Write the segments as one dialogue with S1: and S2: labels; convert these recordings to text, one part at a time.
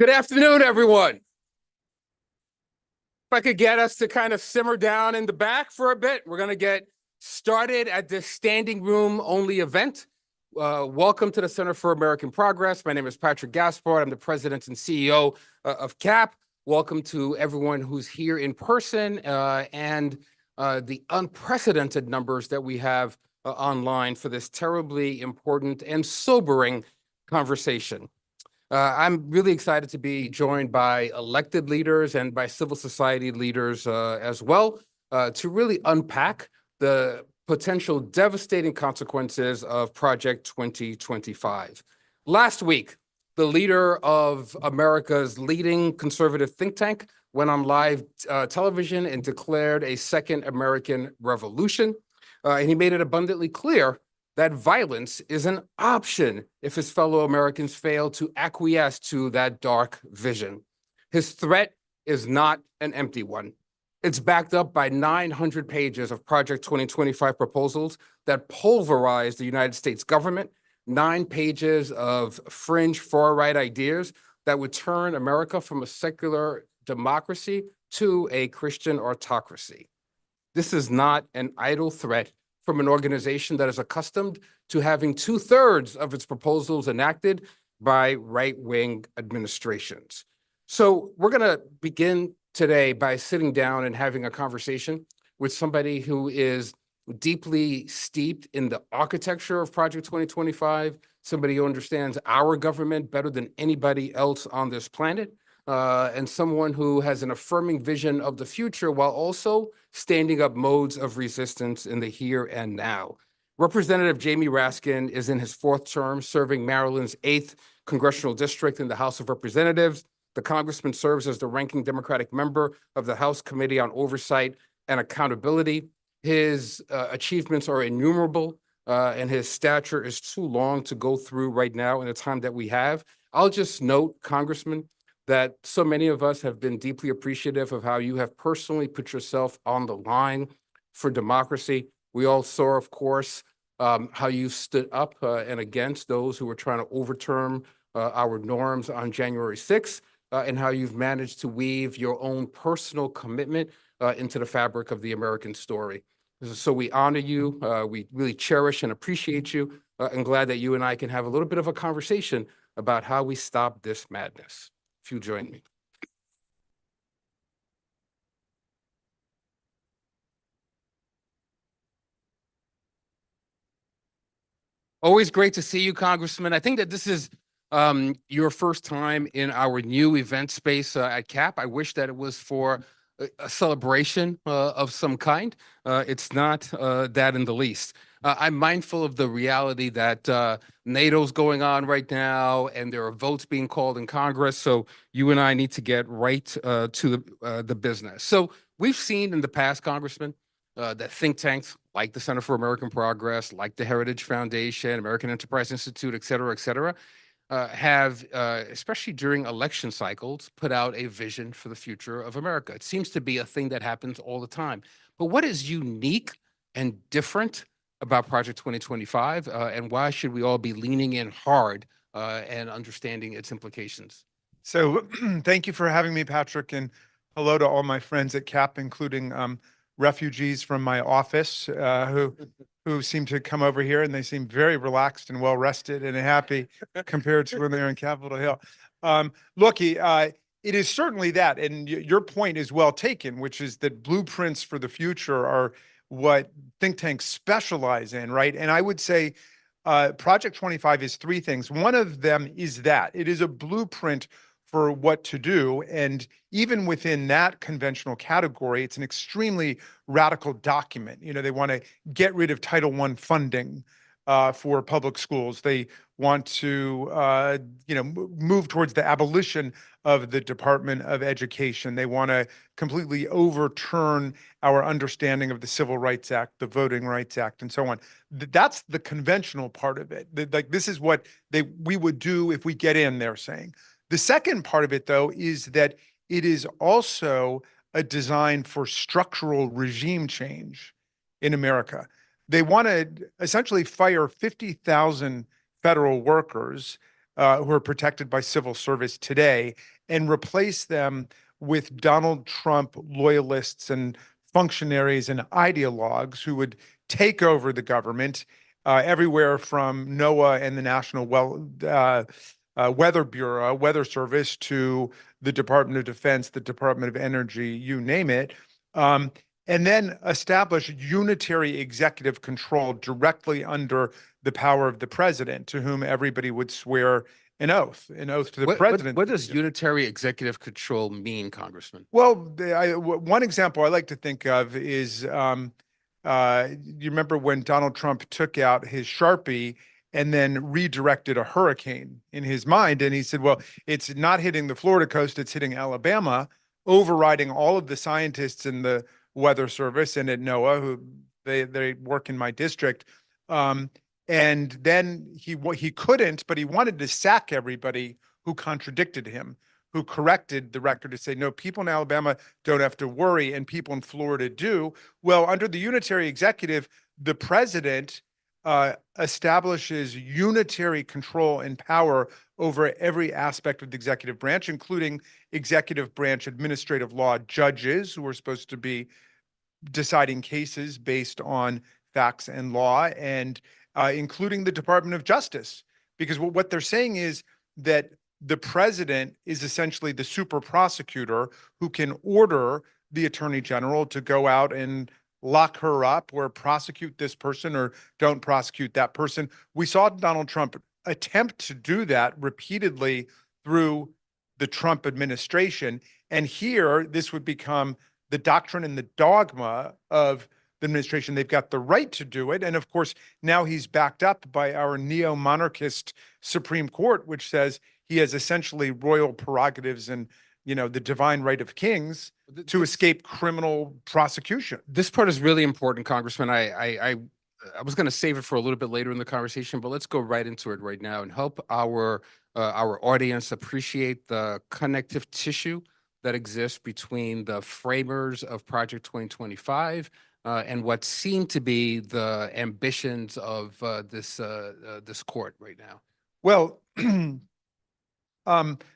S1: Good afternoon, everyone. If I could get us to kind of simmer down in the back for a bit, we're going to get started at this standing room only event. Welcome to the Center for American Progress. My name is Patrick Gaspard. I'm the president and CEO of CAP. Welcome to everyone who's here in person and the unprecedented numbers that we have online for this terribly important and sobering conversation. I'm really excited to be joined by elected leaders and by civil society leaders as well to really unpack the potential devastating consequences of Project 2025. Last week, the leader of America's leading conservative think tank went on live television and declared a second American revolution. And he made it abundantly clear that violence is an option if his fellow Americans fail to acquiesce to that dark vision. His threat is not an empty one. It's backed up by 900 pages of Project 2025 proposals that pulverize the United States government, 9 pages of fringe far-right ideas that would turn America from a secular democracy to a Christian autocracy. This is not an idle threat from an organization that is accustomed to having 2/3 of its proposals enacted by right-wing administrations. So we're going to begin today by sitting down and having a conversation with somebody who is deeply steeped in the architecture of Project 2025, somebody who understands our government better than anybody else on this planet, and someone who has an affirming vision of the future while also standing up modes of resistance in the here and now. Representative Jamie Raskin is in his 4th term, serving Maryland's 8th congressional district in the House of Representatives. The congressman serves as the ranking Democratic member of the House Committee on Oversight and Accountability. His achievements are innumerable, and his stature is too long to go through right now in the time that we have. I'll just note, Congressman, that so many of us have been deeply appreciative of how you have personally put yourself on the line for democracy. We all saw, of course, how you stood up and against those who were trying to overturn our norms on January 6th, and how you've managed to weave your own personal commitment into the fabric of the American story. So we honor you, we really cherish and appreciate you, and glad that you and I can have a little bit of a conversation about how we stop this madness. If you join me. Always great to see you, Congressman. I think that this is your first time in our new event space at CAP. I wish that it was for a celebration of some kind. It's not that in the least. I'm mindful of the reality that NATO's going on right now, and there are votes being called in Congress. So you and I need to get right to the business. So we've seen in the past, Congressman, that think tanks like the Center for American Progress, like the Heritage Foundation, American Enterprise Institute, et cetera, have, especially during election cycles, put out a vision for the future of America. It seems to be a thing that happens all the time. But what is unique and different about Project 2025, and why should we all be leaning in hard and understanding its implications?
S2: So thank you for having me, Patrick, and hello to all my friends at CAP, including refugees from my office who seem to come over here, and they seem very relaxed and well rested and happy compared to when they're in Capitol Hill. It is certainly that, and your point is well taken, which is that blueprints for the future are what think tanks specialize in, right? And I would say Project 25 is 3 things. One of them is that it is a blueprint for what to do. And even within that conventional category, it's an extremely radical document. You know, they want to get rid of Title I funding for public schools. They want to, move towards the abolition of the Department of Education. They want to completely overturn our understanding of the Civil Rights Act, the Voting Rights Act, and so on. That's the conventional part of it. Like, this is what we would do if we get in, they're saying. The second part of it, though, is that it is also a design for structural regime change in America. They want to essentially fire 50,000 federal workers who are protected by civil service today and replace them with Donald Trump loyalists and functionaries and ideologues who would take over the government everywhere from NOAA and the National Weather Bureau, Weather Service, to the Department of Defense, the Department of Energy, you name it. And then establish unitary executive control directly under the power of the president, to whom everybody would swear an oath to the president.
S1: What does unitary executive control mean, Congressman?
S2: Well, one example I like to think of is, you remember when Donald Trump took out his Sharpie and then redirected a hurricane in his mind. And he said, well, it's not hitting the Florida coast, it's hitting Alabama, overriding all of the scientists in the Weather Service and at NOAA, who they work in my district. And then he couldn't, but he wanted to sack everybody who contradicted him, who corrected the record to say, no, people in Alabama don't have to worry and people in Florida do. Well, under the unitary executive, the president establishes unitary control and power over every aspect of the executive branch, including executive branch administrative law judges who are supposed to be deciding cases based on facts and law, and including the Department of Justice. Because what they're saying is that the president is essentially the super prosecutor who can order the attorney general to go out and lock her up or prosecute this person or don't prosecute that person. We saw Donald Trump attempt to do that repeatedly through the Trump administration. And here, this would become the doctrine and the dogma of the administration. They've got the right to do it. And of course, now he's backed up by our neo-monarchist Supreme Court, which says he has essentially royal prerogatives and, the divine right of kings to escape criminal prosecution.
S1: This part is really important, Congressman. I was going to save it for a little bit later in the conversation, but let's go right into it right now and help our audience appreciate the connective tissue that exists between the framers of Project 2025 and what seem to be the ambitions of this court right now.
S2: Well,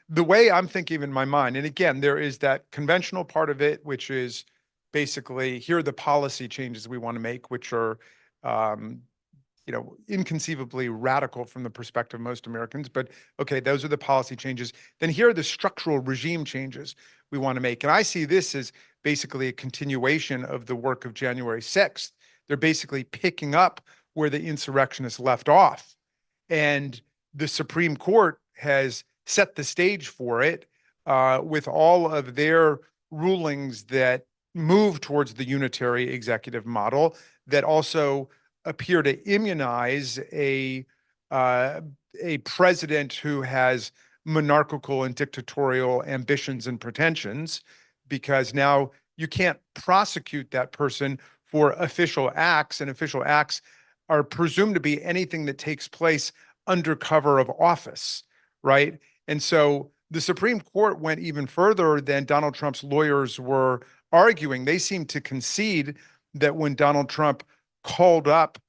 S2: the way I'm thinking in my mind, and again, there is that conventional part of it, which is basically, here are the policy changes we want to make, which are, inconceivably radical from the perspective of most Americans, but okay, those are the policy changes. Then here are the structural regime changes we want to make. And I see this as basically a continuation of the work of January 6th. They're basically picking up where the insurrectionists left off. And the Supreme Court has set the stage for it with all of their rulings that move towards the unitary executive model, that also appear to immunize a president who has monarchical and dictatorial ambitions and pretensions, because now you can't prosecute that person for official acts, and official acts are presumed to be anything that takes place under cover of office, right? And so the Supreme Court went even further than Donald Trump's lawyers were arguing. They seemed to concede that when Donald Trump called up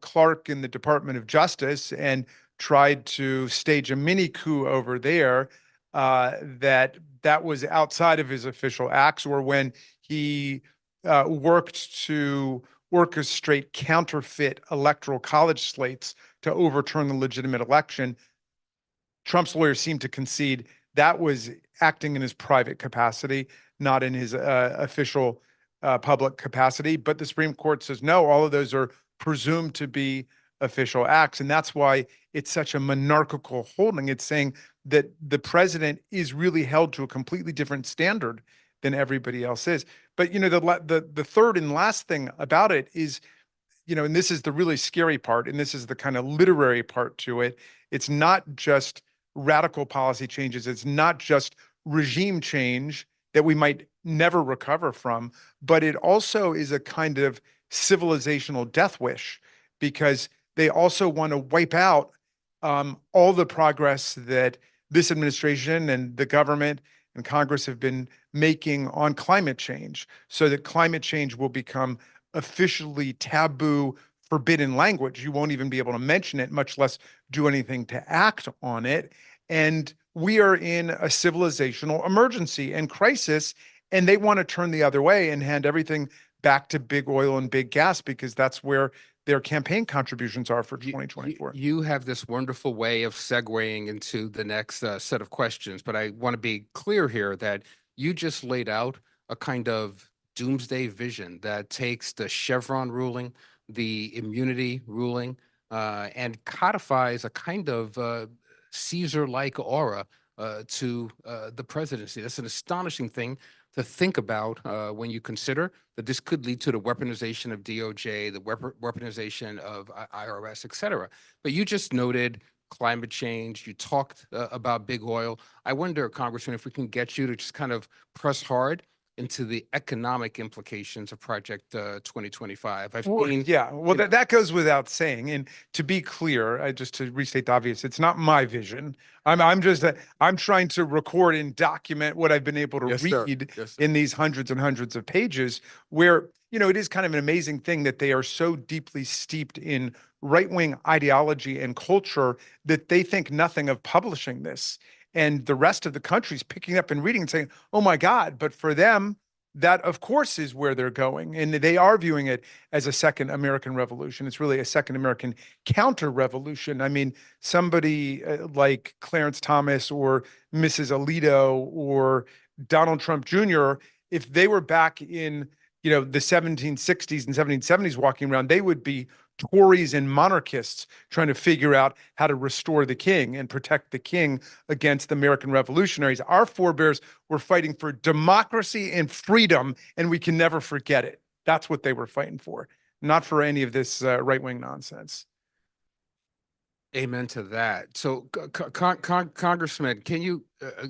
S2: Clark in the Department of Justice and tried to stage a mini coup over there, that was outside of his official acts, or when he worked to orchestrate counterfeit electoral college slates to overturn the legitimate election. Trump's lawyers seemed to concede that was acting in his private capacity, not in his official public capacity. But the Supreme Court says, no, all of those are presumed to be official acts. And that's why it's such a monarchical holding. It's saying that the president is really held to a completely different standard than everybody else is. But, the third and last thing about it is, and this is the really scary part, and this is the kind of literary part to it. It's not just radical policy changes. It's not just regime change that we might never recover from, but it also is a kind of civilizational death wish, because they also want to wipe out all the progress that this administration and the government and Congress have been making on climate change, so that climate change will become officially taboo forbidden language. You won't even be able to mention it, much less do anything to act on it. And we are in a civilizational emergency and crisis, and they want to turn the other way and hand everything back to big oil and big gas because that's where their campaign contributions are for 2024.
S1: You have this wonderful way of segueing into the next set of questions, but I want to be clear here that you just laid out a kind of doomsday vision that takes the Chevron ruling, the immunity ruling, and codifies a kind of Caesar-like aura to the presidency. That's an astonishing thing to think about when you consider that this could lead to the weaponization of DOJ, the weaponization of IRS, et cetera. But you just noted climate change. You talked about big oil. I wonder, Congressman, if we can get you to just kind of press hard into the economic implications of Project 2025.
S2: That goes without saying. And to be clear, just to restate the obvious, it's not my vision. I'm trying to record and document what I've been able to read in these hundreds and hundreds of pages where, it is kind of an amazing thing that they are so deeply steeped in right-wing ideology and culture that they think nothing of publishing this. And the rest of the country's picking up and reading and saying, oh my God, but for them, that of course is where they're going. And they are viewing it as a second American Revolution. It's really a second American counter-revolution. I mean, somebody like Clarence Thomas or Mrs. Alito or Donald Trump Jr., if they were back in, the 1760s and 1770s walking around, they would be Tories and monarchists trying to figure out how to restore the king and protect the king against the American revolutionaries. Our forebears were fighting for democracy and freedom, and we can never forget it. That's what they were fighting for, not for any of this right-wing nonsense.
S1: Amen to that. So, Congressman, can you?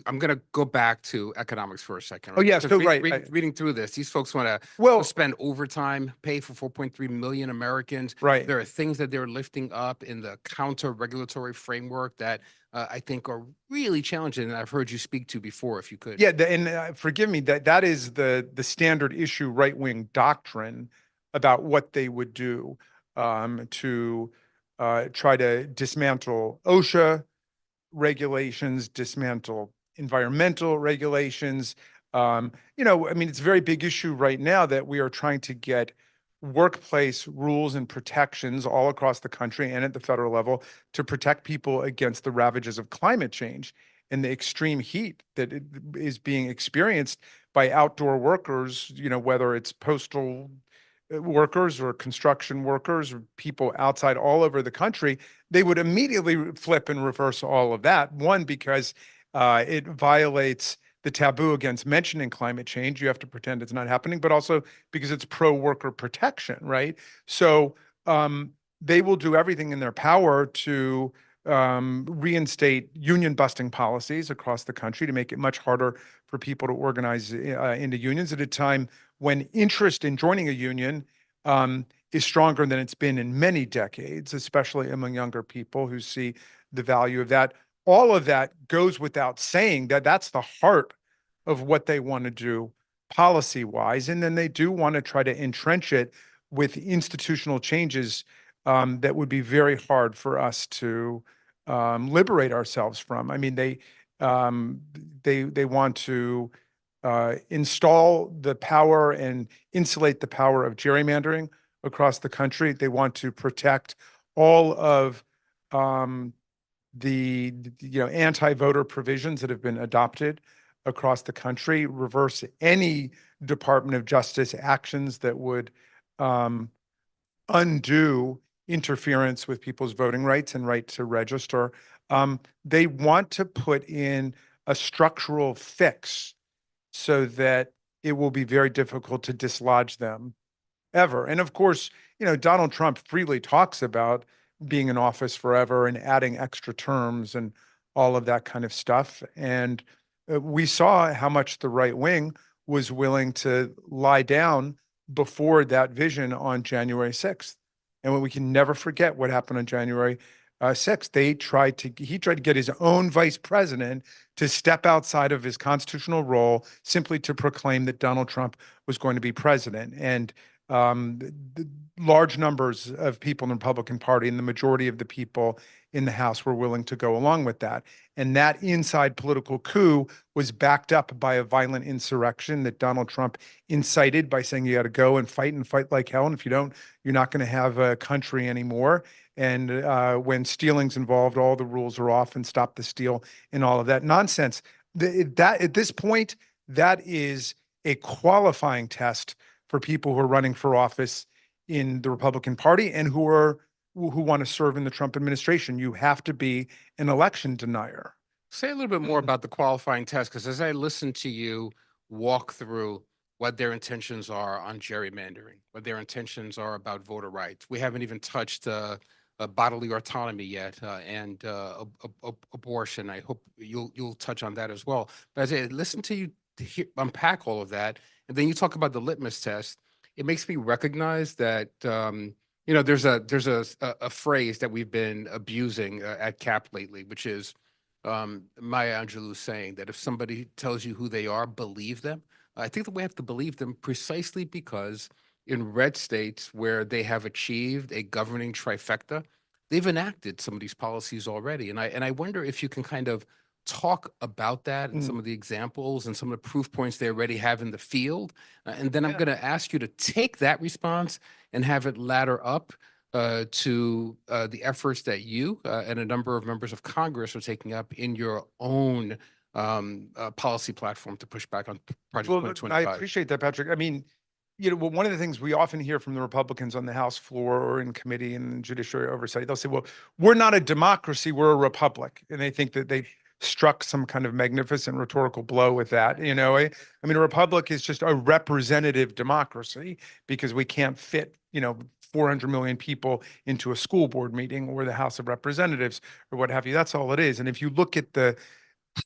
S1: I'm going to go back to economics for a second.
S2: Right? Oh, yes. So,
S1: reading through this, these folks want to spend overtime, pay for 4.3 million Americans.
S2: Right.
S1: There are things that they're lifting up in the counter-regulatory framework that I think are really challenging, and I've heard you speak to before, if you could.
S2: Yeah, and forgive me, that is the standard issue right-wing doctrine about what they would do to try to dismantle OSHA regulations, dismantle environmental regulations. It's a very big issue right now that we are trying to get workplace rules and protections all across the country and at the federal level to protect people against the ravages of climate change and the extreme heat that is being experienced by outdoor workers, whether it's postal workers or construction workers or people outside all over the country. They would immediately flip and reverse all of that. One, because it violates the taboo against mentioning climate change. You have to pretend it's not happening, but also because it's pro-worker protection, right? So they will do everything in their power to reinstate union-busting policies across the country to make it much harder for people to organize into unions at a time when interest in joining a union is stronger than it's been in many decades, especially among younger people who see the value of that. All of that goes without saying that that's the heart of what they want to do policy-wise. And then they do want to try to entrench it with institutional changes that would be very hard for us to liberate ourselves from. I mean, they want to install the power and insulate the power of gerrymandering across the country. They want to protect all of the anti-voter provisions that have been adopted across the country, reverse any Department of Justice actions that would undo interference with people's voting rights and right to register. They want to put in a structural fix so that it will be very difficult to dislodge them ever. And of course, Donald Trump freely talks about being in office forever and adding extra terms and all of that kind of stuff. And we saw how much the right wing was willing to lie down before that vision on January 6th. And we can never forget what happened on January 6th. He tried to get his own vice president to step outside of his constitutional role simply to proclaim that Donald Trump was going to be president. And large numbers of people in the Republican Party and the majority of the people in the House were willing to go along with that. And that inside political coup was backed up by a violent insurrection that Donald Trump incited by saying you got to go and fight like hell. And if you don't, you're not going to have a country anymore. And when stealing's involved, all the rules are off and stop the steal and all of that nonsense. That at this point, that is a qualifying test for people who are running for office in the Republican Party and who want to serve in the Trump administration. You have to be an election denier.
S1: Say a little bit more about the qualifying test, because as I listen to you walk through what their intentions are on gerrymandering, what their intentions are about voter rights, we haven't even touched bodily autonomy yet, and abortion. I hope you'll touch on that as well. But as I listen to you unpack all of that, and then you talk about the litmus test, it makes me recognize that there's a phrase that we've been abusing at CAP lately, which is Maya Angelou saying that if somebody tells you who they are, believe them. I think that we have to believe them precisely because in red states where they have achieved a governing trifecta, they've enacted some of these policies already. And I wonder if you can kind of talk about that and some of the examples and some of the proof points they already have in the field. And then I'm going to ask you to take that response and have it ladder up to the efforts that you and a number of members of Congress are taking up in your own policy platform to push back on Project 2025.
S2: I appreciate that, Patrick. I mean, one of the things we often hear from the Republicans on the House floor or in committee and judiciary oversight, they'll say, well, we're not a democracy, we're a republic. And they think that they struck some kind of magnificent rhetorical blow with that. I mean, a republic is just a representative democracy because we can't fit, 400 million people into a school board meeting or the House of Representatives or what have you. That's all it is. And if you look at the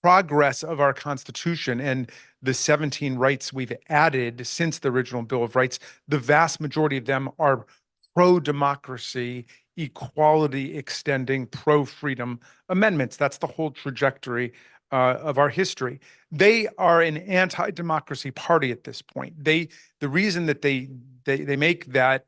S2: progress of our Constitution and the 17 rights we've added since the original Bill of Rights, the vast majority of them are pro-democracy, equality extending, pro-freedom amendments. That's the whole trajectory of our history. They are an anti-democracy party at this point. The reason that they make that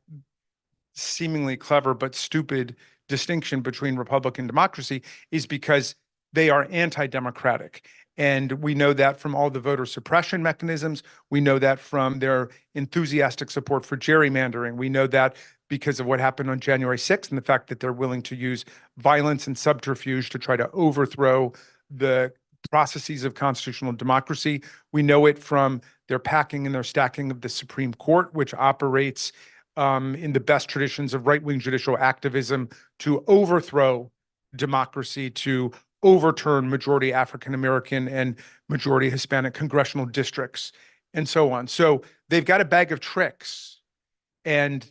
S2: seemingly clever but stupid distinction between republic and democracy is because they are anti-democratic. And we know that from all the voter suppression mechanisms. We know that from their enthusiastic support for gerrymandering. We know that because of what happened on January 6th and the fact that they're willing to use violence and subterfuge to try to overthrow the processes of constitutional democracy. We know it from their packing and their stacking of the Supreme Court, which operates in the best traditions of right-wing judicial activism to overthrow democracy, to overturn majority African-American and majority Hispanic congressional districts, and so on. So they've got a bag of tricks, and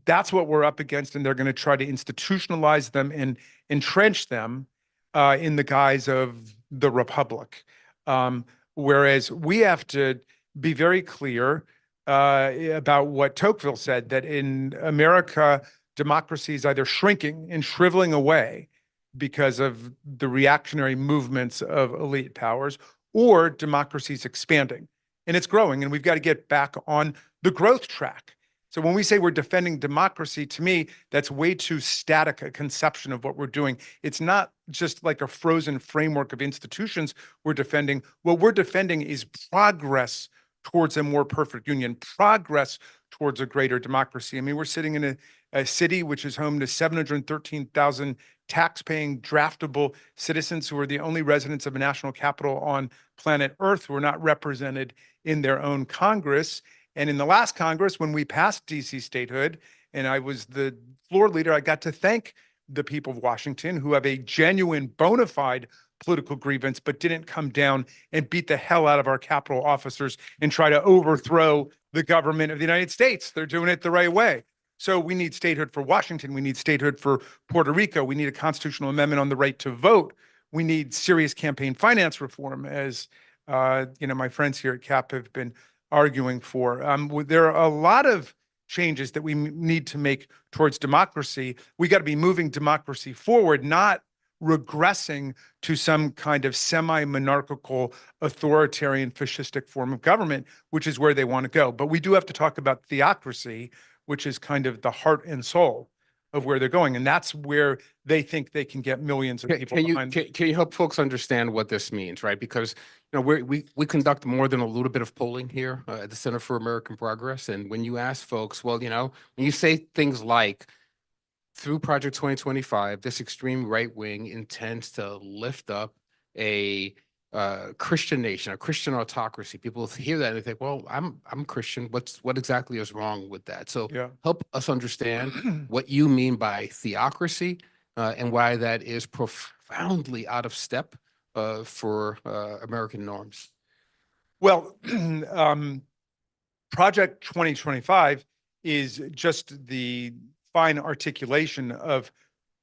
S2: that's what we're up against, and they're going to try to institutionalize them and entrench them in the guise of the republic. Whereas we have to be very clear about what Tocqueville said, that in America, democracy is either shrinking and shriveling away because of the reactionary movements of elite powers, or democracy is expanding and it's growing, and we've got to get back on the growth track. So when we say we're defending democracy, to me, that's way too static a conception of what we're doing. It's not just like a frozen framework of institutions we're defending. What we're defending is progress towards a more perfect union, progress towards a greater democracy. I mean, we're sitting in a city which is home to 713,000 tax-paying, draftable citizens who are the only residents of a national capital on planet Earth who are not represented in their own Congress. And in the last Congress, when we passed DC statehood, and I was the floor leader, I got to thank the people of Washington who have a genuine, bona fide political grievance, but didn't come down and beat the hell out of our Capitol officers and try to overthrow the government of the United States. They're doing it the right way. So we need statehood for Washington. We need statehood for Puerto Rico. We need a constitutional amendment on the right to vote. We need serious campaign finance reform, as my friends here at CAP have been arguing for. There are a lot of changes that we need to make towards democracy. We got to be moving democracy forward, not regressing to some kind of semi-monarchical, authoritarian, fascistic form of government, which is where they want to go. But we do have to talk about theocracy, which is kind of the heart and soul of where they're going. And that's where they think they can get millions of people behind.
S1: Can you help folks understand what this means, right? Because we conduct more than a little bit of polling here at the Center for American Progress, and when you ask folks, well, when you say things like, through Project 2025, this extreme right wing intends to lift up a Christian nation, a Christian autocracy. People hear that and they think, well, I'm Christian. What exactly is wrong with that? So help us understand what you mean by theocracy and why that is profoundly out of step for American norms.
S2: Well, Project 2025 is just the fine articulation of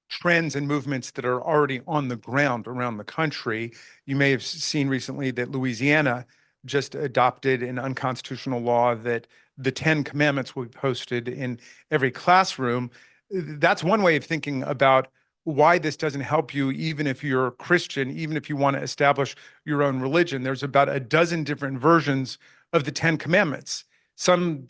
S2: trends and movements that are already on the ground around the country. You may have seen recently that Louisiana just adopted an unconstitutional law that the 10 Commandments will be posted in every classroom. That's one way of thinking about why this doesn't help you, even if you're a Christian, even if you want to establish your own religion. There's about a dozen different versions of the 10 Commandments. Some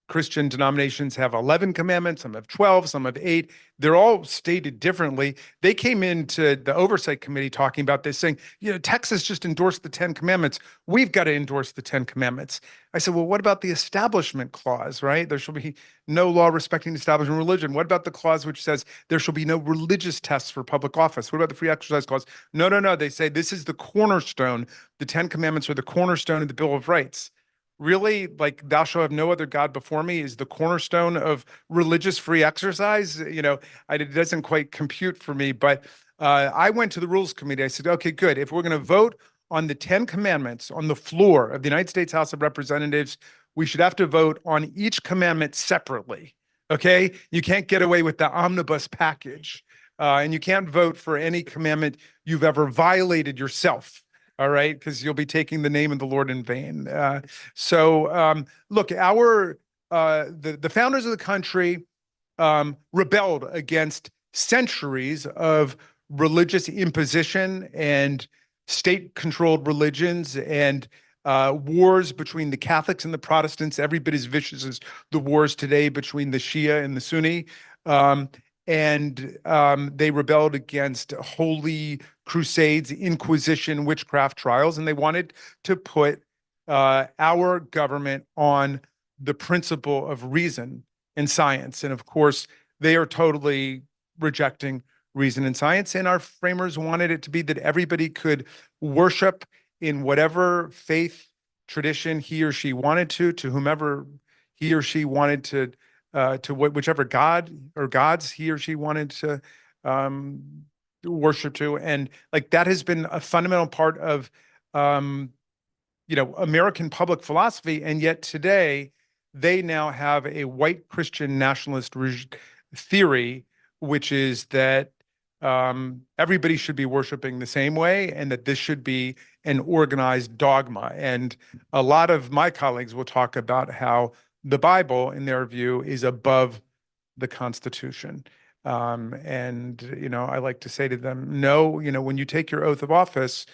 S2: Christian denominations have 11 commandments, some have 12, some have 8. They're all stated differently. They came into the oversight committee talking about this, saying, Texas just endorsed the 10 commandments. We've got to endorse the 10 commandments. I said, well, what about the establishment clause, right? There shall be no law respecting establishment religion. What about the clause which says there shall be no religious tests for public office? What about the free exercise clause? No. They say this is the cornerstone. The 10 commandments are the cornerstone of the Bill of Rights. Really, like, thou shalt have no other God before me is the cornerstone of religious free exercise. It doesn't quite compute for me, but I went to the rules committee. I said, okay, good. If we're going to vote on the 10 commandments on the floor of the United States House of Representatives, we should have to vote on each commandment separately. Okay. You can't get away with the omnibus package. And you can't vote for any commandment you've ever violated yourself. All right, because you'll be taking the name of the Lord in vain. Look, the founders of the country rebelled against centuries of religious imposition and state-controlled religions and wars between the Catholics and the Protestants, every bit as vicious as the wars today between the Shia and the Sunni. They rebelled against holy crusades, inquisition, witchcraft trials, and they wanted to put our government on the principle of reason and science. And of course, they are totally rejecting reason and science. And our framers wanted it to be that everybody could worship in whatever faith tradition he or she wanted to whomever he or she wanted to whichever God or gods he or she wanted to worship to. And like that has been a fundamental part of, American public philosophy. And yet today they now have a white Christian nationalist theory, which is that everybody should be worshiping the same way and that this should be an organized dogma. And a lot of my colleagues will talk about how the Bible, in their view, is above the Constitution. I like to say to them, no, when you take your oath of office,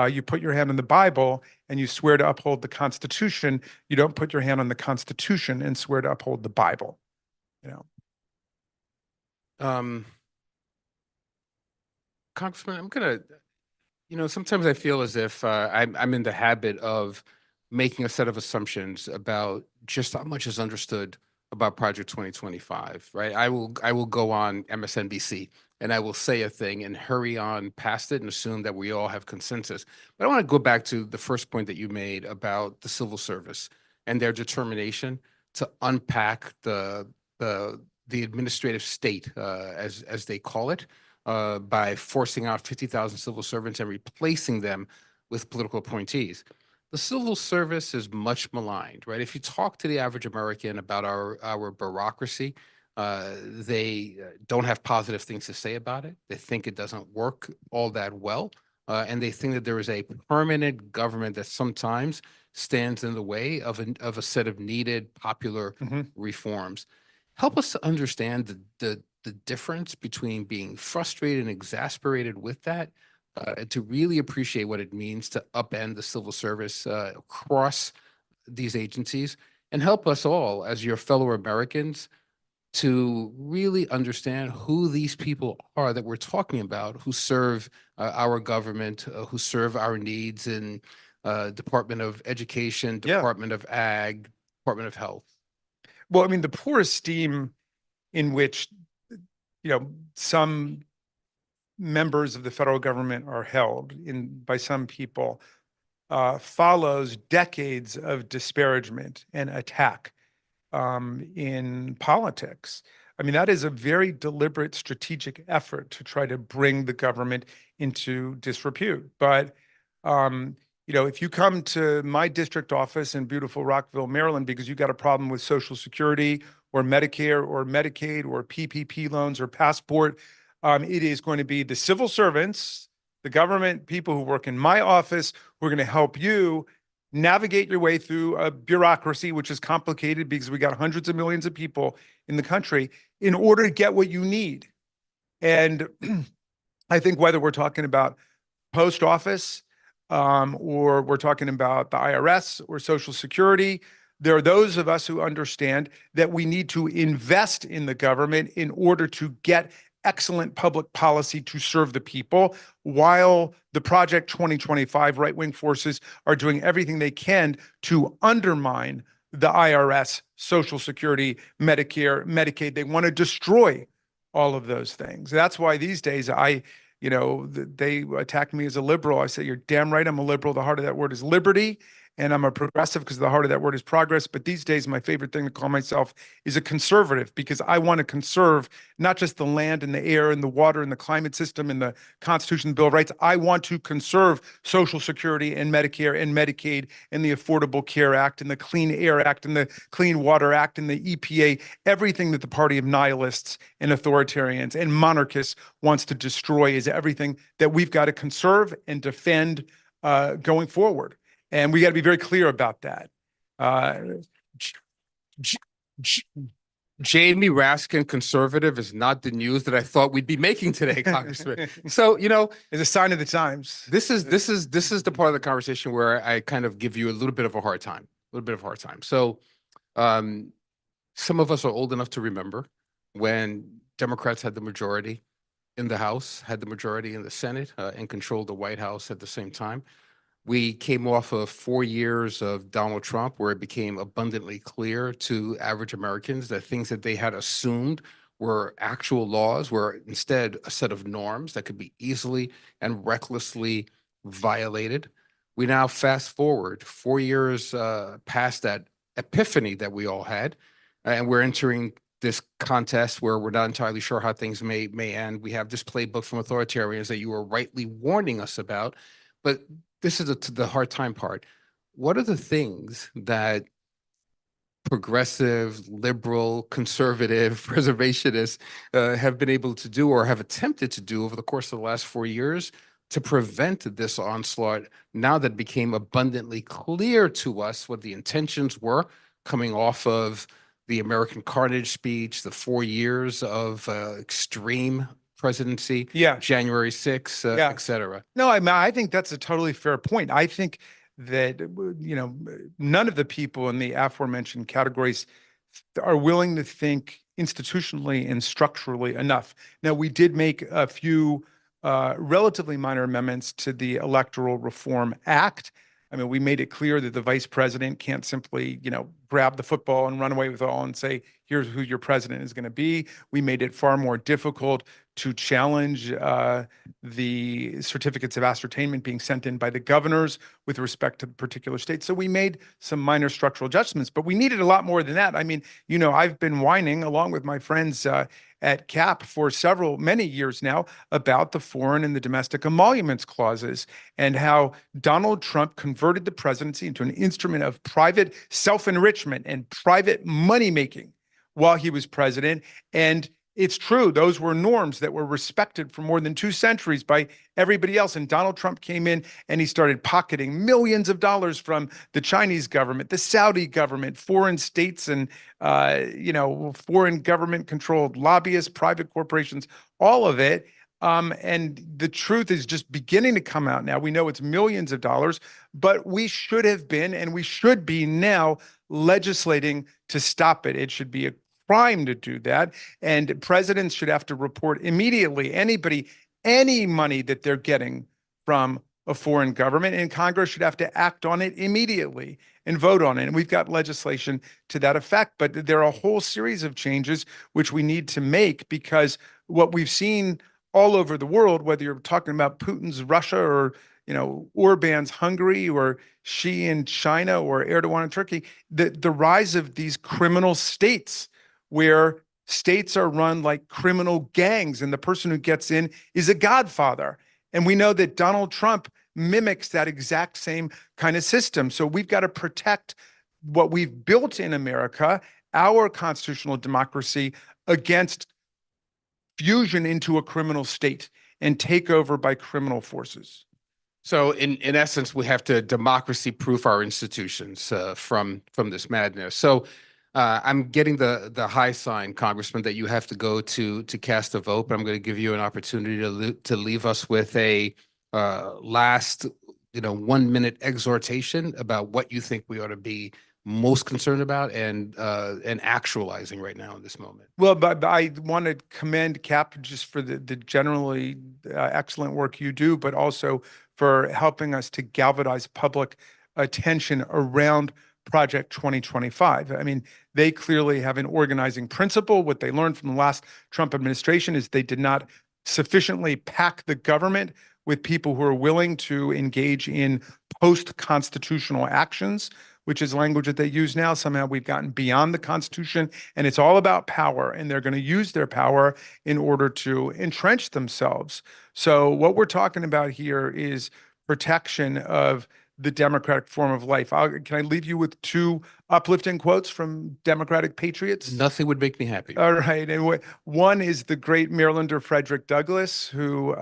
S2: you put your hand on the Bible and you swear to uphold the Constitution. You don't put your hand on the Constitution and swear to uphold the Bible.
S1: Congressman, I'm gonna, sometimes I feel as if I'm in the habit of making a set of assumptions about just how much is understood about Project 2025, right? I will go on MSNBC and I will say a thing and hurry on past it and assume that we all have consensus. But I want to go back to the first point that you made about the civil service and their determination to unpack the administrative state, as they call it, by forcing out 50,000 civil servants and replacing them with political appointees. The civil service is much maligned, right? If you talk to the average American about our bureaucracy, they don't have positive things to say about it. They think it doesn't work all that well. And they think that there is a permanent government that sometimes stands in the way of a set of needed popular reforms. Help us to understand the the difference between being frustrated and exasperated with that, and to really appreciate what it means to upend the civil service across these agencies, and help us all as your fellow Americans to really understand who these people are that we're talking about, who serve our government, who serve our needs in Department of Education,
S2: Yeah.
S1: Department of Ag, Department of Health.
S2: Well, I mean, the poor esteem in which, some members of the federal government are held by some people follows decades of disparagement and attack in politics. I mean, that is a very deliberate strategic effort to try to bring the government into disrepute. But, if you come to my district office in beautiful Rockville, Maryland, because you got a problem with Social Security or Medicare or Medicaid or PPP loans or passport, it is going to be the civil servants, the government people who work in my office, who are going to help you navigate your way through a bureaucracy, which is complicated because we got hundreds of millions of people in the country, in order to get what you need. And I think whether we're talking about post office, or we're talking about the IRS or Social Security, there are those of us who understand that we need to invest in the government in order to get excellent public policy to serve the people, while the Project 2025 right-wing forces are doing everything they can to undermine the IRS, Social Security, Medicare, Medicaid. They want to destroy all of those things. That's why these days they attack me as a liberal. I say, you're damn right, I'm a liberal. The heart of that word is liberty. And I'm a progressive because the heart of that word is progress. But these days, my favorite thing to call myself is a conservative, because I want to conserve not just the land and the air and the water and the climate system and the Constitution, the Bill of Rights. I want to conserve Social Security and Medicare and Medicaid and the Affordable Care Act and the Clean Air Act and the Clean Water Act and the EPA, everything that the party of nihilists and authoritarians and monarchists wants to destroy is everything that we've got to conserve and defend going forward. And we got to be very clear about that.
S1: Jamie Raskin, conservative, is not the news that I thought we'd be making today, Congressman. So,
S2: it's a sign of the times.
S1: This is the part of the conversation where I kind of give you a little bit of a hard time, So, some of us are old enough to remember when Democrats had the majority in the House, had the majority in the Senate, and controlled the White House at the same time. We came off of 4 years of Donald Trump, where it became abundantly clear to average Americans that things that they had assumed were actual laws were instead a set of norms that could be easily and recklessly violated. We now fast forward 4 years past that epiphany that we all had, and we're entering this contest where we're not entirely sure how things may end. We have this playbook from authoritarians that you were rightly warning us about, but this is the hard time part. What are the things that progressive, liberal, conservative, preservationists have been able to do or have attempted to do over the course of the last 4 years to prevent this onslaught, now that it became abundantly clear to us what the intentions were coming off of the American Carnage speech, the 4 years of extreme presidency, January 6th, et cetera?
S2: No, I think that's a totally fair point. I think that, none of the people in the aforementioned categories are willing to think institutionally and structurally enough. Now, we did make a few relatively minor amendments to the Electoral Reform Act. I mean, we made it clear that the vice president can't simply, grab the football and run away with it all and say, here's who your president is going to be. We made it far more difficult to challenge the certificates of ascertainment being sent in by the governors with respect to the particular state. So we made some minor structural adjustments, but we needed a lot more than that. I mean, I've been whining along with my friends at CAP for many years now about the foreign and the domestic emoluments clauses and how Donald Trump converted the presidency into an instrument of private self-enrichment and private money-making while he was president. And It's true. Those were norms that were respected for more than 2 centuries by everybody else. And Donald Trump came in and he started pocketing millions of dollars from the Chinese government, the Saudi government, foreign states, and foreign government controlled lobbyists, private corporations, all of it. And the truth is just beginning to come out now. We know it's millions of dollars, but we should have been and we should be now legislating to stop it. It should be a crime to do that. And presidents should have to report immediately any money that they're getting from a foreign government, and Congress should have to act on it immediately and vote on it. And we've got legislation to that effect, but there are a whole series of changes which we need to make, because what we've seen all over the world, whether you're talking about Putin's Russia or Orban's Hungary or Xi in China or Erdogan in Turkey, the rise of these criminal states where states are run like criminal gangs and the person who gets in is a godfather. And we know that Donald Trump mimics that exact same kind of system. So we've got to protect what we've built in America, our constitutional democracy, against fusion into a criminal state and takeover by criminal forces.
S1: So in essence, we have to democracy-proof our institutions from this madness. So I'm getting the high sign, Congressman, that you have to go to cast a vote, but I'm going to give you an opportunity to leave us with a last 1-minute exhortation about what you think we ought to be most concerned about and actualizing right now in this moment.
S2: Well, but I want to commend Cap just for the generally excellent work you do, but also for helping us to galvanize public attention around Project 2025. I mean, they clearly have an organizing principle. What they learned from the last Trump administration is they did not sufficiently pack the government with people who are willing to engage in post-constitutional actions, which is language that they use now. Somehow we've gotten beyond the Constitution, and it's all about power, and they're going to use their power in order to entrench themselves. So what we're talking about here is protection of the democratic form of life. Can I leave you with 2 uplifting quotes from Democratic patriots?
S1: Nothing would make me happy.
S2: All right. And one is the great Marylander Frederick Douglass, who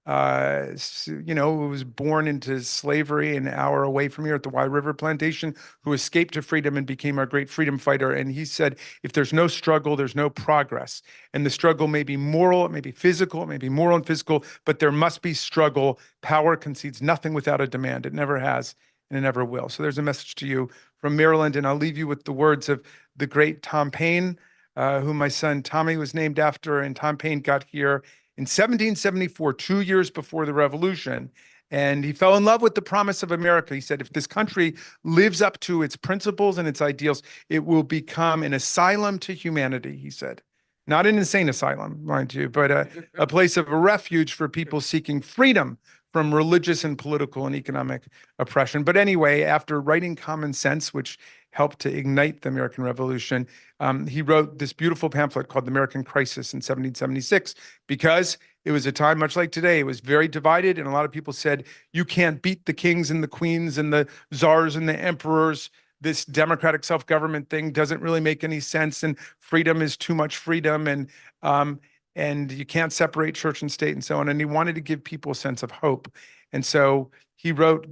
S2: who was born into slavery an hour away from here at the Wye River Plantation, who escaped to freedom and became our great freedom fighter. And he said, if there's no struggle, there's no progress. And the struggle may be moral, it may be physical, it may be moral and physical, but there must be struggle. Power concedes nothing without a demand. It never has, and it never will. So there's a message to you from Maryland. And I'll leave you with the words of the great Tom Paine, who my son Tommy was named after. And Tom Paine got here in 1774, 2 years before the revolution, and he fell in love with the promise of America. He said, if this country lives up to its principles and its ideals, it will become an asylum to humanity, he said. Not an insane asylum, mind you, but a place of refuge for people seeking freedom from religious and political and economic oppression. But anyway, after writing Common Sense, which helped to ignite the American Revolution, he wrote this beautiful pamphlet called The American Crisis in 1776, because it was a time much like today. It was very divided, and a lot of people said, you can't beat the kings and the queens and the czars and the emperors. This democratic self-government thing doesn't really make any sense, and freedom is too much freedom, and you can't separate church and state and so on. And he wanted to give people a sense of hope. And so he wrote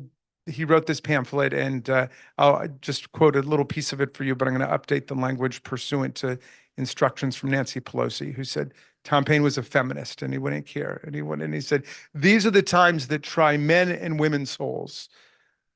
S2: this pamphlet, and I'll just quote a little piece of it for you, but I'm going to update the language pursuant to instructions from Nancy Pelosi, who said Tom Paine was a feminist and he wouldn't care. And he said, these are the times that try men and women's souls.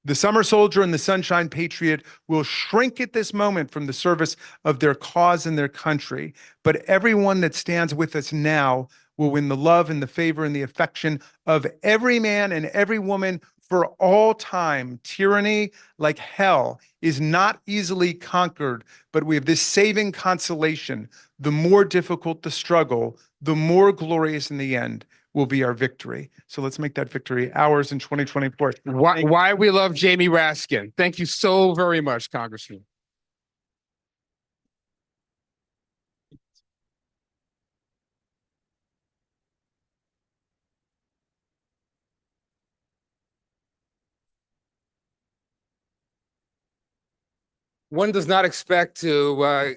S2: The summer soldier and the sunshine patriot will shrink at this moment from the service of their cause and their country, but everyone that stands with us now will win the love and the favor and the affection of every man and every woman for all time. Tyranny, like hell, is not easily conquered, but we have this saving consolation. The more difficult the struggle, the more glorious in the end will be our victory. So let's make that victory ours in 2024.
S1: Why we love Jamie Raskin. Thank you so very much, Congressman. One does not expect to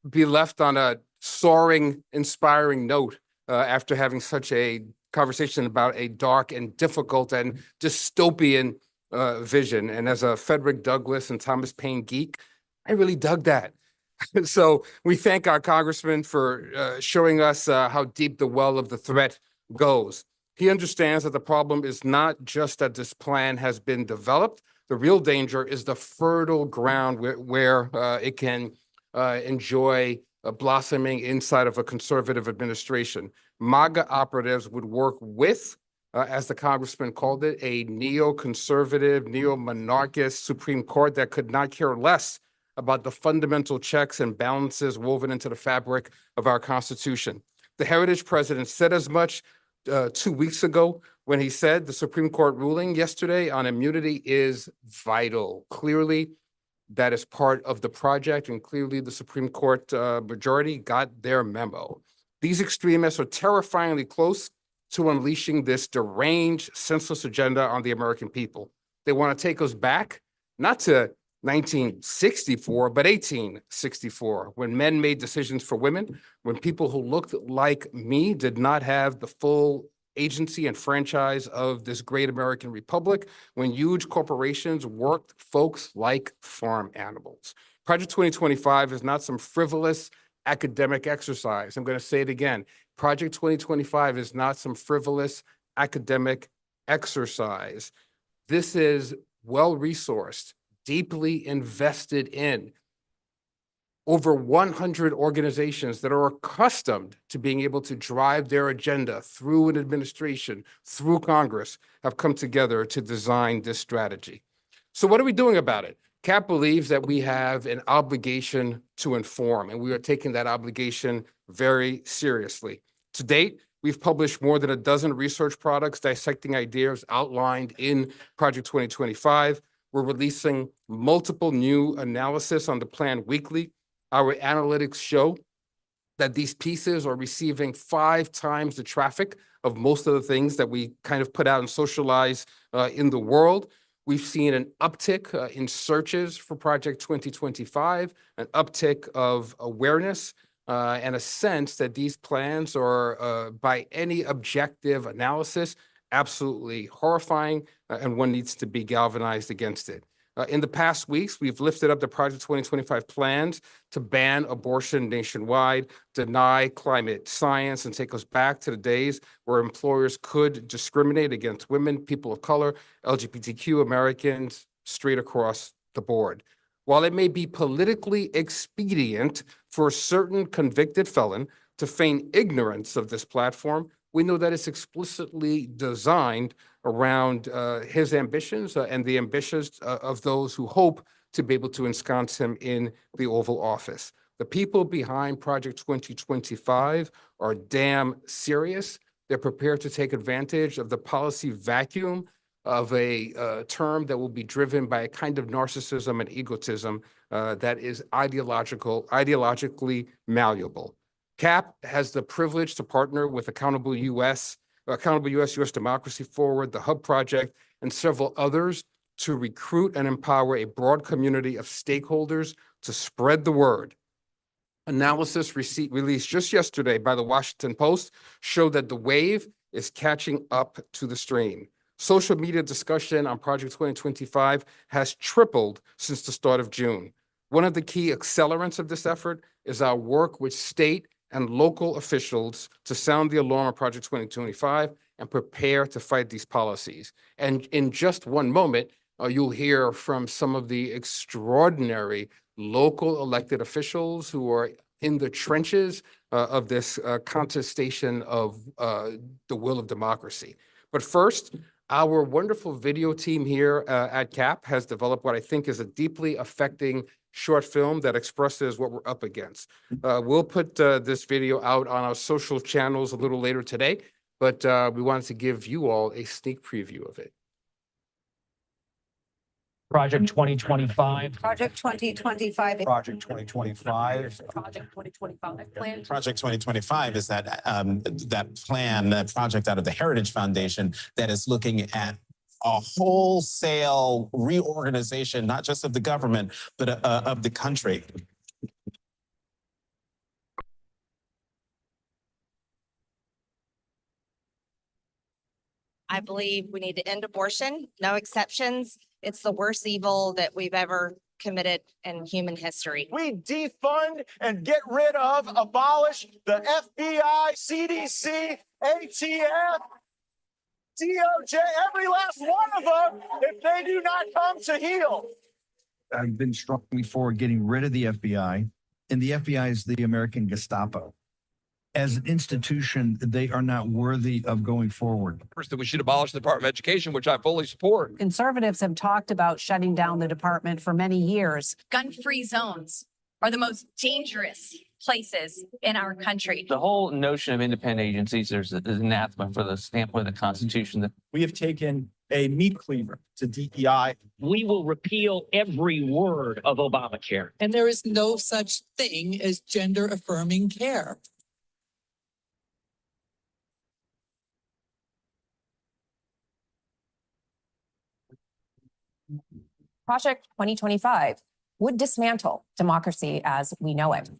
S1: be left on a soaring, inspiring note after having such a conversation about a dark and difficult and dystopian vision. And as a Frederick Douglass and Thomas Paine geek, I really dug that. So we thank our congressman for showing us how deep the well of the threat goes. He understands that the problem is not just that this plan has been developed. The real danger is the fertile ground where it can enjoy blossoming inside of a conservative administration. MAGA operatives would work with, as the congressman called it, a neoconservative, neo-monarchist Supreme Court that could not care less about the fundamental checks and balances woven into the fabric of our Constitution. The Heritage President said as much 2 weeks ago when he said the Supreme Court ruling yesterday on immunity is vital. Clearly, that is part of the project, and clearly the Supreme Court majority got their memo. These extremists are terrifyingly close to unleashing this deranged, senseless agenda on the American people. They want to take us back, not to 1964, but 1864, when men made decisions for women, when people who looked like me did not have the full agency and franchise of this great American republic, when huge corporations worked folks like farm animals. Project 2025 is not some frivolous academic exercise. I'm going to say it again. Project 2025 is not some frivolous academic exercise. This is well-resourced, deeply invested in, over 100 organizations that are accustomed to being able to drive their agenda through an administration, through Congress, have come together to design this strategy. So what are we doing about it? CAP believes that we have an obligation to inform, and we are taking that obligation very seriously. To date, we've published more than a dozen research products dissecting ideas outlined in Project 2025. We're releasing multiple new analysis on the plan weekly. Our analytics show that these pieces are receiving 5 times the traffic of most of the things that we kind of put out and socialize in the world. We've seen an uptick in searches for Project 2025, an uptick of awareness, and a sense that these plans are, by any objective analysis, absolutely horrifying, and one needs to be galvanized against it. In the past weeks, we've lifted up the Project 2025 plans to ban abortion nationwide, deny climate science, and take us back to the days where employers could discriminate against women, people of color, LGBTQ Americans, straight across the board. While it may be politically expedient for a certain convicted felon to feign ignorance of this platform, we know that it's explicitly designed around his ambitions and the ambitions of those who hope to be able to ensconce him in the Oval Office. The people behind Project 2025 are damn serious. They're prepared to take advantage of the policy vacuum of a term that will be driven by a kind of narcissism and egotism that is ideologically malleable. CAP has the privilege to partner with Accountable US, US Democracy Forward, the Hub Project, and several others to recruit and empower a broad community of stakeholders to spread the word. Analysis released just yesterday by the Washington Post showed that the wave is catching up to the stream. Social media discussion on Project 2025 has tripled since the start of June. One of the key accelerants of this effort is our work with state and local officials to sound the alarm on Project 2025 and prepare to fight these policies. And in just one moment, you'll hear from some of the extraordinary local elected officials who are in the trenches of this contestation of the will of democracy. But first, our wonderful video team here at CAP has developed what I think is a deeply affecting short film that expresses what we're up against. We'll put this video out on our social channels a little later today, but we wanted to give you all a sneak preview of it.
S3: Project 2025.
S4: Project 2025.
S5: Project 2025.
S4: Project 2025 plan.
S5: Project 2025 is that plan, that project out of the Heritage Foundation that is looking at a wholesale reorganization, not just of the government, but of the country.
S6: I believe we need to end abortion, no exceptions. It's the worst evil that we've ever committed in human history.
S7: We defund and get rid of, abolish the FBI, CDC, ATF, DOJ, every last one of them, if they do not come to heal.
S8: I've been strongly for getting rid of the FBI, and the FBI is the American Gestapo. As an institution, they are not worthy of going forward.
S9: First, that we should abolish the Department of Education, which I fully support.
S10: Conservatives have talked about shutting down the department for many years.
S11: Gun-free zones are the most dangerous places in our country.
S3: The whole notion of independent agencies is anathema for the standpoint of the Constitution. That
S7: We have taken a meat cleaver to DEI.
S3: we will repeal every word of Obamacare.
S12: And there is no such thing as gender affirming care.
S11: Project 2025 would dismantle democracy as we know it.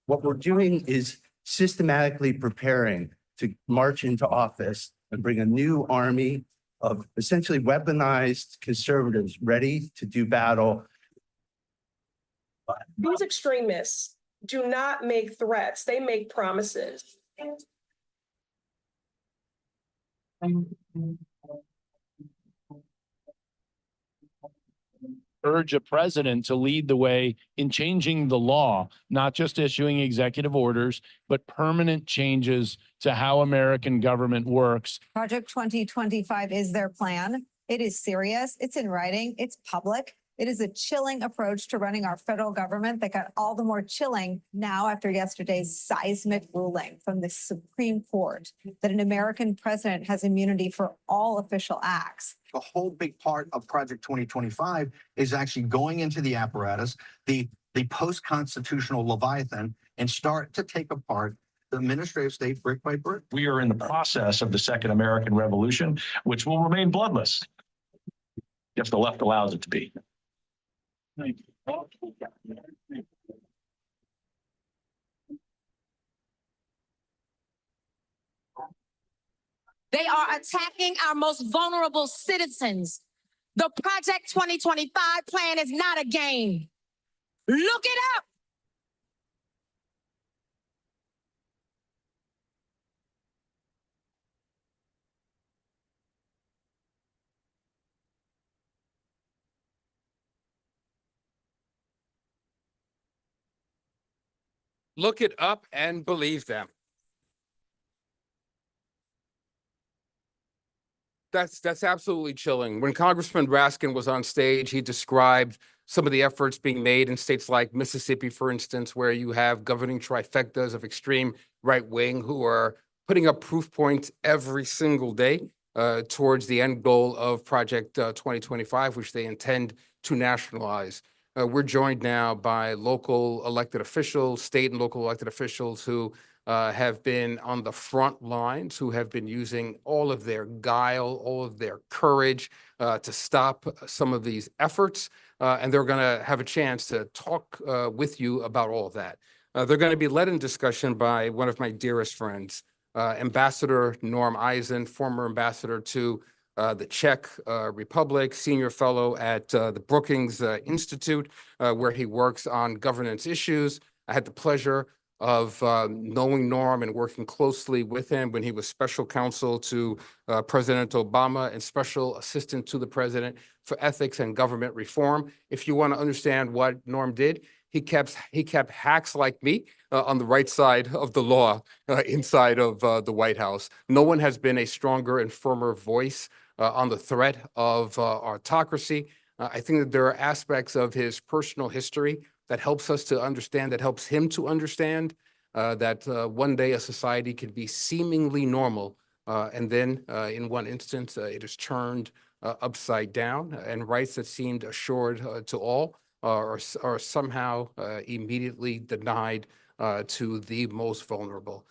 S7: What we're doing is systematically preparing to march into office and bring a new army of essentially weaponized conservatives ready to do battle.
S12: These extremists do not make threats, they make promises.
S3: Urge a president to lead the way in changing the law, not just issuing executive orders, but permanent changes to how American government works.
S4: Project 2025 is their plan. It is serious. It's in writing. It's public. It is a chilling approach to running our federal government that got all the more chilling now after yesterday's seismic ruling from the Supreme Court that an American president has immunity for all official acts.
S8: A whole big part of Project 2025 is actually going into the apparatus, the post-constitutional Leviathan, and start to take apart the administrative state brick by brick.
S3: We are in the process of the Second American Revolution, which will remain bloodless if the left allows it to be.
S6: They are attacking our most vulnerable citizens. The Project 2025 plan is not a game. Look it up.
S1: Look it up and believe them. That's absolutely chilling. When Congressman Raskin was on stage, he described some of the efforts being made in states like Mississippi, for instance, where you have governing trifectas of extreme right wing who are putting up proof points every single day towards the end goal of Project 2025, which they intend to nationalize. We're joined now by local elected officials, state and local elected officials who have been on the front lines, who have been using all of their guile, all of their courage to stop some of these efforts. And they're going to have a chance to talk with you about all of that. They're going to be led in discussion by one of my dearest friends, Ambassador Norm Eisen, former ambassador to the Czech Republic, senior fellow at the Brookings Institute, where he works on governance issues. I had the pleasure of knowing Norm and working closely with him when he was special counsel to President Obama and special assistant to the president for ethics and government reform. If you want to understand what Norm did, he kept hacks like me on the right side of the law inside of the White House. No one has been a stronger and firmer voice on the threat of autocracy. I think that there are aspects of his personal history that helps us to understand, that helps him to understand that one day a society can be seemingly normal, and then in one instance, it is turned upside down, and rights that seemed assured to all are somehow immediately denied to the most vulnerable.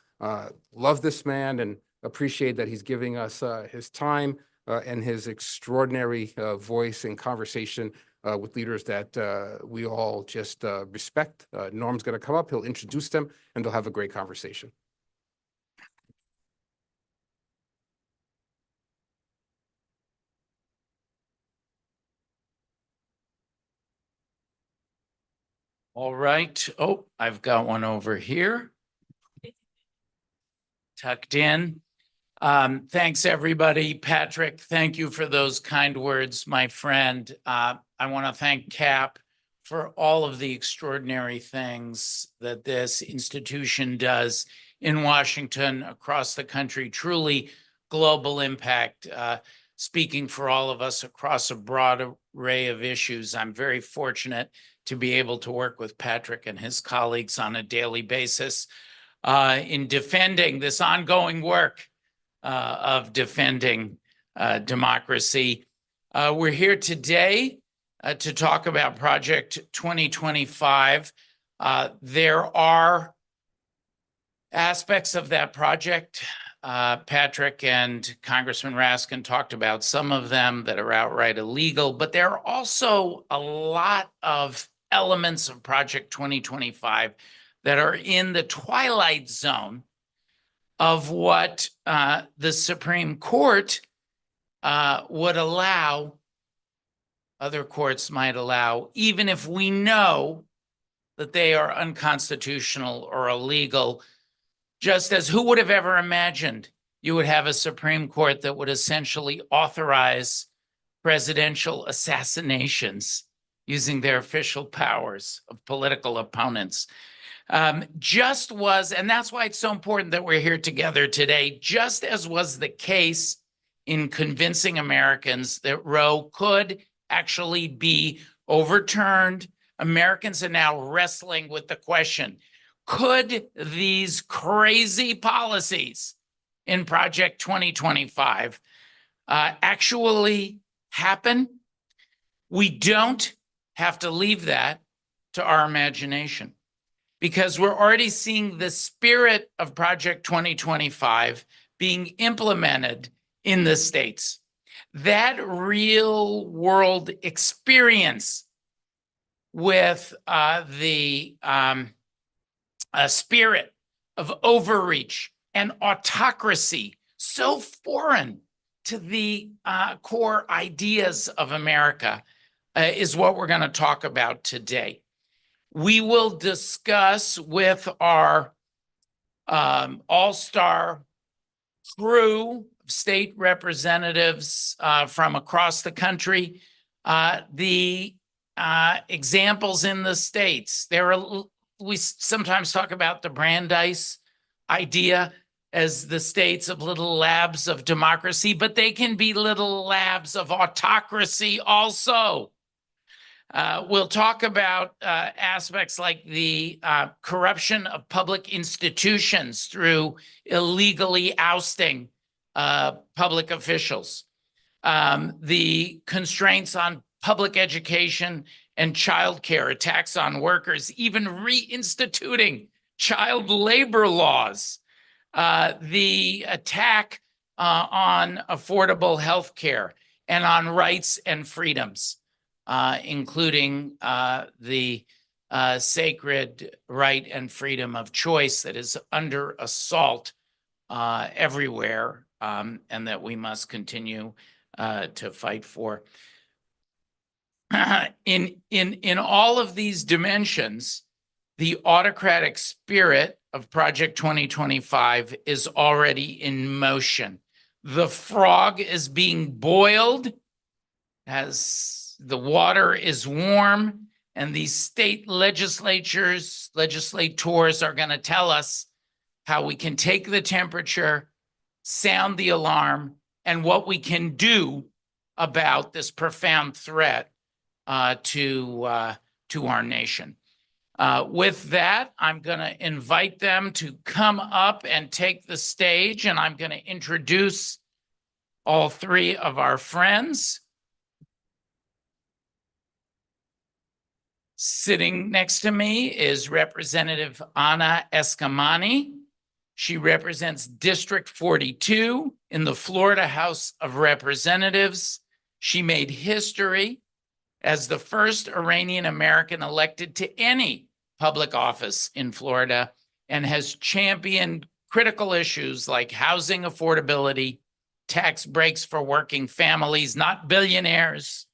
S1: Love this man and appreciate that he's giving us his time and his extraordinary voice and conversation with leaders that we all just respect. Norm's going to come up, he'll introduce them, and they'll have a great conversation.
S13: All right. Oh, I've got one over here. Tucked in. Thanks, everybody. Patrick, thank you for those kind words, my friend. I want to thank CAP for all of the extraordinary things that this institution does in Washington, across the country, truly global impact, speaking for all of us across a broad array of issues. I'm very fortunate to be able to work with Patrick and his colleagues on a daily basis in defending this ongoing work of defending democracy. We're here today to talk about Project 2025. There are aspects of that project. Patrick and Congressman Raskin talked about some of them that are outright illegal, but there are also a lot of elements of Project 2025 that are in the twilight zone of what the Supreme Court would allow, other courts might allow, even if we know that they are unconstitutional or illegal. Just as who would have ever imagined you would have a Supreme Court that would essentially authorize presidential assassinations using their official powers of political opponents. And that's why it's so important that we're here together today, just as was the case in convincing Americans that Roe could actually be overturned. Americans are now wrestling with the question, could these crazy policies in Project 2025 actually happen? We don't have to leave that to our imagination, because we're already seeing the spirit of Project 2025 being implemented in the states. That real world experience with the spirit of overreach and autocracy, so foreign to the core ideas of America, is what we're going to talk about today. We will discuss with our all-star crew of state representatives from across the country the examples in the states. We sometimes talk about the Brandeis idea as the states of little labs of democracy, but they can be little labs of autocracy also. We'll talk about aspects like the corruption of public institutions through illegally ousting public officials, the constraints on public education and childcare, attacks on workers, even reinstituting child labor laws, the attack on affordable health care and on rights and freedoms, including the sacred right and freedom of choice that is under assault everywhere, and that we must continue to fight for. In all of these dimensions, the autocratic spirit of Project 2025 is already in motion. The frog is being boiled as the water is warm, and these state legislators are going to tell us how we can take the temperature, sound the alarm, and what we can do about this profound threat to our nation. With that, I'm going to invite them to come up and take the stage, and I'm going to introduce all three of our friends. Sitting next to me is Representative Ana Escamani. She represents District 42 in the Florida House of Representatives. She made history as the first Iranian American elected to any public office in Florida, and has championed critical issues like housing affordability, tax breaks for working families, not billionaires,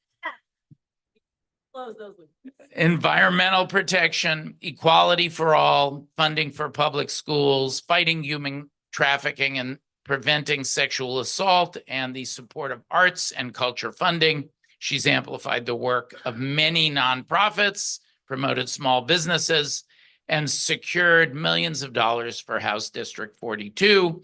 S13: environmental protection, equality for all, funding for public schools, fighting human trafficking and preventing sexual assault, and the support of arts and culture funding. She's amplified the work of many nonprofits, promoted small businesses, and secured millions of dollars for House District 42,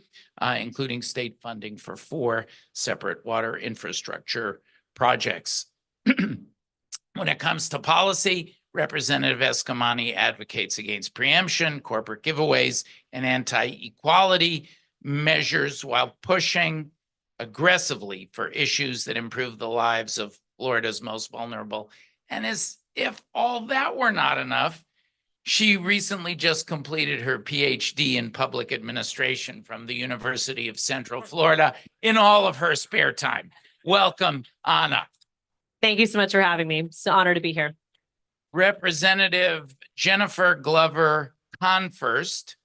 S13: including state funding for 4 separate water infrastructure projects. When it comes to policy, Representative Escamani advocates against preemption, corporate giveaways, and anti-equality measures while pushing aggressively for issues that improve the lives of Florida's most vulnerable. And as if all that were not enough, she recently just completed her PhD in public administration from the University of Central Florida in all of her spare time. Welcome, Anna.
S14: Thank you so much for having me. It's an honor to be here.
S13: Representative Jennifer Glover Confirst,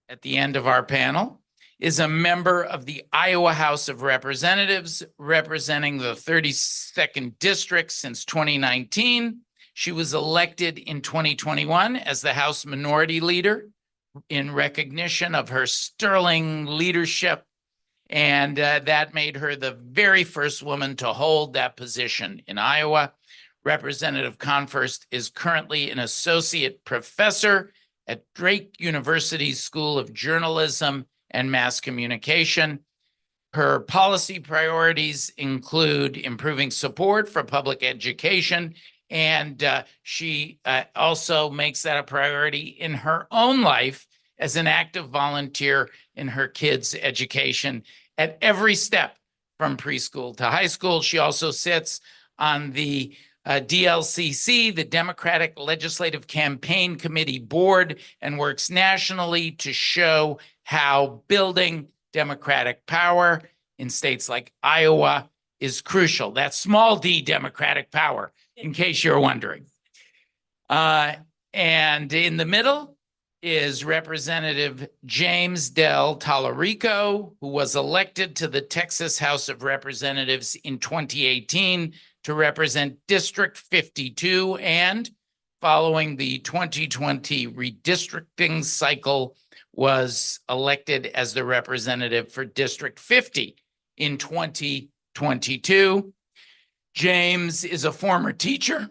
S13: at the end of our panel, is a member of the Iowa House of Representatives, representing the 32nd District since 2019. She was elected in 2021 as the House Minority Leader in recognition of her sterling leadership, and that made her the very first woman to hold that position in Iowa. Representative Confirst is currently an associate professor at Drake University School of Journalism and Mass Communication. Her policy priorities include improving support for public education, and she also makes that a priority in her own life as an active volunteer in her kids' education at every step from preschool to high school. She also sits on the DLCC, the Democratic Legislative Campaign Committee Board, and works nationally to show how building democratic power in states like Iowa is crucial. That's small d democratic power, in case you're wondering. And in the middle is Representative James Del Tallarico, who was elected to the Texas House of Representatives in 2018 to represent District 52, and following the 2020 redistricting cycle, was elected as the representative for District 50 in 2022. James is a former teacher.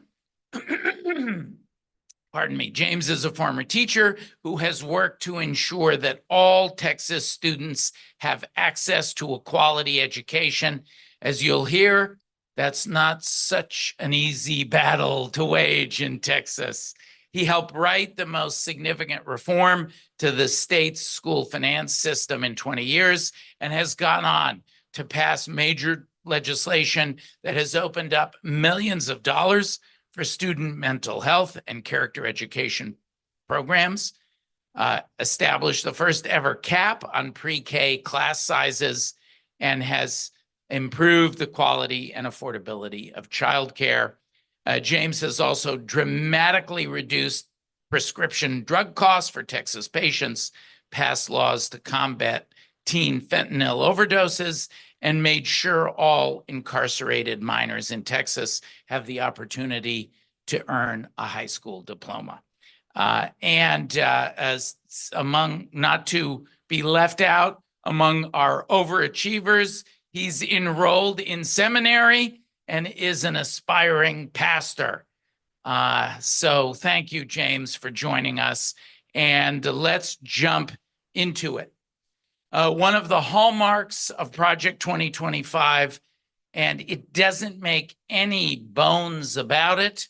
S13: Pardon me. James is a former teacher who has worked to ensure that all Texas students have access to a quality education. As you'll hear, that's not such an easy battle to wage in Texas. He helped write the most significant reform to the state's school finance system in 20 years and has gone on to pass major legislation that has opened up millions of dollars for student mental health and character education programs, established the first ever cap on pre-K class sizes, and has improved the quality and affordability of childcare. James has also dramatically reduced prescription drug costs for Texas patients, passed laws to combat teen fentanyl overdoses, and made sure all incarcerated minors in Texas have the opportunity to earn a high school diploma. As among, not to be left out among our overachievers, he's enrolled in seminary and is an aspiring pastor. So thank you, James, for joining us. And let's jump into it. One of the hallmarks of Project 2025, and it doesn't make any bones about it,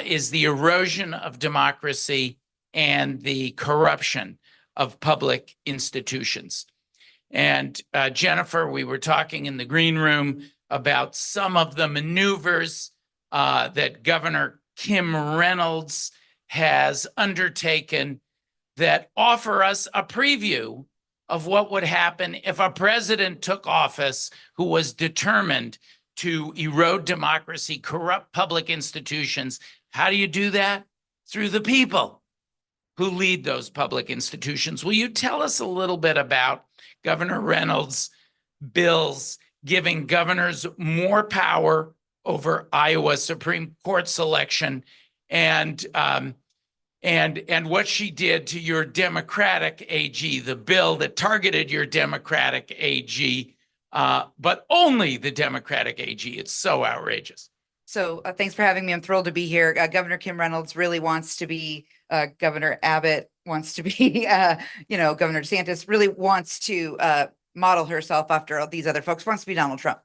S13: is the erosion of democracy and the corruption of public institutions. And Jennifer, we were talking in the green room about some of the maneuvers that Governor Kim Reynolds has undertaken that offer us a preview of what would happen if a president took office who was determined to erode democracy, corrupt public institutions. How do you do that? Through the people who lead those public institutions. Will you tell us a little bit about Governor Reynolds' bills giving governors more power over Iowa Supreme Court selection and what she did to your Democratic AG, the bill that targeted your Democratic AG, but only the Democratic AG. It's so outrageous.
S15: So thanks for having me. I'm thrilled to be here. Governor Kim Reynolds really wants to be, Governor Abbott wants to be, Governor DeSantis really wants to model herself after all these other folks, wants to be Donald Trump.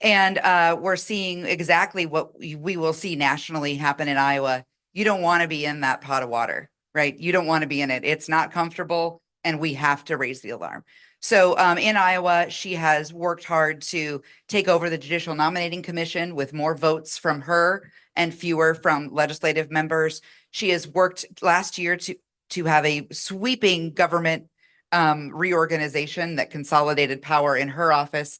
S15: And we're seeing exactly what we will see nationally happen in Iowa. You don't want to be in that pot of water, right? You don't want to be in it. It's not comfortable, and we have to raise the alarm. So in Iowa, she has worked hard to take over the Judicial Nominating Commission with more votes from her and fewer from legislative members. She has worked last year to have a sweeping government reorganization that consolidated power in her office.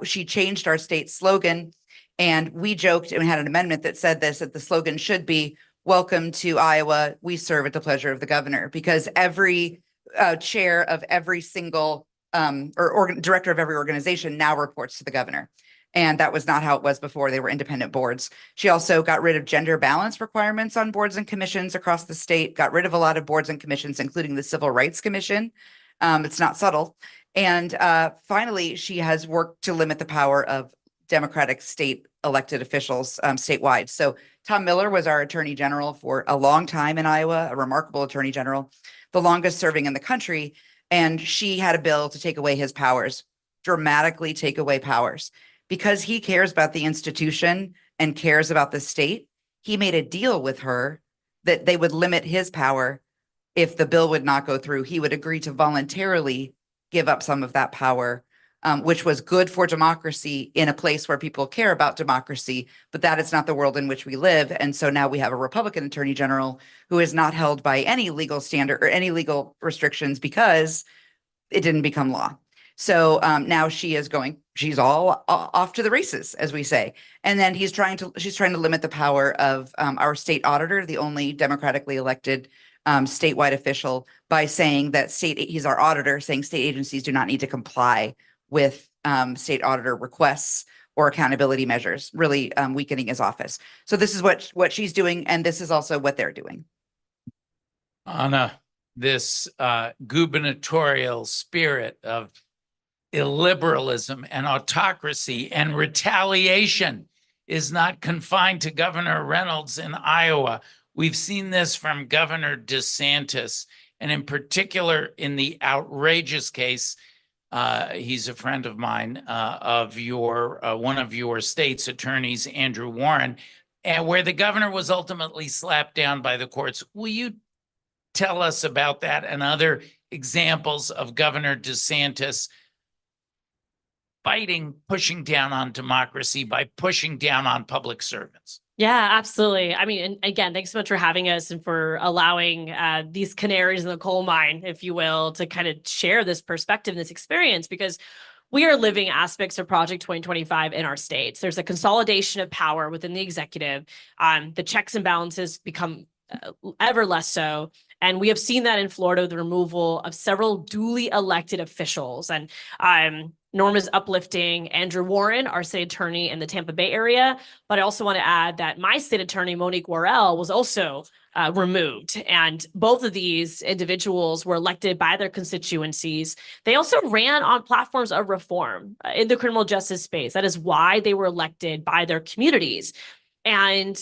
S15: She changed our state slogan, and we joked and we had an amendment that said that the slogan should be, "Welcome to Iowa, we serve at the pleasure of the governor," because every chair of every single director of every organization now reports to the governor. And that was not how it was before. They were independent boards. She also got rid of gender balance requirements on boards and commissions across the state, got rid of a lot of boards and commissions, including the Civil Rights Commission. It's not subtle. And finally, she has worked to limit the power of Democratic state elected officials statewide. So Tom Miller was our attorney general for a long time in Iowa, a remarkable attorney general, the longest serving in the country. And she had a bill to take away his powers, dramatically take away powers. Because he cares about the institution and cares about the state, he made a deal with her that they would limit his power. If the bill would not go through, he would agree to voluntarily give up some of that power, which was good for democracy in a place where people care about democracy, but that is not the world in which we live. And so now we have a Republican attorney general who is not held by any legal standard or any legal restrictions because it didn't become law. So now she's all off to the races, as we say. And then she's trying to limit the power of our state auditor, the only democratically elected statewide official, by saying that he's our auditor, saying state agencies do not need to comply with state auditor requests or accountability measures, really weakening his office. So this is what she's doing, and this is also what they're doing.
S13: Anna, this gubernatorial spirit of illiberalism and autocracy and retaliation is not confined to Governor Reynolds in Iowa. We've seen this from Governor DeSantis, and in particular in the outrageous case, he's a friend of mine, of one of your state's attorneys, Andrew Warren, and where the governor was ultimately slapped down by the courts. Will you tell us about that and other examples of Governor DeSantis pushing down on democracy by pushing down on public servants?
S14: Yeah, absolutely. I mean, and again, thanks so much for having us and for allowing these canaries in the coal mine, if you will, to kind of share this perspective, this experience, because we are living aspects of Project 2025 in our states. There's a consolidation of power within the executive. The checks and balances become ever less so. And we have seen that in Florida, the removal of several duly elected officials. And Norma's uplifting Andrew Warren, our state attorney in the Tampa Bay area. But I also want to add that my state attorney, Monique Worrell, was also removed. And both of these individuals were elected by their constituencies. They also ran on platforms of reform in the criminal justice space. That is why they were elected by their communities. And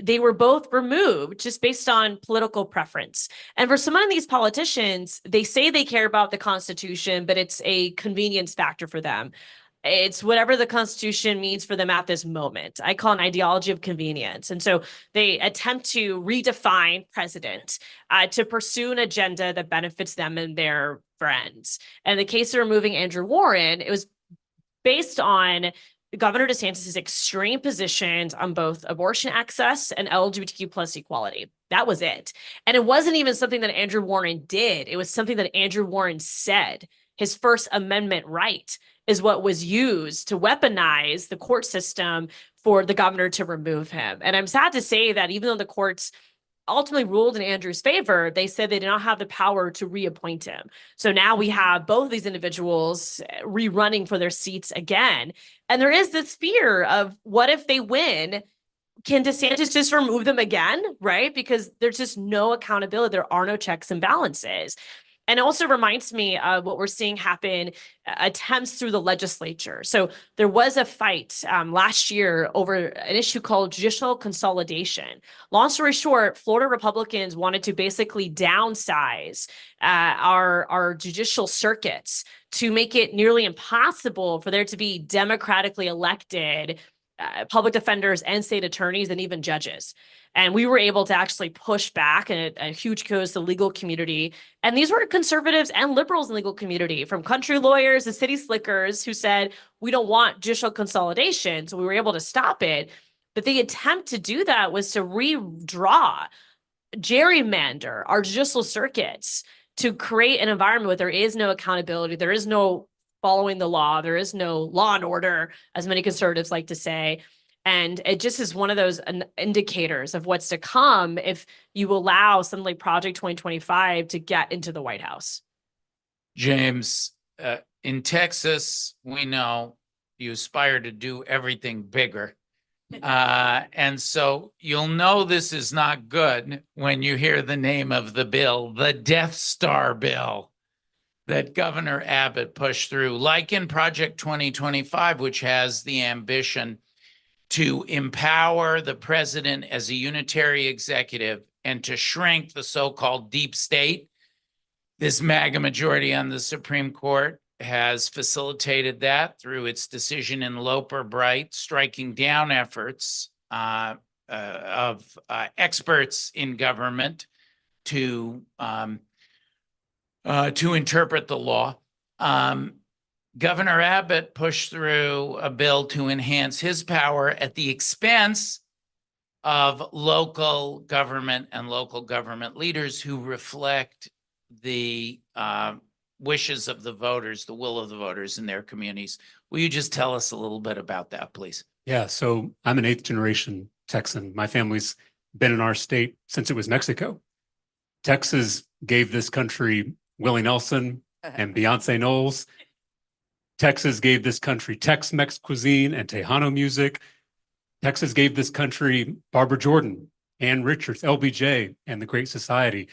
S14: they were both removed just based on political preference. And for some of these politicians, they say they care about the Constitution, but it's a convenience factor for them. It's whatever the Constitution means for them at this moment. I call it an ideology of convenience. And so they attempt to redefine president to pursue an agenda that benefits them and their friends. And in the case of removing Andrew Warren, it was based on Governor DeSantis' extreme positions on both abortion access and LGBTQ plus equality. That was it. And it wasn't even something that Andrew Warren did. It was something that Andrew Warren said. His First Amendment right is what was used to weaponize the court system for the governor to remove him. And I'm sad to say that even though the courts ultimately ruled in Andrew's favor, they said they did not have the power to reappoint him. So now we have both of these individuals rerunning for their seats again. And there is this fear of what if they win? Can DeSantis just remove them again, right? Because there's just no accountability. There are no checks and balances. And it also reminds me of what we're seeing happen, attempts through the legislature. So there was a fight last year over an issue called judicial consolidation. Long story short, Florida Republicans wanted to basically downsize our judicial circuits to make it nearly impossible for there to be democratically elected public defenders and state attorneys and even judges. And we were able to actually push back a huge cause to the legal community. And these were conservatives and liberals in the legal community, from country lawyers to city slickers, who said, we don't want judicial consolidation. So we were able to stop it. But the attempt to do that was to redraw, gerrymander our judicial circuits to create an environment where there is no accountability, there is no following the law, there is no law and order, as many conservatives like to say. And it just is one of those indicators of what's to come if you allow something like Project 2025 to get into the White House.
S13: James, in Texas, we know you aspire to do everything bigger. And so you'll know this is not good when you hear the name of the bill, the Death Star bill that Governor Abbott pushed through, like in Project 2025, which has the ambition to empower the president as a unitary executive and to shrink the so-called deep state. This MAGA majority on the Supreme Court has facilitated that through its decision in Loper Bright, striking down efforts of experts in government to interpret the law. Governor Abbott pushed through a bill to enhance his power at the expense of local government and local government leaders who reflect the wishes of the voters, the will of the voters in their communities. Will you just tell us a little bit about that, please?
S16: Yeah, so I'm an 8th generation Texan. My family's been in our state since it was Mexico. Texas gave this country Willie Nelson and Beyonce Knowles. Texas gave this country Tex-Mex cuisine and Tejano music. Texas gave this country Barbara Jordan, Ann Richards, LBJ, and the Great Society.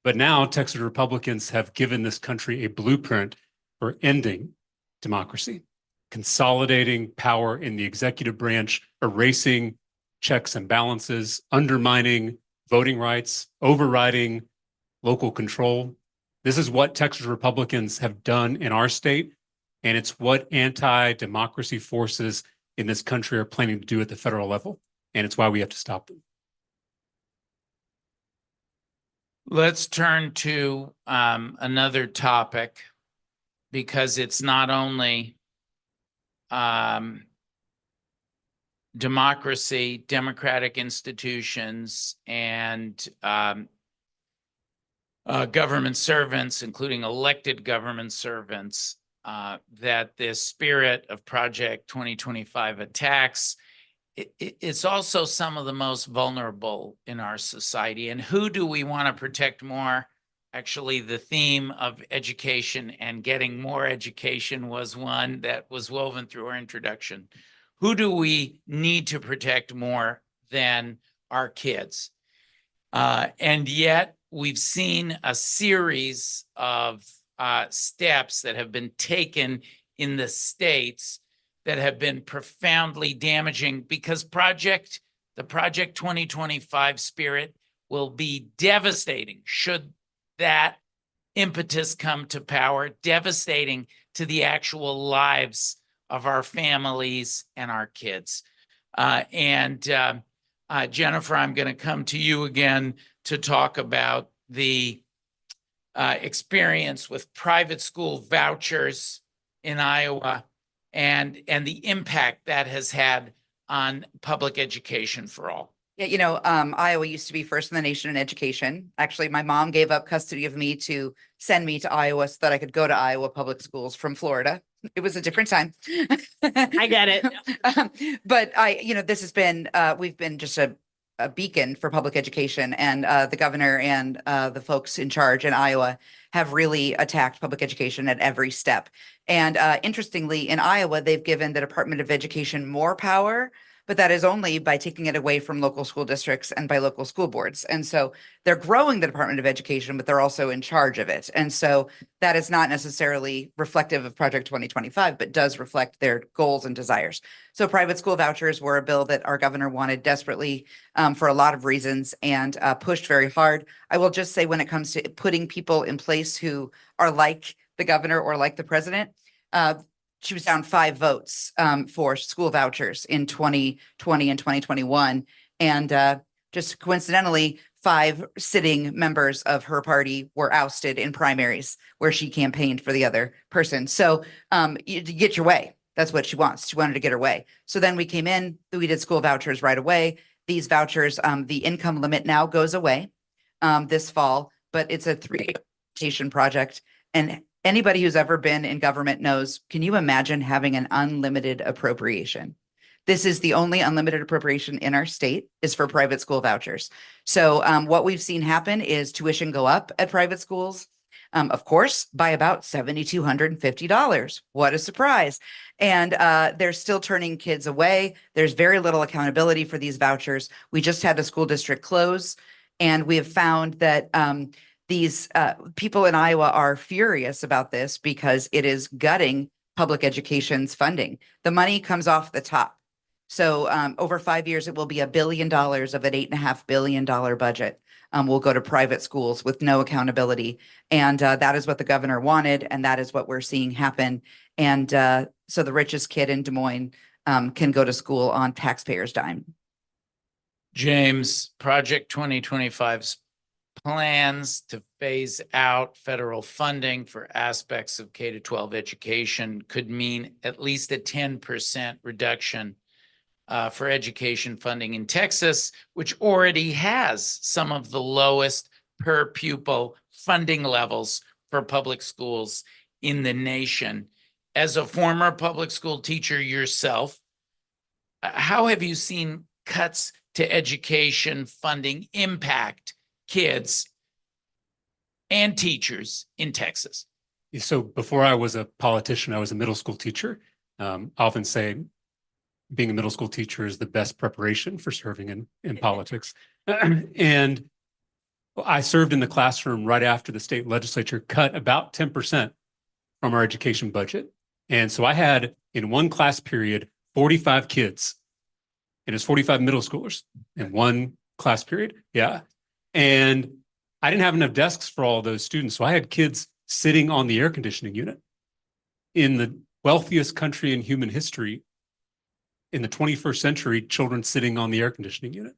S16: But now Texas Republicans have given this country a blueprint for ending democracy, consolidating power in the executive branch, erasing checks and balances, undermining voting rights, overriding local control. This is what Texas Republicans have done in our state, and it's what anti-democracy forces in this country are planning to do at the federal level, and it's why we have to stop them.
S13: Let's turn to another topic, because it's not only democracy, democratic institutions, and government servants, including elected government servants, that this spirit of Project 2025 attacks. It's also some of the most vulnerable in our society. And who do we want to protect more? Actually, the theme of education and getting more education was one that was woven through our introduction. Who do we need to protect more than our kids? And yet we've seen a series of steps that have been taken in the states that have been profoundly damaging, because the Project 2025 spirit will be devastating should that impetus come to power, devastating to the actual lives of our families and our kids. Jennifer, I'm going to come to you again to talk about the experience with private school vouchers in Iowa and the impact that has had on public education for all.
S15: Yeah, Iowa used to be first in the nation in education. Actually, my mom gave up custody of me to send me to Iowa so that I could go to Iowa public schools from Florida. It was a different time.
S14: I get it.
S15: But this has been, we've been just a a beacon for public education, and the governor and the folks in charge in Iowa have really attacked public education at every step. And interestingly, in Iowa, they've given the Department of Education more power, but that is only by taking it away from local school districts and by local school boards. And so they're growing the Department of Education, but they're also in charge of it. And so that is not necessarily reflective of Project 2025, but does reflect their goals and desires. So private school vouchers were a bill that our governor wanted desperately for a lot of reasons, and pushed very hard. I will just say, when it comes to putting people in place who are like the governor or like the president, she was down 5 votes for school vouchers in 2020 and 2021. And just coincidentally, 5 sitting members of her party were ousted in primaries where she campaigned for the other person. So you get your way. That's what she wants. She wanted to get her way. So then we came in, we did school vouchers right away. These vouchers, the income limit now goes away this fall, but it's a 3-education project. And anybody who's ever been in government knows, can you imagine having an unlimited appropriation? This is the only unlimited appropriation in our state, is for private school vouchers. So what we've seen happen is tuition go up at private schools, of course, by about $7,250. What a surprise. And they're still turning kids away. There's very little accountability for these vouchers. We just had a school district close, and we have found that these people in Iowa are furious about this because it is gutting public education's funding. The money comes off the top. So over 5 years, it will be $1 billion of an $8.5 billion budget will go to private schools with no accountability. And that is what the governor wanted, and that is what we're seeing happen. And so the richest kid in Des Moines can go to school on taxpayers' dime.
S13: James, Project 2025's plans to phase out federal funding for aspects of K-12 education could mean at least a 10% reduction for education funding in Texas, which already has some of the lowest per pupil funding levels for public schools in the nation. As a former public school teacher yourself, how have you seen cuts to education funding impact kids and teachers in Texas?
S16: So before I was a politician, I was a middle school teacher. I often say being a middle school teacher is the best preparation for serving in politics. And I served in the classroom right after the state legislature cut about 10% from our education budget. And so I had, in one class period, 45 kids. And it's 45 middle schoolers in one class period. Yeah. And I didn't have enough desks for all those students. So I had kids sitting on the air conditioning unit. In the wealthiest country in human history, in the 21st century, children sitting on the air conditioning unit.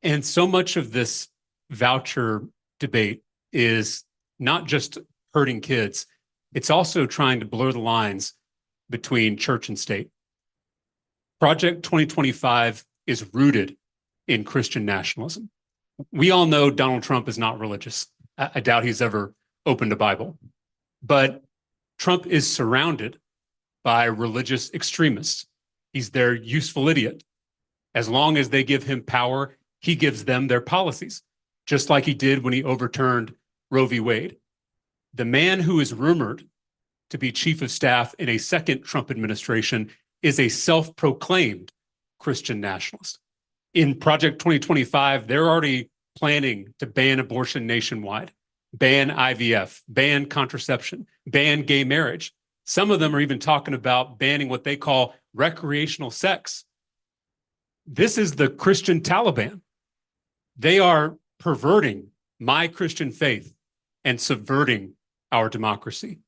S16: And so much of this voucher debate is not just hurting kids, it's also trying to blur the lines between church and state. Project 2025 is rooted in Christian nationalism. We all know Donald Trump is not religious. I doubt he's ever opened a Bible. But Trump is surrounded by religious extremists. He's their useful idiot. As long as they give him power, he gives them their policies, just like he did when he overturned Roe v. Wade. The man who is rumored to be chief of staff in a second Trump administration is a self-proclaimed Christian nationalist. In Project 2025, they're already planning to ban abortion nationwide, ban IVF, ban contraception, ban gay marriage. Some of them are even talking about banning what they call recreational sex. This is the Christian Taliban. They are perverting my Christian faith and subverting our democracy.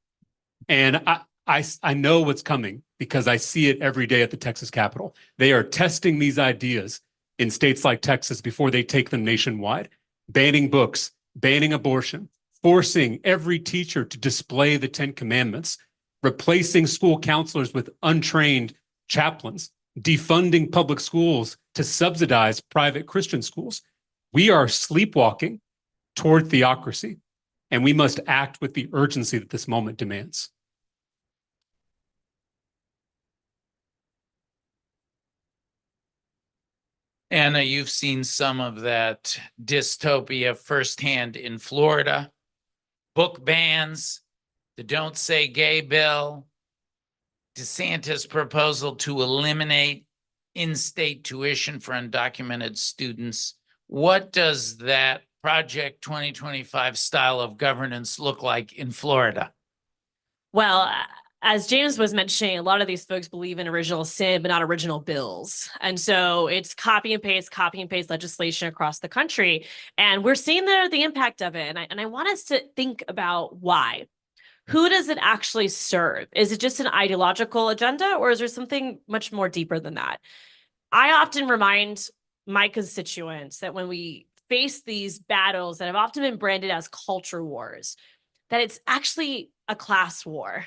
S16: And I know what's coming because I see it every day at the Texas Capitol. They are testing these ideas in states like Texas before they take them nationwide, banning books, banning abortion, forcing every teacher to display the 10 Commandments, replacing school counselors with untrained chaplains, defunding public schools to subsidize private Christian schools. We are sleepwalking toward theocracy, and we must act with the urgency that this moment demands.
S13: Anna, you've seen some of that dystopia firsthand in Florida. Book bans, the Don't Say Gay bill, DeSantis' proposal to eliminate in-state tuition for undocumented students. What does that Project 2025 style of governance look like in Florida?
S14: Well, as James was mentioning, a lot of these folks believe in original sin, but not original bills. And so it's copy and paste legislation across the country. And we're seeing the impact of it. And I want us to think about why. Who does it actually serve? Is it just an ideological agenda, or is there something much more deeper than that? I often remind my constituents that when we face these battles that have often been branded as culture wars, that it's actually a class war.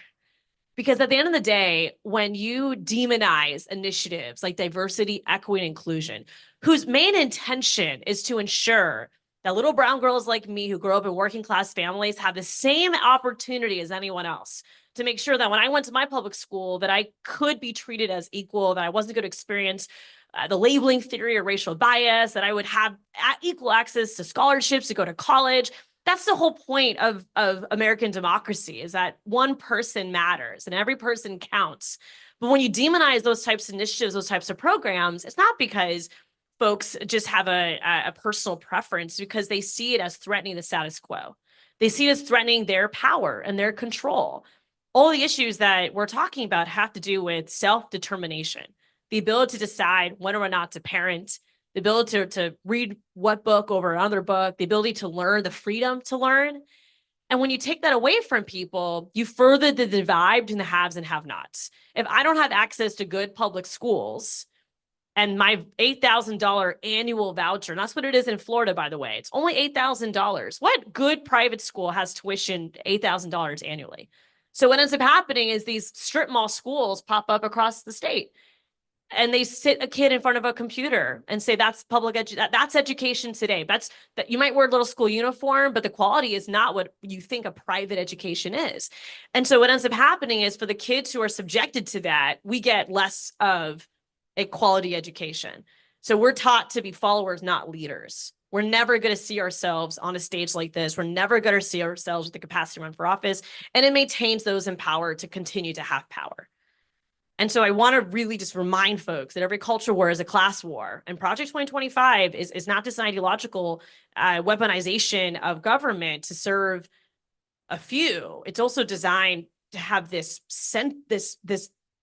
S14: Because at the end of the day, when you demonize initiatives like diversity, equity, and inclusion, whose main intention is to ensure that little brown girls like me who grow up in working class families have the same opportunity as anyone else, to make sure that when I went to my public school, that I could be treated as equal, that I wasn't going to experience the labeling theory or racial bias, that I would have equal access to scholarships to go to college. That's the whole point of American democracy, is that one person matters and every person counts. But when you demonize those types of initiatives, those types of programs, it's not because folks just have a personal preference, because they see it as threatening the status quo. They see it as threatening their power and their control. All the issues that we're talking about have to do with self-determination, the ability to decide when or not to parent, the ability to read what book over another book, the ability to learn, the freedom to learn. And when you take that away from people, you further the divide between the haves and have-nots. If I don't have access to good public schools and my $8,000 annual voucher, and that's what it is in Florida, by the way, it's only $8,000. What good private school has tuition $8,000 annually? So what ends up happening is these strip mall schools pop up across the state. And they sit a kid in front of a computer and say, that's that's education today. That you might wear a little school uniform, but the quality is not what you think a private education is. And so what ends up happening is, for the kids who are subjected to that, we get less of a quality education. So we're taught to be followers, not leaders. We're never going to see ourselves on a stage like this. We're never going to see ourselves with the capacity to run for office. And it maintains those in power to continue to have power. And so I want to really just remind folks that every culture war is a class war. And Project 2025 is not just an ideological weaponization of government to serve a few. It's also designed to have this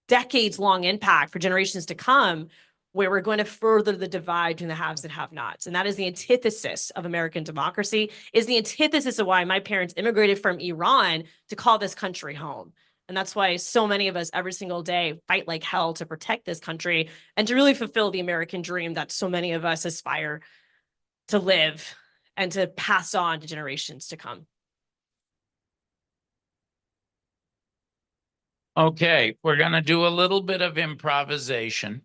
S14: decades-long impact for generations to come, where we're going to further the divide between the haves and have-nots. And that is the antithesis of American democracy, is the antithesis of why my parents immigrated from Iran to call this country home. And that's why so many of us every single day fight like hell to protect this country and to really fulfill the American dream that so many of us aspire to live and to pass on to generations to come.
S13: Okay, we're going to do a little bit of improvisation.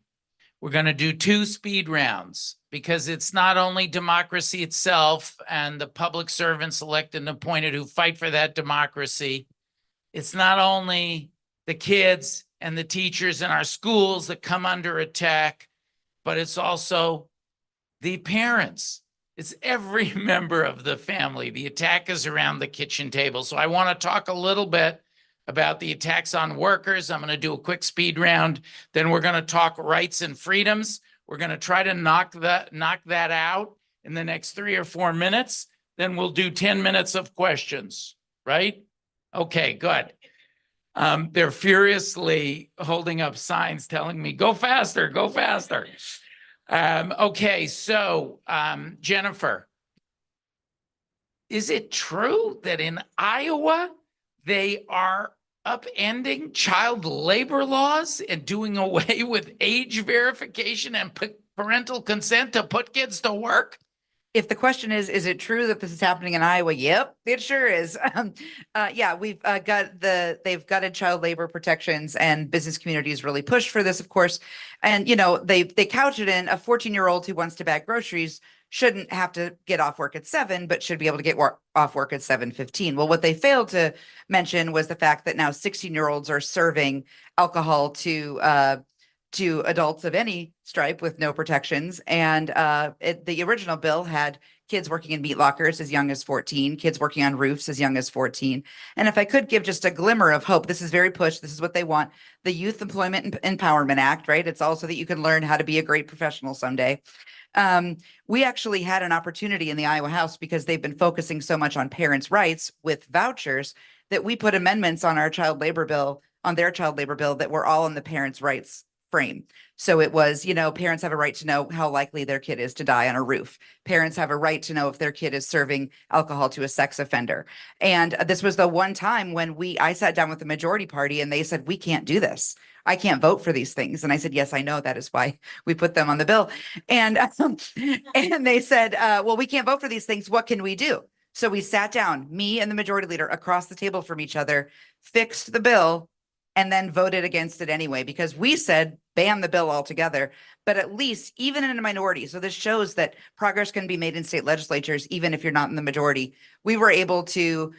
S13: We're going to do 2 speed rounds, because it's not only democracy itself and the public servants elected and appointed who fight for that democracy. It's not only the kids and the teachers in our schools that come under attack, but it's also the parents. It's every member of the family. The attack is around the kitchen table. So I want to talk a little bit about the attacks on workers. I'm going to do a quick speed round. Then we're going to talk rights and freedoms. We're going to try to knock that out in the next 3 or 4 minutes. Then we'll do 10 minutes of questions, right? Okay, good. They're furiously holding up signs telling me, go faster, go faster. Okay, so Jennifer, is it true that in Iowa, they are upending child labor laws and doing away with age verification and parental consent to put kids to work?
S15: If the question is it true that this is happening in Iowa? Yep, it sure is. Yeah, they've gutted child labor protections, and business communities really pushed for this, of course. And, they couch it in a 14-year-old who wants to bag groceries shouldn't have to get off work at 7, but should be able to get off work at 7:15. Well, what they failed to mention was the fact that now 16-year-olds are serving alcohol to to adults of any stripe with no protections. And the original bill had kids working in meat lockers as young as 14, kids working on roofs as young as 14. And if I could give just a glimmer of hope, this is very push, this is what they want. The Youth Employment Empowerment Act, right? It's also that you can learn how to be a great professional someday. We actually had an opportunity in the Iowa House because they've been focusing so much on parents' rights with vouchers that we put amendments on our child labor bill, on their child labor bill, that were all in the parents' rights frame. So it was, parents have a right to know how likely their kid is to die on a roof. Parents have a right to know if their kid is serving alcohol to a sex offender. And this was the one time when I sat down with the majority party and they said, we can't do this. I can't vote for these things. And I said, yes, I know. That is why we put them on the bill. And, and they said, well, we can't vote for these things. What can we do? So we sat down, me and the majority leader across the table from each other, fixed the bill, and then voted against it anyway, because we said ban the bill altogether, but at least even in a minority. So this shows that progress can be made in state legislatures, even if you're not in the majority. We were able to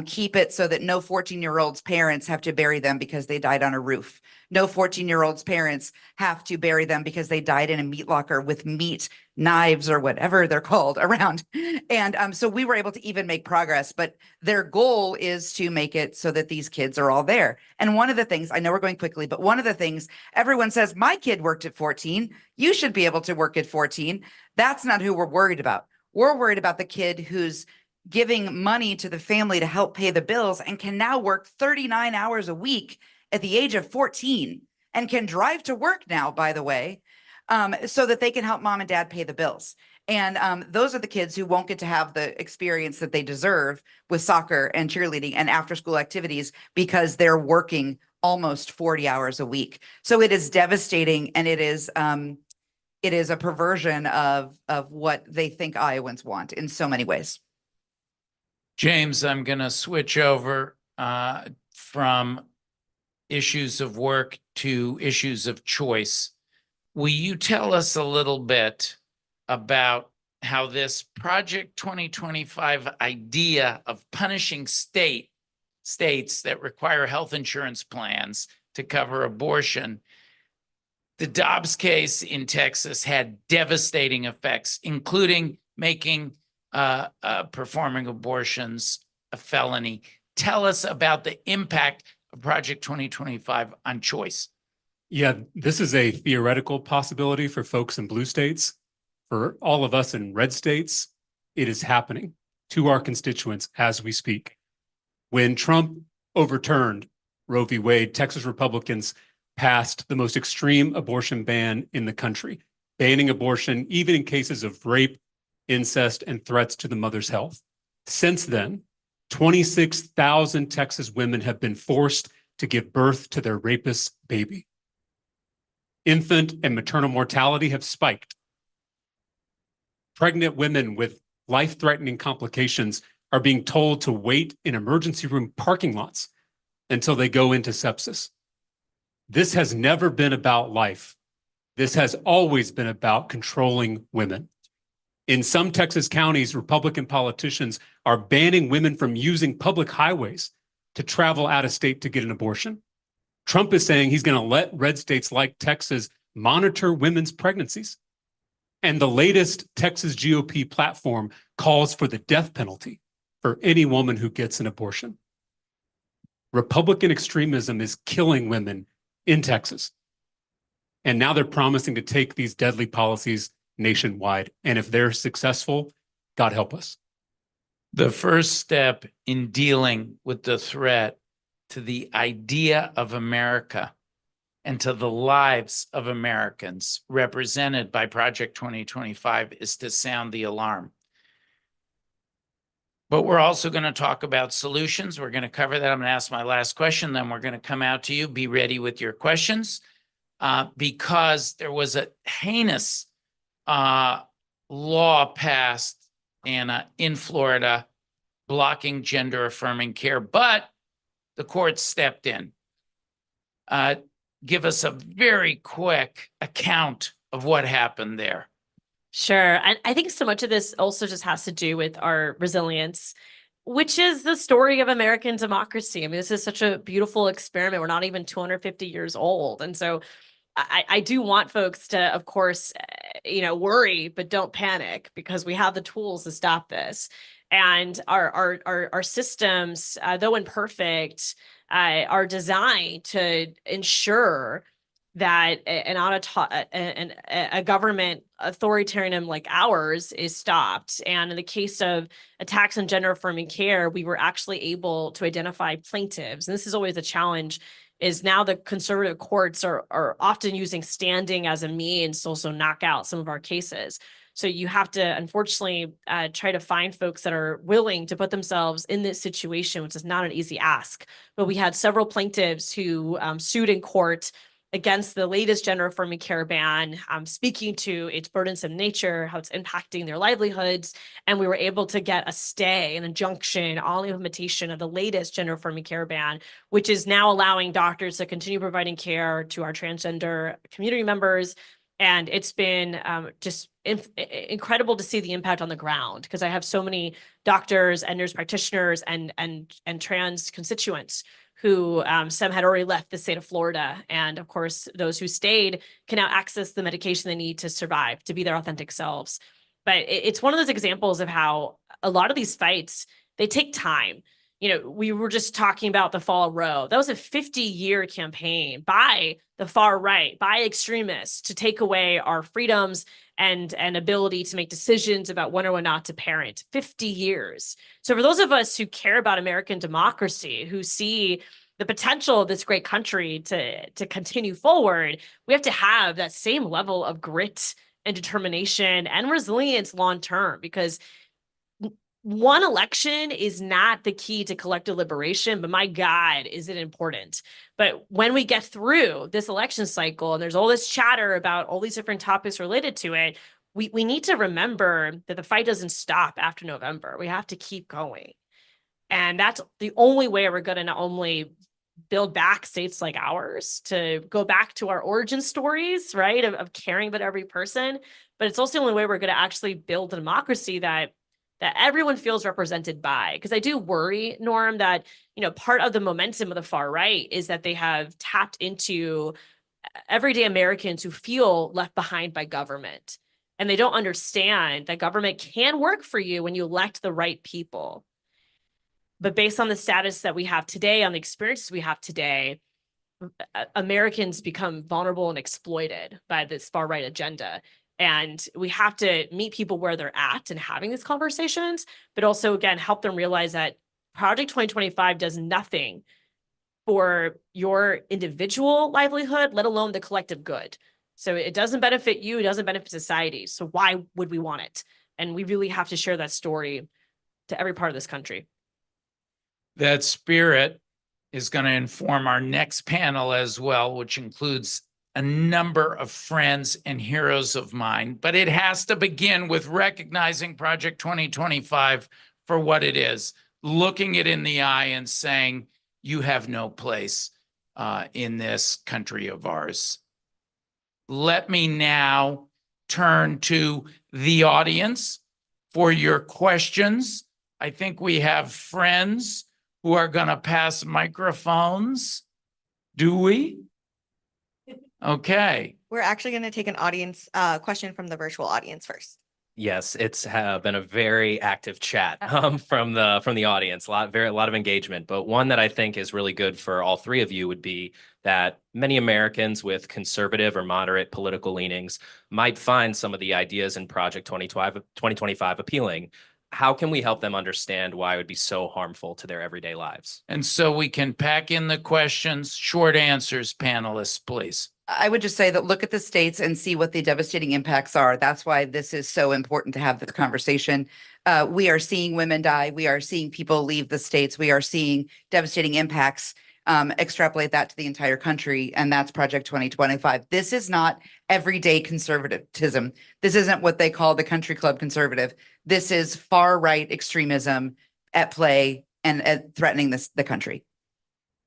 S15: keep it so that no 14-year-old's parents have to bury them because they died on a roof. No 14-year-old's parents have to bury them because they died in a meat locker with meat, knives, or whatever they're called around. And so we were able to even make progress, but their goal is to make it so that these kids are all there. And one of the things, I know we're going quickly, but one of the things everyone says, my kid worked at 14, you should be able to work at 14. That's not who we're worried about. We're worried about the kid who's giving money to the family to help pay the bills and can now work 39 hours a week at the age of 14 and can drive to work now, by the way, so that they can help mom and dad pay the bills. And those are the kids who won't get to have the experience that they deserve with soccer and cheerleading and after school activities because they're working almost 40 hours a week. So it is devastating, and it is a perversion of what they think Iowans want in so many ways.
S13: James, I'm going to switch over from issues of work to issues of choice. Will you tell us a little bit about how this Project 2025 idea of punishing states that require health insurance plans to cover abortion? The Dobbs case in Texas had devastating effects, including making performing abortions a felony. Tell us about the impact of Project 2025 on choice.
S16: Yeah, this is a theoretical possibility for folks in blue states. For all of us in red states, it is happening to our constituents as we speak. When Trump overturned Roe v. Wade, Texas Republicans passed the most extreme abortion ban in the country, banning abortion even in cases of rape, incest, and threats to the mother's health. Since then, 26,000 Texas women have been forced to give birth to their rapist baby. Infant and maternal mortality have spiked. Pregnant women with life-threatening complications are being told to wait in emergency room parking lots until they go into sepsis. This has never been about life. This has always been about controlling women. In some Texas counties, Republican politicians are banning women from using public highways to travel out of state to get an abortion. Trump is saying he's going to let red states like Texas monitor women's pregnancies. And the latest Texas GOP platform calls for the death penalty for any woman who gets an abortion. Republican extremism is killing women in Texas. And now they're promising to take these deadly policies nationwide. And if they're successful, God help us.
S13: The first step in dealing with the threat to the idea of America and to the lives of Americans represented by Project 2025 is to sound the alarm. But we're also going to talk about solutions. We're going to cover that. I'm going to ask my last question, then we're going to come out to you. Be ready with your questions because there was a heinous law passed in Florida blocking gender-affirming care, but the court stepped in. Give us a very quick account of what happened there.
S14: Sure. And I think so much of this also just has to do with our resilience, which is the story of American democracy. I mean, this is such a beautiful experiment. We're not even 250 years old. And so I do want folks to, of course, worry, but don't panic, because we have the tools to stop this. And our systems, though imperfect, are designed to ensure that a government authoritarian like ours is stopped. And in the case of attacks on gender affirming care, we were actually able to identify plaintiffs. And this is always a challenge, is now the conservative courts are often using standing as a means to also knock out some of our cases. So you have to, unfortunately, try to find folks that are willing to put themselves in this situation, which is not an easy ask. But we had several plaintiffs who sued in court against the latest gender affirming care ban, speaking to its burdensome nature, how it's impacting their livelihoods. And we were able to get a stay, an injunction on the implementation of the latest gender affirming care ban, which is now allowing doctors to continue providing care to our transgender community members. And it's been just incredible to see the impact on the ground, because I have so many doctors and nurse practitioners and trans constituents who some had already left the state of Florida. And of course, those who stayed can now access the medication they need to survive, to be their authentic selves. But it's one of those examples of how a lot of these fights, they take time. We were just talking about the Fall of Roe. That was a 50-year campaign by the far right, by extremists, to take away our freedoms and ability to make decisions about when or when not to parent. 50 years. So for those of us who care about American democracy, who see the potential of this great country to continue forward, we have to have that same level of grit and determination and resilience long term, because one election is not the key to collective liberation, but my God, is it important. But when we get through this election cycle and there's all this chatter about all these different topics related to it, we need to remember that the fight doesn't stop after November. We have to keep going. And that's the only way we're going to not only build back states like ours, to go back to our origin stories, right, of caring about every person, but it's also the only way we're going to actually build a democracy that everyone feels represented by. Because I do worry, Norm, that, part of the momentum of the far right is that they have tapped into everyday Americans who feel left behind by government. And they don't understand that government can work for you when you elect the right people. But based on the status that we have today, on the experiences we have today, Americans become vulnerable and exploited by this far right agenda. And we have to meet people where they're at and having these conversations, but also, again, help them realize that Project 2025 does nothing for your individual livelihood, let alone the collective good. So it doesn't benefit you, it doesn't benefit society. So why would we want it? And we really have to share that story to every part of this country.
S13: That spirit is going to inform our next panel as well, which includes a number of friends and heroes of mine, but it has to begin with recognizing Project 2025 for what it is, looking it in the eye and saying, you have no place in this country of ours. Let me now turn to the audience for your questions. I think we have friends who are going to pass microphones. Do we? Okay.
S17: We're actually going to take an audience question from the virtual audience first.
S18: Yes, it's been a very active chat from the audience, a lot of engagement. But one that I think is really good for all three of you would be that many Americans with conservative or moderate political leanings might find some of the ideas in Project 2025 appealing. How can we help them understand why it would be so harmful to their everyday lives?
S13: And so we can pack in the questions, short answers, panelists, please.
S15: I would just say that look at the states and see what the devastating impacts are. That's why this is so important to have this conversation. We are seeing women die. We are seeing people leave the states. We are seeing devastating impacts. Extrapolate that to the entire country, and that's Project 2025. This is not everyday conservatism. This isn't what they call the country club conservative. This is far right extremism at play and threatening the country.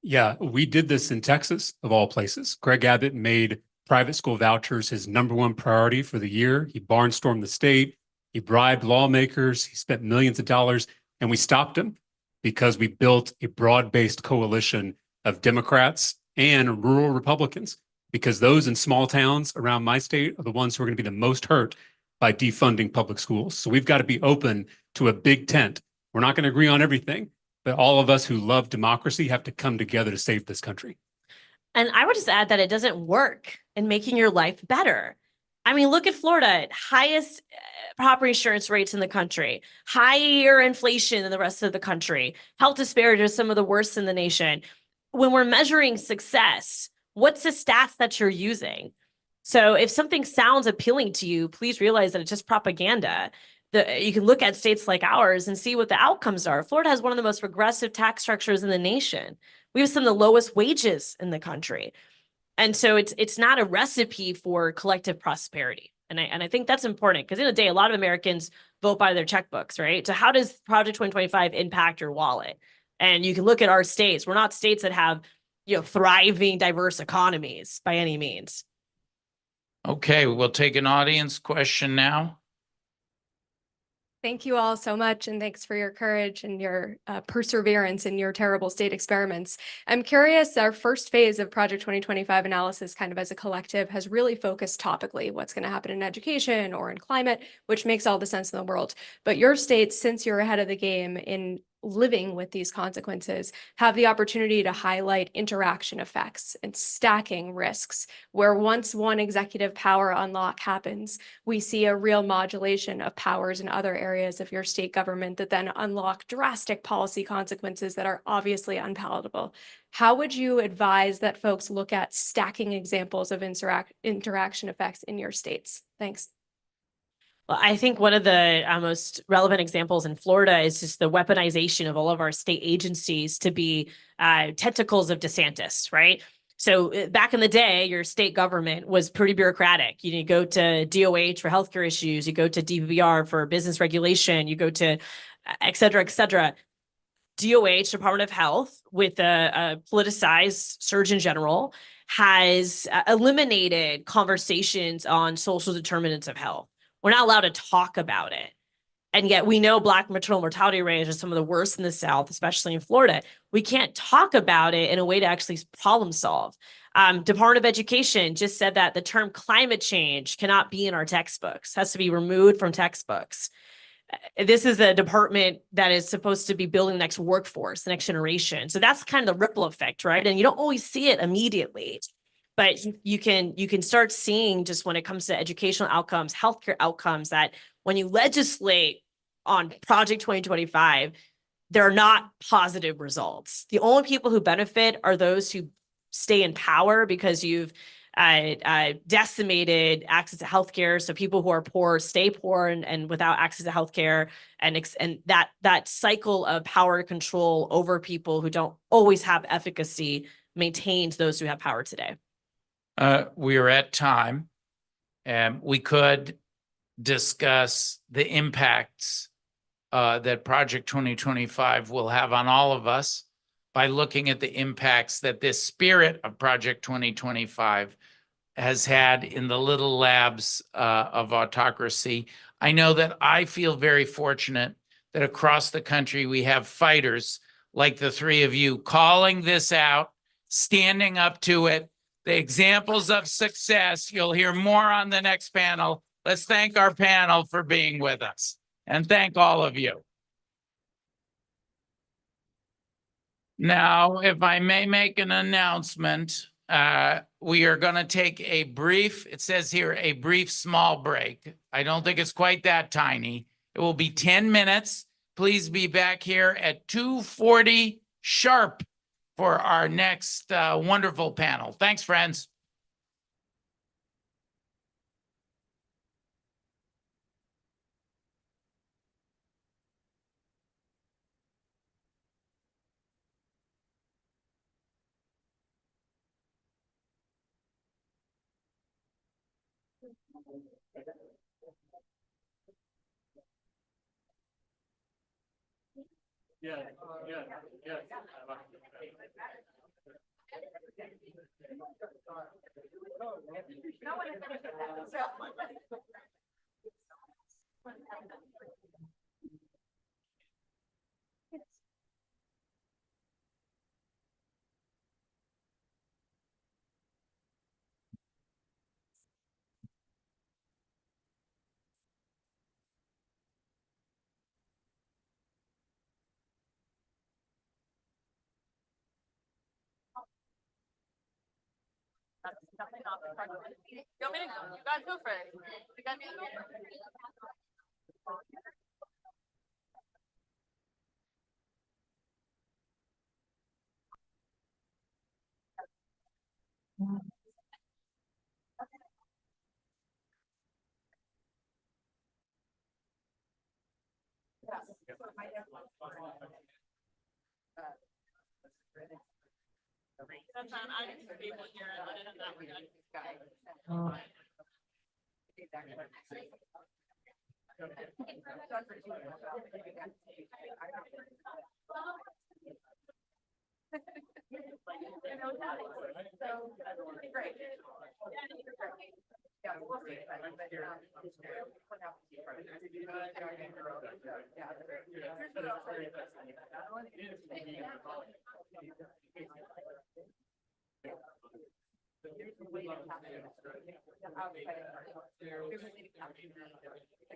S16: Yeah, we did this in Texas, of all places. Greg Abbott made private school vouchers his #1 priority for the year. He barnstormed the state. He bribed lawmakers. He spent millions of dollars, and we stopped him because we built a broad-based coalition of Democrats and rural Republicans because those in small towns around my state are the ones who are going to be the most hurt by defunding public schools. So we've got to be open to a big tent. We're not going to agree on everything, but all of us who love democracy have to come together to save this country.
S14: And I would just add that it doesn't work in making your life better. I mean, look at Florida, highest property insurance rates in the country, higher inflation than the rest of the country, health disparities are some of the worst in the nation. When we're measuring success, what's the stats that you're using? So if something sounds appealing to you, please realize that it's just propaganda. You can look at states like ours and see what the outcomes are. Florida has one of the most regressive tax structures in the nation. We have some of the lowest wages in the country. And so it's not a recipe for collective prosperity. And I think that's important because in the day, a lot of Americans vote by their checkbooks, right? So how does Project 2025 impact your wallet? And you can look at our states. We're not states that have, thriving, diverse economies by any means.
S13: Okay, we'll take an audience question now.
S19: Thank you all so much, and thanks for your courage and your perseverance in your terrible state experiments. I'm curious, our first phase of Project 2025 analysis, kind of as a collective, has really focused topically what's going to happen in education or in climate, which makes all the sense in the world. But your states, since you're ahead of the game in living with these consequences, have the opportunity to highlight interaction effects and stacking risks, where once one executive power unlock happens, we see a real modulation of powers in other areas of your state government that then unlock drastic policy consequences that are obviously unpalatable. How would you advise that folks look at stacking examples of interaction effects in your states? Thanks.
S14: Well, I think one of the most relevant examples in Florida is just the weaponization of all of our state agencies to be tentacles of DeSantis, right? So back in the day, your state government was pretty bureaucratic. You go to DOH for healthcare issues, you go to DVR for business regulation, you go to et cetera, et cetera. DOH, Department of Health, with a politicized Surgeon General, has eliminated conversations on social determinants of health. We're not allowed to talk about it. And yet we know Black maternal mortality rates are some of the worst in the South, especially in Florida. We can't talk about it in a way to actually problem solve. Department of Education just said that the term climate change cannot be in our textbooks, has to be removed from textbooks. This is a department that is supposed to be building the next workforce, the next generation. So that's kind of the ripple effect, right? And you don't always see it immediately. But you can start seeing just when it comes to educational outcomes, healthcare outcomes, that when you legislate on Project 2025, there are not positive results. The only people who benefit are those who stay in power because you've decimated access to healthcare. So people who are poor stay poor and without access to healthcare, and that cycle of power control over people who don't always have efficacy maintains those who have power today.
S13: We are at time, and we could discuss the impacts that Project 2025 will have on all of us by looking at the impacts that this spirit of Project 2025 has had in the little labs of autocracy. I know that I feel very fortunate that across the country we have fighters like the three of you calling this out, standing up to it. The examples of success, you'll hear more on the next panel. Let's thank our panel for being with us, and thank all of you. Now, if I may make an announcement, we are going to take a brief, it says here, a brief small break. I don't think it's quite that tiny. It will be 10 minutes. Please be back here at 2:40 sharp for our next wonderful panel. Thanks, friends.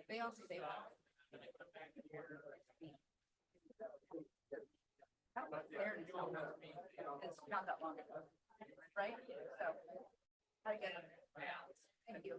S15: They also say it's not that long ago, right? So I get it. Thank you.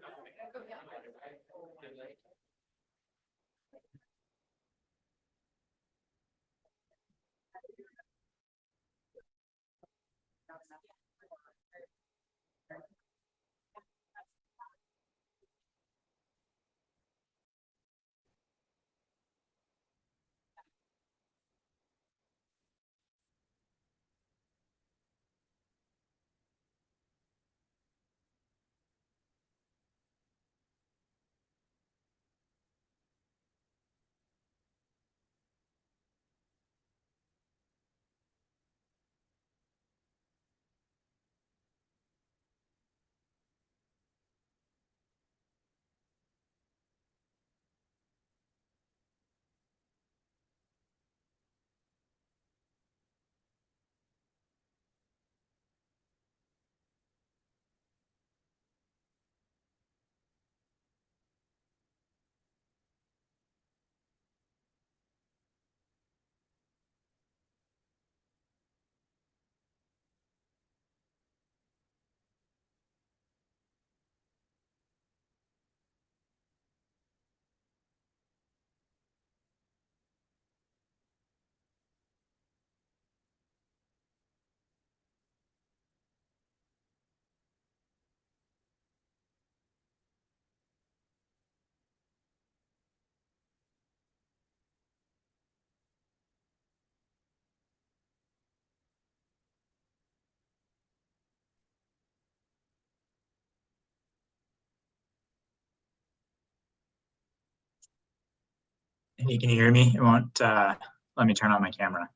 S20: Hey, can you hear me? It won't let me turn on my camera.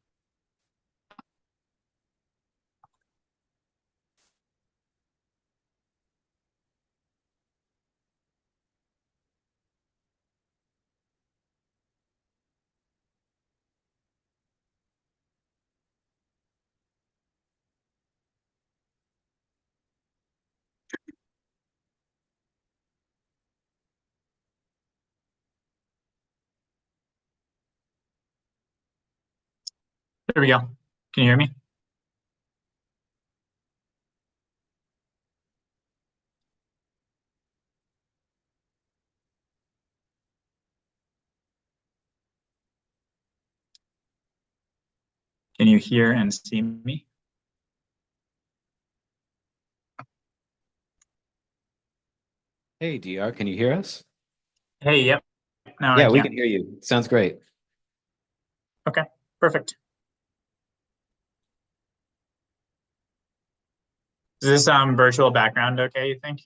S20: There we go. Can you hear me? Can you hear and see me?
S21: Hey, DR, can you hear us?
S20: Hey, yep. Now
S21: Yeah,
S20: I
S21: we
S20: can.
S21: can hear you. Sounds great.
S20: Okay, perfect. Is this virtual background okay, you think?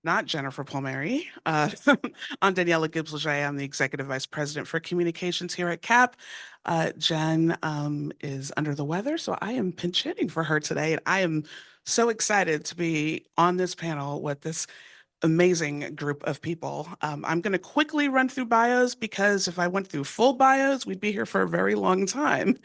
S2: not Jennifer Palmieri. I'm Daniela Gibbs-Leger. I'm the Executive Vice President for Communications here at CAP. Jen is under the weather, so I am pinch hitting for her today. And I am so excited to be on this panel with this amazing group of people. I'm going to quickly run through bios because if I went through full bios, we'd be here for a very long time.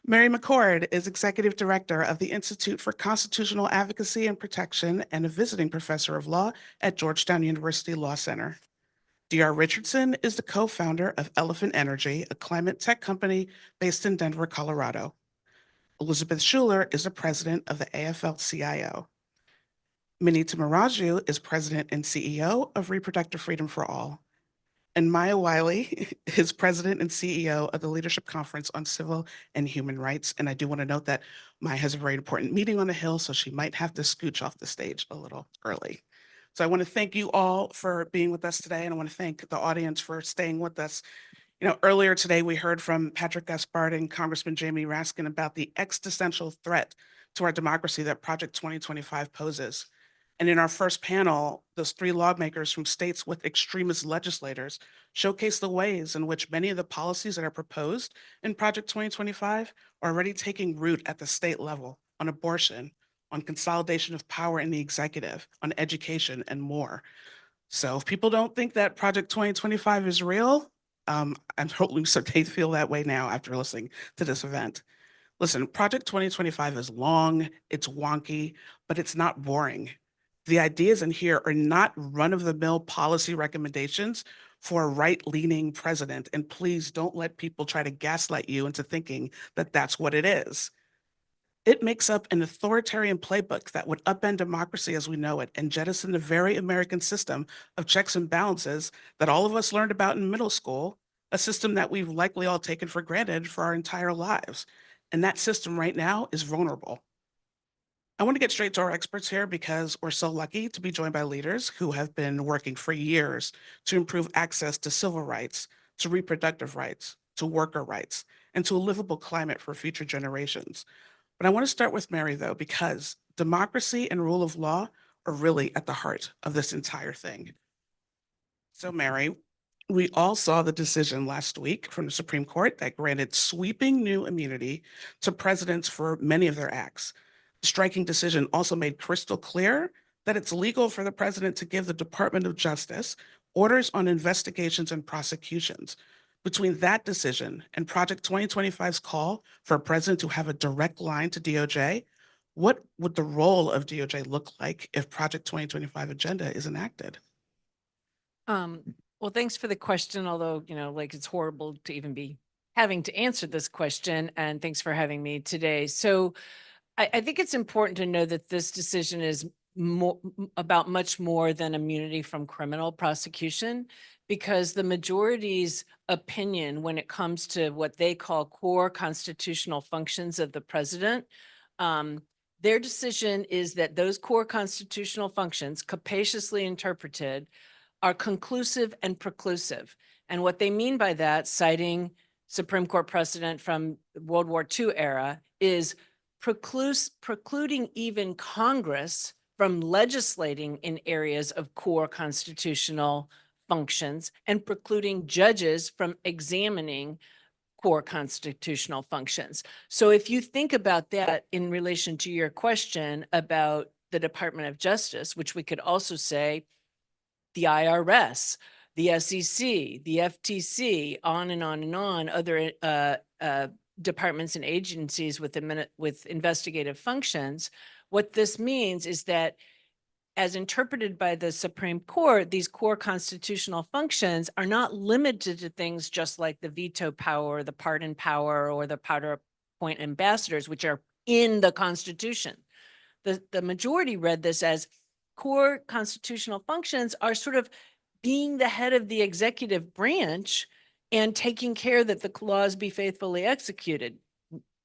S2: Mary McCord is Executive Director of the Institute for Constitutional Advocacy and Protection and a visiting professor of law at Georgetown University Law Center. D.R. Richardson is the co-founder of Elephant Energy, a climate tech company based in Denver, Colorado. Elizabeth Schuler is the president of the AFL-CIO. Minita Maraju is president and CEO of Reproductive Freedom for All. And Maya Wiley is president and CEO of the Leadership Conference on Civil and Human Rights. And I do want to note that Maya has a very important meeting on the Hill, so she might have to scooch off the stage a little early. So I want to thank you all for being with us today, and I want to thank the audience for staying with us. Earlier today, we heard from Patrick Gaspard and Congressman Jamie Raskin about the existential threat to our democracy that Project 2025 poses. And in our first panel, those three lawmakers from states with extremist legislators showcase the ways in which many of the policies that are proposed in Project 2025 are already taking root at the state level on abortion, on consolidation of power in the executive, on education, and more. So if people don't think that Project 2025 is real, I'm hoping so they feel that way now after listening to this event. Listen, Project 2025 is long, it's wonky, but it's not boring. The ideas in here are not run-of-the-mill policy recommendations for a right-leaning president. And please don't let people try to gaslight you into thinking that that's what it is. It makes up an authoritarian playbook that would upend democracy as we know it and jettison the very American system of checks and balances that all of us learned about in middle school, a system that we've likely all taken for granted for our entire lives. And that system right now is vulnerable. I want to get straight to our experts here because we're so lucky to be joined by leaders who have been working for years to improve access to civil rights, to reproductive rights, to worker rights, and to a livable climate for future generations. But I want to start with Mary, though, because democracy and rule of law are really at the heart of this entire thing. So, Mary, we all saw the decision last week from the Supreme Court that granted sweeping new immunity to presidents for many of their acts. The striking decision also made crystal clear that it's legal for the president to give the Department of Justice orders on investigations and prosecutions. Between that decision and Project 2025's call for a president to have a direct line to DOJ, what would the role of DOJ look like if Project 2025 agenda is enacted?
S22: Well, thanks for the question, although, it's horrible to even be having to answer this question, and thanks for having me today. So I think it's important to know that this decision is about much more than immunity from criminal prosecution, because the majority's opinion when it comes to what they call core constitutional functions of the president, their decision is that those core constitutional functions, capaciously interpreted, are conclusive and preclusive. And what they mean by that, citing Supreme Court precedent from World War II era, is precluding even Congress from legislating in areas of core constitutional functions and precluding judges from examining core constitutional functions. So if you think about that in relation to your question about the Department of Justice, which we could also say the IRS, the SEC, the FTC, on and on and on, other departments and agencies with investigative functions, what this means is that as interpreted by the Supreme Court, these core constitutional functions are not limited to things just like the veto power, the pardon power, or the power to appoint ambassadors, which are in the Constitution. The majority read this as core constitutional functions are sort of being the head of the executive branch and taking care that the laws be faithfully executed.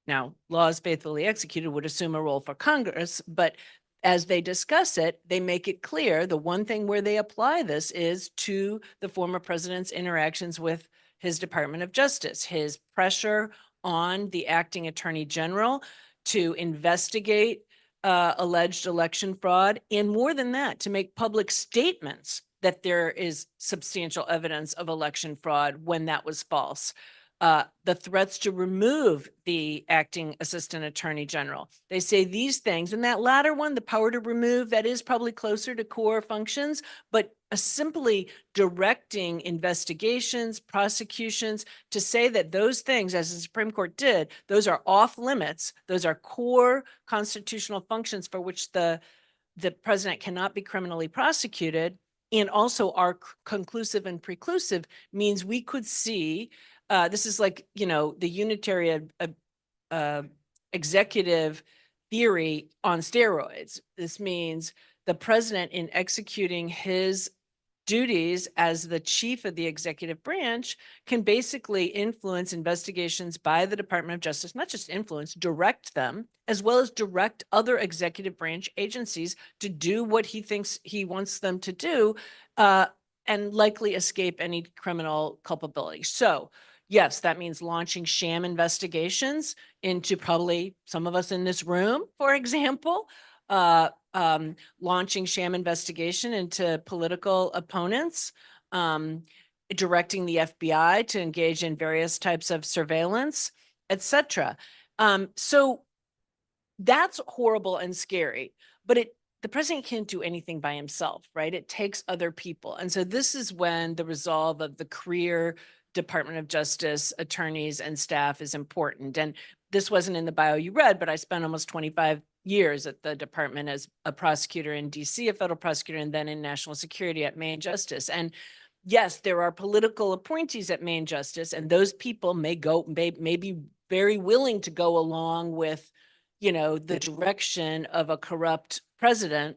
S22: Now, laws faithfully executed would assume a role for Congress, but as they discuss it, they make it clear the one thing where they apply this is to the former president's interactions with his Department of Justice, his pressure on the acting attorney general to investigate alleged election fraud, and more than that, to make public statements that there is substantial evidence of election fraud when that was false. The threats to remove the acting assistant attorney general. They say these things, and that latter one, the power to remove, that is probably closer to core functions, but simply directing investigations, prosecutions, to say that those things, as the Supreme Court did, those are off limits. Those are core constitutional functions for which the president cannot be criminally prosecuted, and also are conclusive and preclusive, means we could see, this is like, the unitary executive theory on steroids. This means the president, in executing his duties as the chief of the executive branch, can basically influence investigations by the Department of Justice, not just influence, direct them, as well as direct other executive branch agencies to do what he thinks he wants them to do, and likely escape any criminal culpability. So yes, that means launching sham investigations into probably some of us in this room, for example, launching sham investigation into political opponents, directing the FBI to engage in various types of surveillance, etc. So that's horrible and scary, but the president can't do anything by himself, right? It takes other people. And so this is when the resolve of the career Department of Justice attorneys and staff is important. And this wasn't in the bio you read, but I spent almost 25 years at the department as a prosecutor in DC, a federal prosecutor, and then in national security at Maine Justice. And yes, there are political appointees at Maine Justice, and those people may be very willing to go along with, the direction of a corrupt president.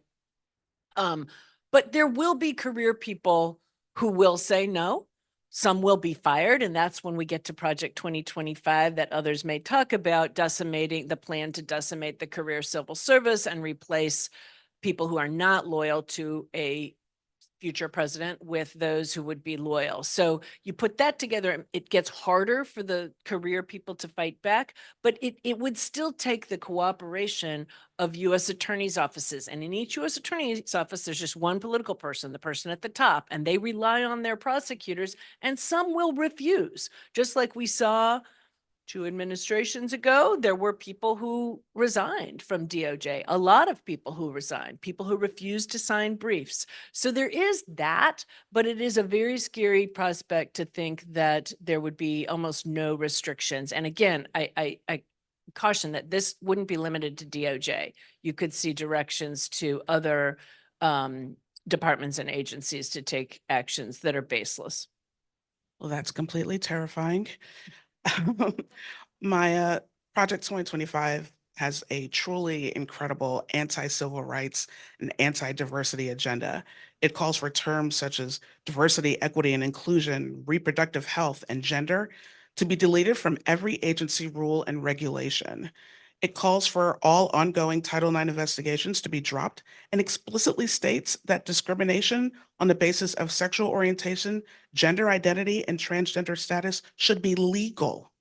S22: But there will be career people who will say no. Some will be fired, and that's when we get to Project 2025 that others may talk about, decimating the plan to decimate the career civil service and replace people who are not loyal to a future president with those who would be loyal. So you put that together, it gets harder for the career people to fight back, but it would still take the cooperation of U.S. attorneys' offices. And in each U.S. attorney's office, there's just one political person, the person at the top, and they rely on their prosecutors, and some will refuse. Just like we saw 2 administrations ago, there were people who resigned from DOJ, a lot of people who resigned, people who refused to sign briefs. So there is that, but it is a very scary prospect to think that there would be almost no restrictions. And again, I caution that this wouldn't be limited to DOJ. You could see directions to other departments and agencies to take actions that are baseless.
S2: Well, that's completely terrifying. My Project 2025 has a truly incredible anti-civil rights and anti-diversity agenda. It calls for terms such as diversity, equity, and inclusion, reproductive health, and gender to be deleted from every agency rule and regulation. It calls for all ongoing Title IX investigations to be dropped and explicitly states that discrimination on the basis of sexual orientation, gender identity, and transgender status should be legal.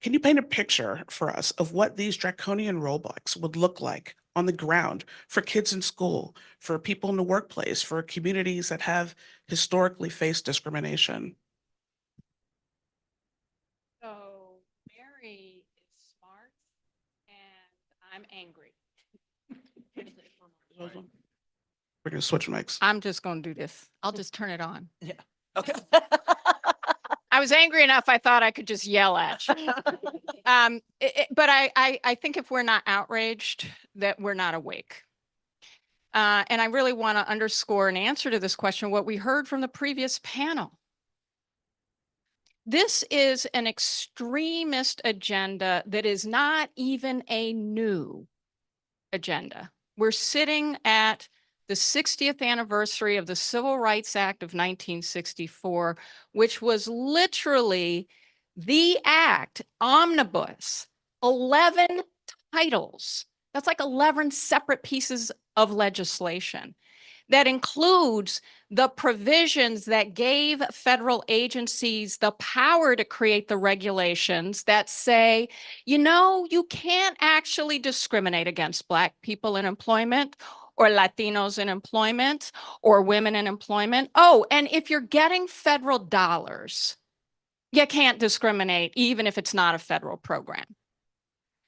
S2: Can you paint a picture for us of what these draconian rollbacks would look like on the ground for kids in school, for people in the workplace, for communities that have historically faced discrimination?
S5: So Mary is smart and I'm angry.
S2: We're gonna switch mics.
S5: I'm just going to do this. I'll just turn it on.
S2: Yeah. Okay.
S5: I was angry enough, I thought I could just yell at you. But I think if we're not outraged, that we're not awake. And I really want to underscore an answer to this question, what we heard from the previous panel. This is an extremist agenda that is not even a new agenda. We're sitting at the 60th anniversary of the Civil Rights Act of 1964, which was literally the act, omnibus, 11 titles. That's like 11 separate pieces of legislation that includes the provisions that gave federal agencies the power to create the regulations that say, you know, you can't actually discriminate against Black people in employment or Latinos in employment or women in employment. Oh, and if you're getting federal dollars, you can't discriminate even if it's not a federal program.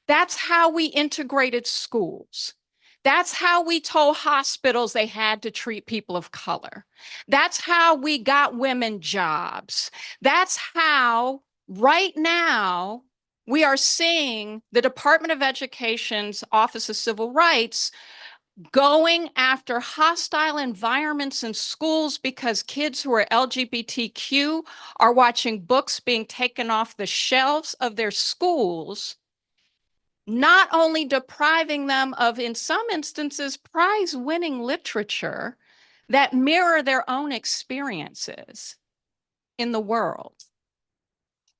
S5: That's how we integrated schools. That's how we told hospitals they had to treat people of color. That's how we got women jobs. That's how right now we are seeing the Department of Education's Office of Civil Rights going after hostile environments in schools because kids who are LGBTQ are watching books being taken off the shelves of their schools, not only depriving them of, in some instances, prize-winning literature that mirror their own experiences in the world,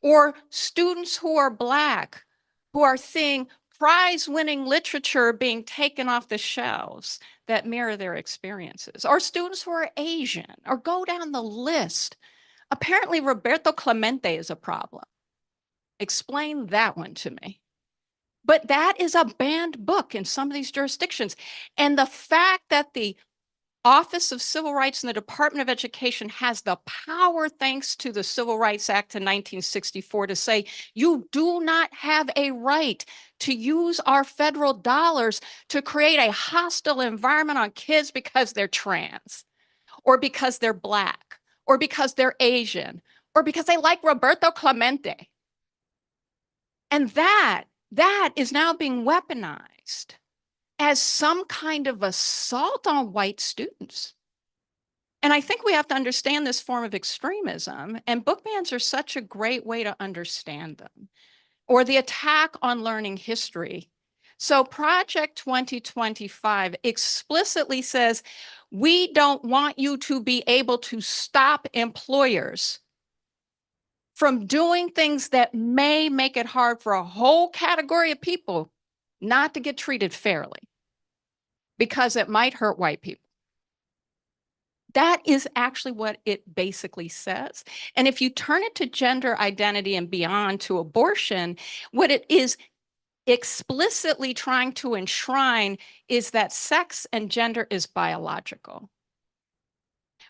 S5: or students who are Black who are seeing prize-winning literature being taken off the shelves that mirror their experiences, or students who are Asian, or go down the list. Apparently, Roberto Clemente is a problem. Explain that one to me. But that is a banned book in some of these jurisdictions. And the fact that the Office of Civil Rights and the Department of Education has the power, thanks to the Civil Rights Act in 1964, to say, you do not have a right to use our federal dollars to create a hostile environment on kids because they're trans, or because they're Black, or because they're Asian, or because they like Roberto Clemente. And that is now being weaponized as some kind of assault on white students. And I think we have to understand this form of extremism, and book bans are such a great way to understand them, or the attack on learning history. So Project 2025 explicitly says, we don't want you to be able to stop employers from doing things that may make it hard for a whole category of people not to get treated fairly, because it might hurt white people. That is actually what it basically says. And if you turn it to gender identity and beyond, to abortion, what it is explicitly trying to enshrine is that sex and gender is biological,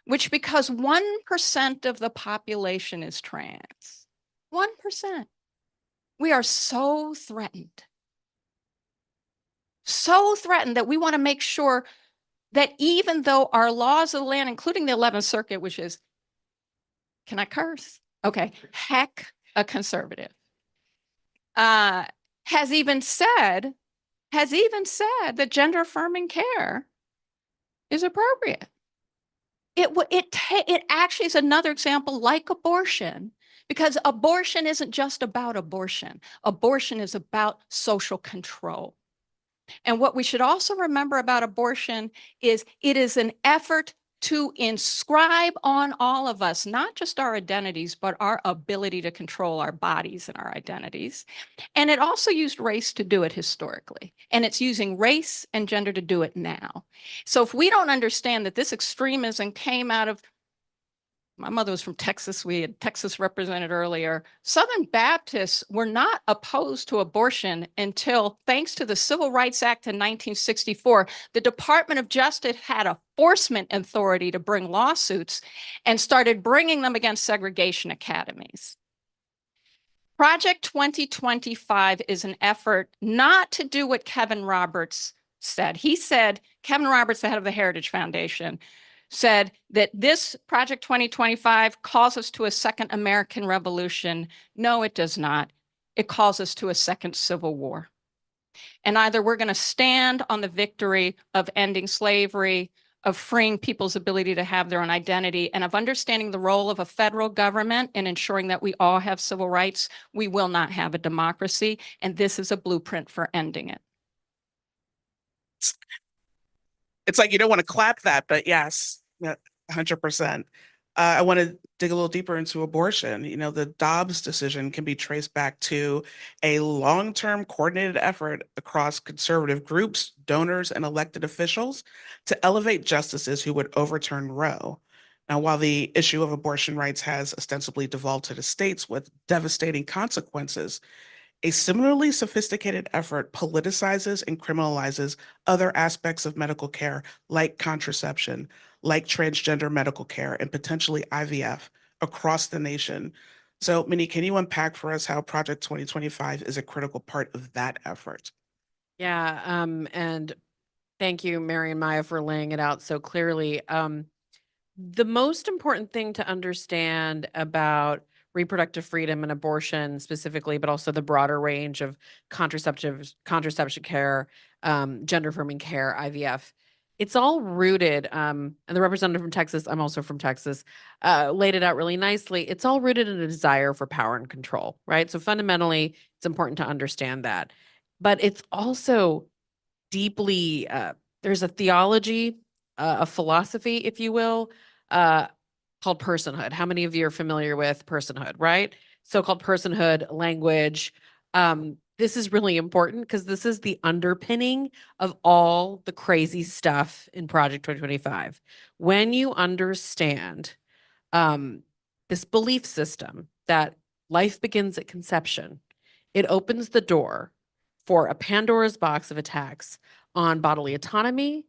S5: which, because 1% of the population is trans, 1%, we are so threatened that we want to make sure that even though our laws of the land, including the 11th Circuit, which is, can I curse? Okay, heck, a conservative, has even said that gender affirming care is appropriate. It actually is another example like abortion, because abortion isn't just about abortion. Abortion is about social control. And what we should also remember about abortion is it is an effort to inscribe on all of us, not just our identities, but our ability to control our bodies and our identities. And it also used race to do it historically. And it's using race and gender to do it now. So if we don't understand that this extremism came out of, my mother was from Texas, we had Texas represented earlier. Southern Baptists were not opposed to abortion until, thanks to the Civil Rights Act in 1964, the Department of Justice had enforcement authority to bring lawsuits and started bringing them against segregation academies. Project 2025 is an effort not to do what Kevin Roberts said. He said, Kevin Roberts, the head of the Heritage Foundation, said that this Project 2025 calls us to a second American Revolution. No, it does not. It calls us to a second Civil War. And either we're going to stand on the victory of ending slavery, of freeing people's ability to have their own identity, and of understanding the role of a federal government and ensuring that we all have civil rights. We will not have a democracy, and this is a blueprint for ending it.
S2: It's like you don't want to clap that, but yes, 100%. I want to dig a little deeper into abortion. You know, the Dobbs decision can be traced back to a long-term coordinated effort across conservative groups, donors, and elected officials to elevate justices who would overturn Roe. Now, while the issue of abortion rights has ostensibly devolved to the states with devastating consequences, a similarly sophisticated effort politicizes and criminalizes other aspects of medical care, like contraception, like transgender medical care, and potentially IVF across the nation. So, Minnie, can you unpack for us how Project 2025 is a critical part of that effort?
S22: Yeah, and thank you, Mary and Maya, for laying it out so clearly. The most important thing to understand about reproductive freedom and abortion specifically, but also the broader range of contraception care, gender affirming care, IVF, it's all rooted, and the representative from Texas, I'm also from Texas, laid it out really nicely. It's all rooted in a desire for power and control, right? So fundamentally, it's important to understand that. But it's also deeply, there's a theology, a philosophy, if you will, uh, called personhood. How many of you are familiar with personhood, right? So-called personhood language. This is really important because this is the underpinning of all the crazy stuff in Project 2025. When you understand this belief system that life begins at conception, it opens the door for a Pandora's box of attacks on bodily autonomy,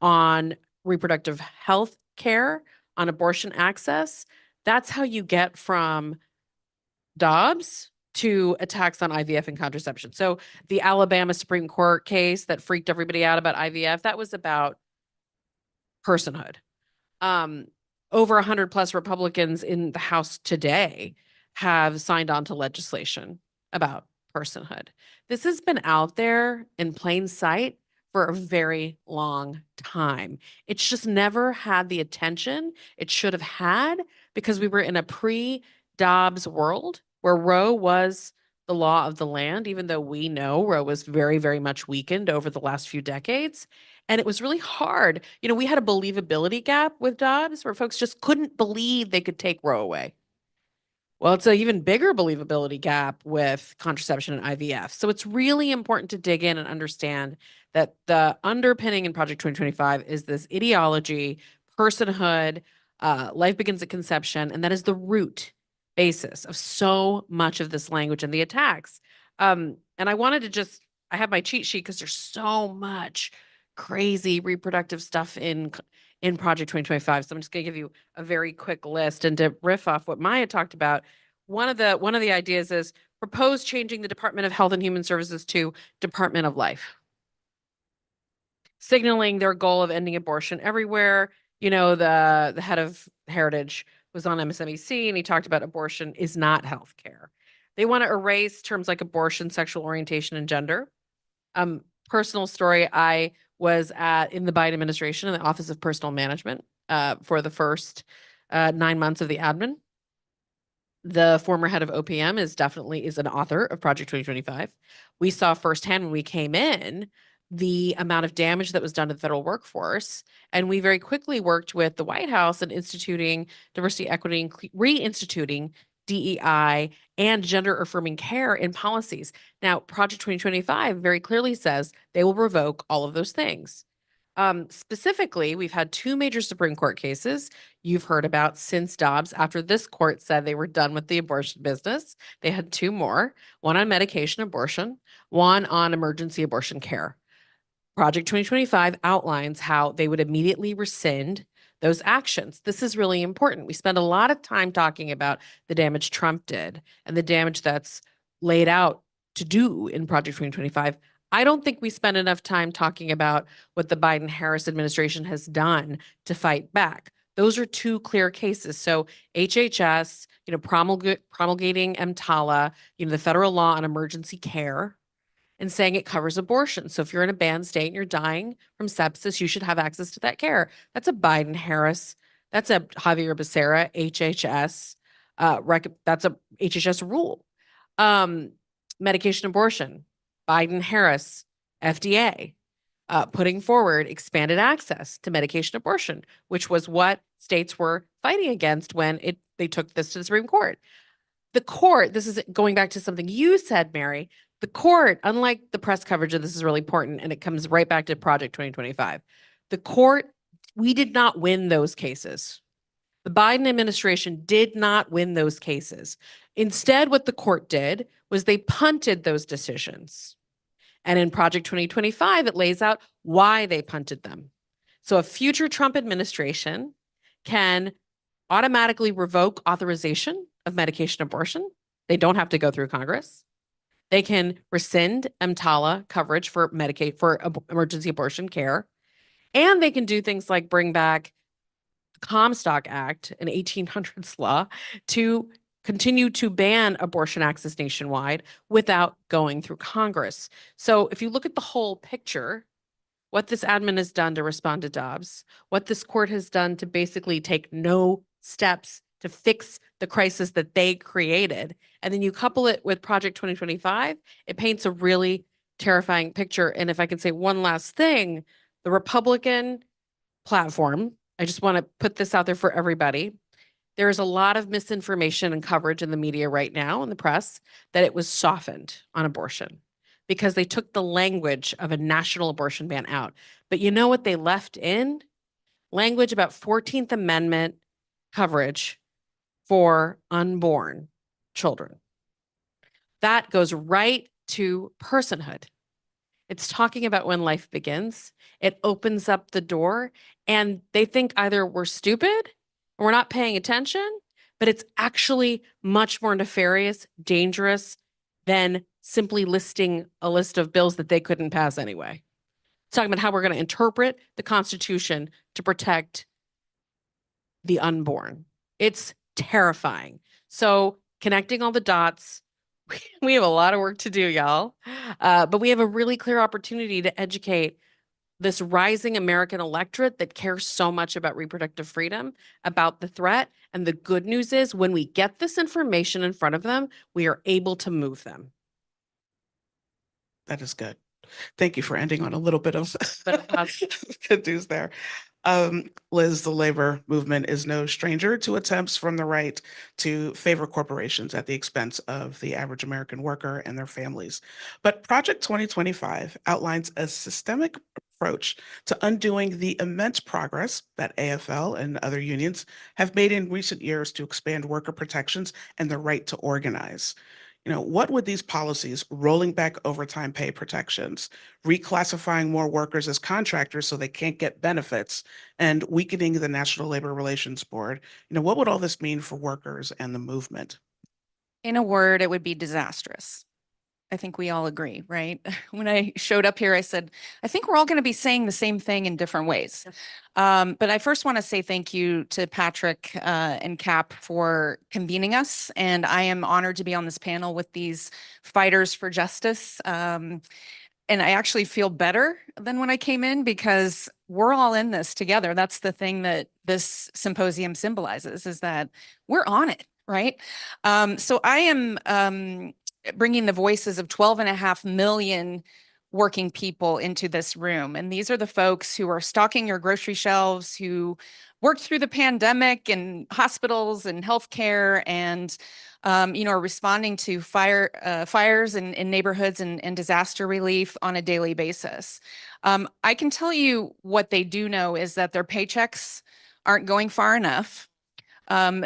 S22: on reproductive health care, on abortion access. That's how you get from Dobbs to attacks on IVF and contraception. So the Alabama Supreme Court case that freaked everybody out about IVF, that was about personhood. Over 100 plus Republicans in the House today have signed on to legislation about personhood. This has been out there in plain sight for a very long time. It's just never had the attention it should have had because we were in a pre-Dobbs world where Roe was the law of the land, even though we know Roe was very, very much weakened over the last few decades. And it was really hard. You know, we had a believability gap with Dobbs where folks just couldn't believe they could take Roe away. Well, it's an even bigger believability gap with contraception and IVF. So it's really important to dig in and understand that the underpinning in Project 2025 is this ideology, personhood, life begins at conception, and that is the root basis of so much of this language and the attacks. And I wanted to just, I have my cheat sheet because there's so much crazy reproductive stuff in Project 2025. So I'm just going to give you a very quick list and to riff off what Maya talked about. One of the ideas is propose changing the Department of Health and Human Services to Department of Life, signaling their goal of ending abortion everywhere. You know, the head of Heritage was on MSNBC and he talked about abortion is not health care. They want to erase terms like abortion, sexual orientation, and gender. Personal story, I was in the Biden administration in the Office of Personal Management for the first 9 months of the admin. The former head of OPM is an author of Project 2025. We saw firsthand when we came in the amount of damage that was done to the federal workforce. And we very quickly worked with the White House in instituting diversity, equity, and reinstituting DEI and gender affirming care in policies. Now, Project 2025 very clearly says they will revoke all of those things. Specifically, we've had 2 major Supreme Court cases you've heard about since Dobbs. After this court said they were done with the abortion business, they had 2 more, one on medication abortion, one on emergency abortion care. Project 2025 outlines how they would immediately rescind those actions. This is really important. We spend a lot of time talking about the damage Trump did and the damage that's laid out to do in Project 2025. I don't think we spend enough time talking about what the Biden-Harris administration has done to fight back. Those are 2 clear cases. So HHS, promulgating EMTALA, the federal law on emergency care, and saying it covers abortion. So if you're in a banned state and you're dying from sepsis, you should have access to that care. That's a Biden-Harris. That's a Javier Becerra HHS. That's a HHS rule. Medication abortion, Biden-Harris, FDA.
S9: putting forward expanded access to medication abortion, which was what states were fighting against when they took this to the Supreme Court. The court, this is going back to something you said, Mary, the court, unlike the press coverage, and this is really important, and it comes right back to Project 2025, the court, we did not win those cases. The Biden administration did not win those cases. Instead, what the court did was they punted those decisions. And in Project 2025, it lays out why they punted them. So a future Trump administration can automatically revoke authorization of medication abortion. They don't have to go through Congress. They can rescind EMTALA coverage for Medicaid for emergency abortion care. And they can do things like bring back the Comstock Act, an 1800s law, to continue to ban abortion access nationwide without going through Congress. So if you look at the whole picture, what this admin has done to respond to Dobbs, what this court has done to basically take no steps to fix the crisis that they created, and then you couple it with Project 2025, it paints a really terrifying picture. And if I can say one last thing, the Republican platform, I just want to put this out there for everybody. There is a lot of misinformation and coverage in the media right now, in the press, that it was softened on abortion because they took the language of a national abortion ban out. But you know what they left in? Language about 14th Amendment coverage for unborn children. That goes right to personhood. It's talking about when life begins. It opens up the door, and they think either we're stupid or we're not paying attention, but it's actually much more nefarious, dangerous than simply listing a list of bills that they couldn't pass anyway. It's talking about how we're going to interpret the Constitution to protect the unborn. It's terrifying. So connecting all the dots, we have a lot of work to do, y'all. But we have a really clear opportunity to educate this rising American electorate that cares so much about reproductive freedom, about the threat. And the good news is when we get this information in front of them, we are able to move them.
S2: That is good. Thank you for ending on a little bit of good news there. Liz, the labor movement is no stranger to attempts from the right to favor corporations at the expense of the average American worker and their families. But Project 2025 outlines a systemic approach to undoing the immense progress that AFL and other unions have made in recent years to expand worker protections and the right to organize. What would these policies, rolling back overtime pay protections, reclassifying more workers as contractors so they can't get benefits, and weakening the National Labor Relations Board, what would all this mean for workers and the movement?
S10: In a word, it would be disastrous. I think we all agree, right? When I showed up here, I said, I think we're all going to be saying the same thing in different ways. But I first want to say thank you to Patrick and Cap for convening us. And I am honored to be on this panel with these fighters for justice. And I actually feel better than when I came in because we're all in this together. That's the thing that this symposium symbolizes, is that we're on it, right? So I am bringing the voices of 12.5 million working people into this room. And these are the folks who are stocking your grocery shelves, who worked through the pandemic in hospitals and healthcare and, are responding to fires in neighborhoods and disaster relief on a daily basis. I can tell you what they do know is that their paychecks aren't going far enough.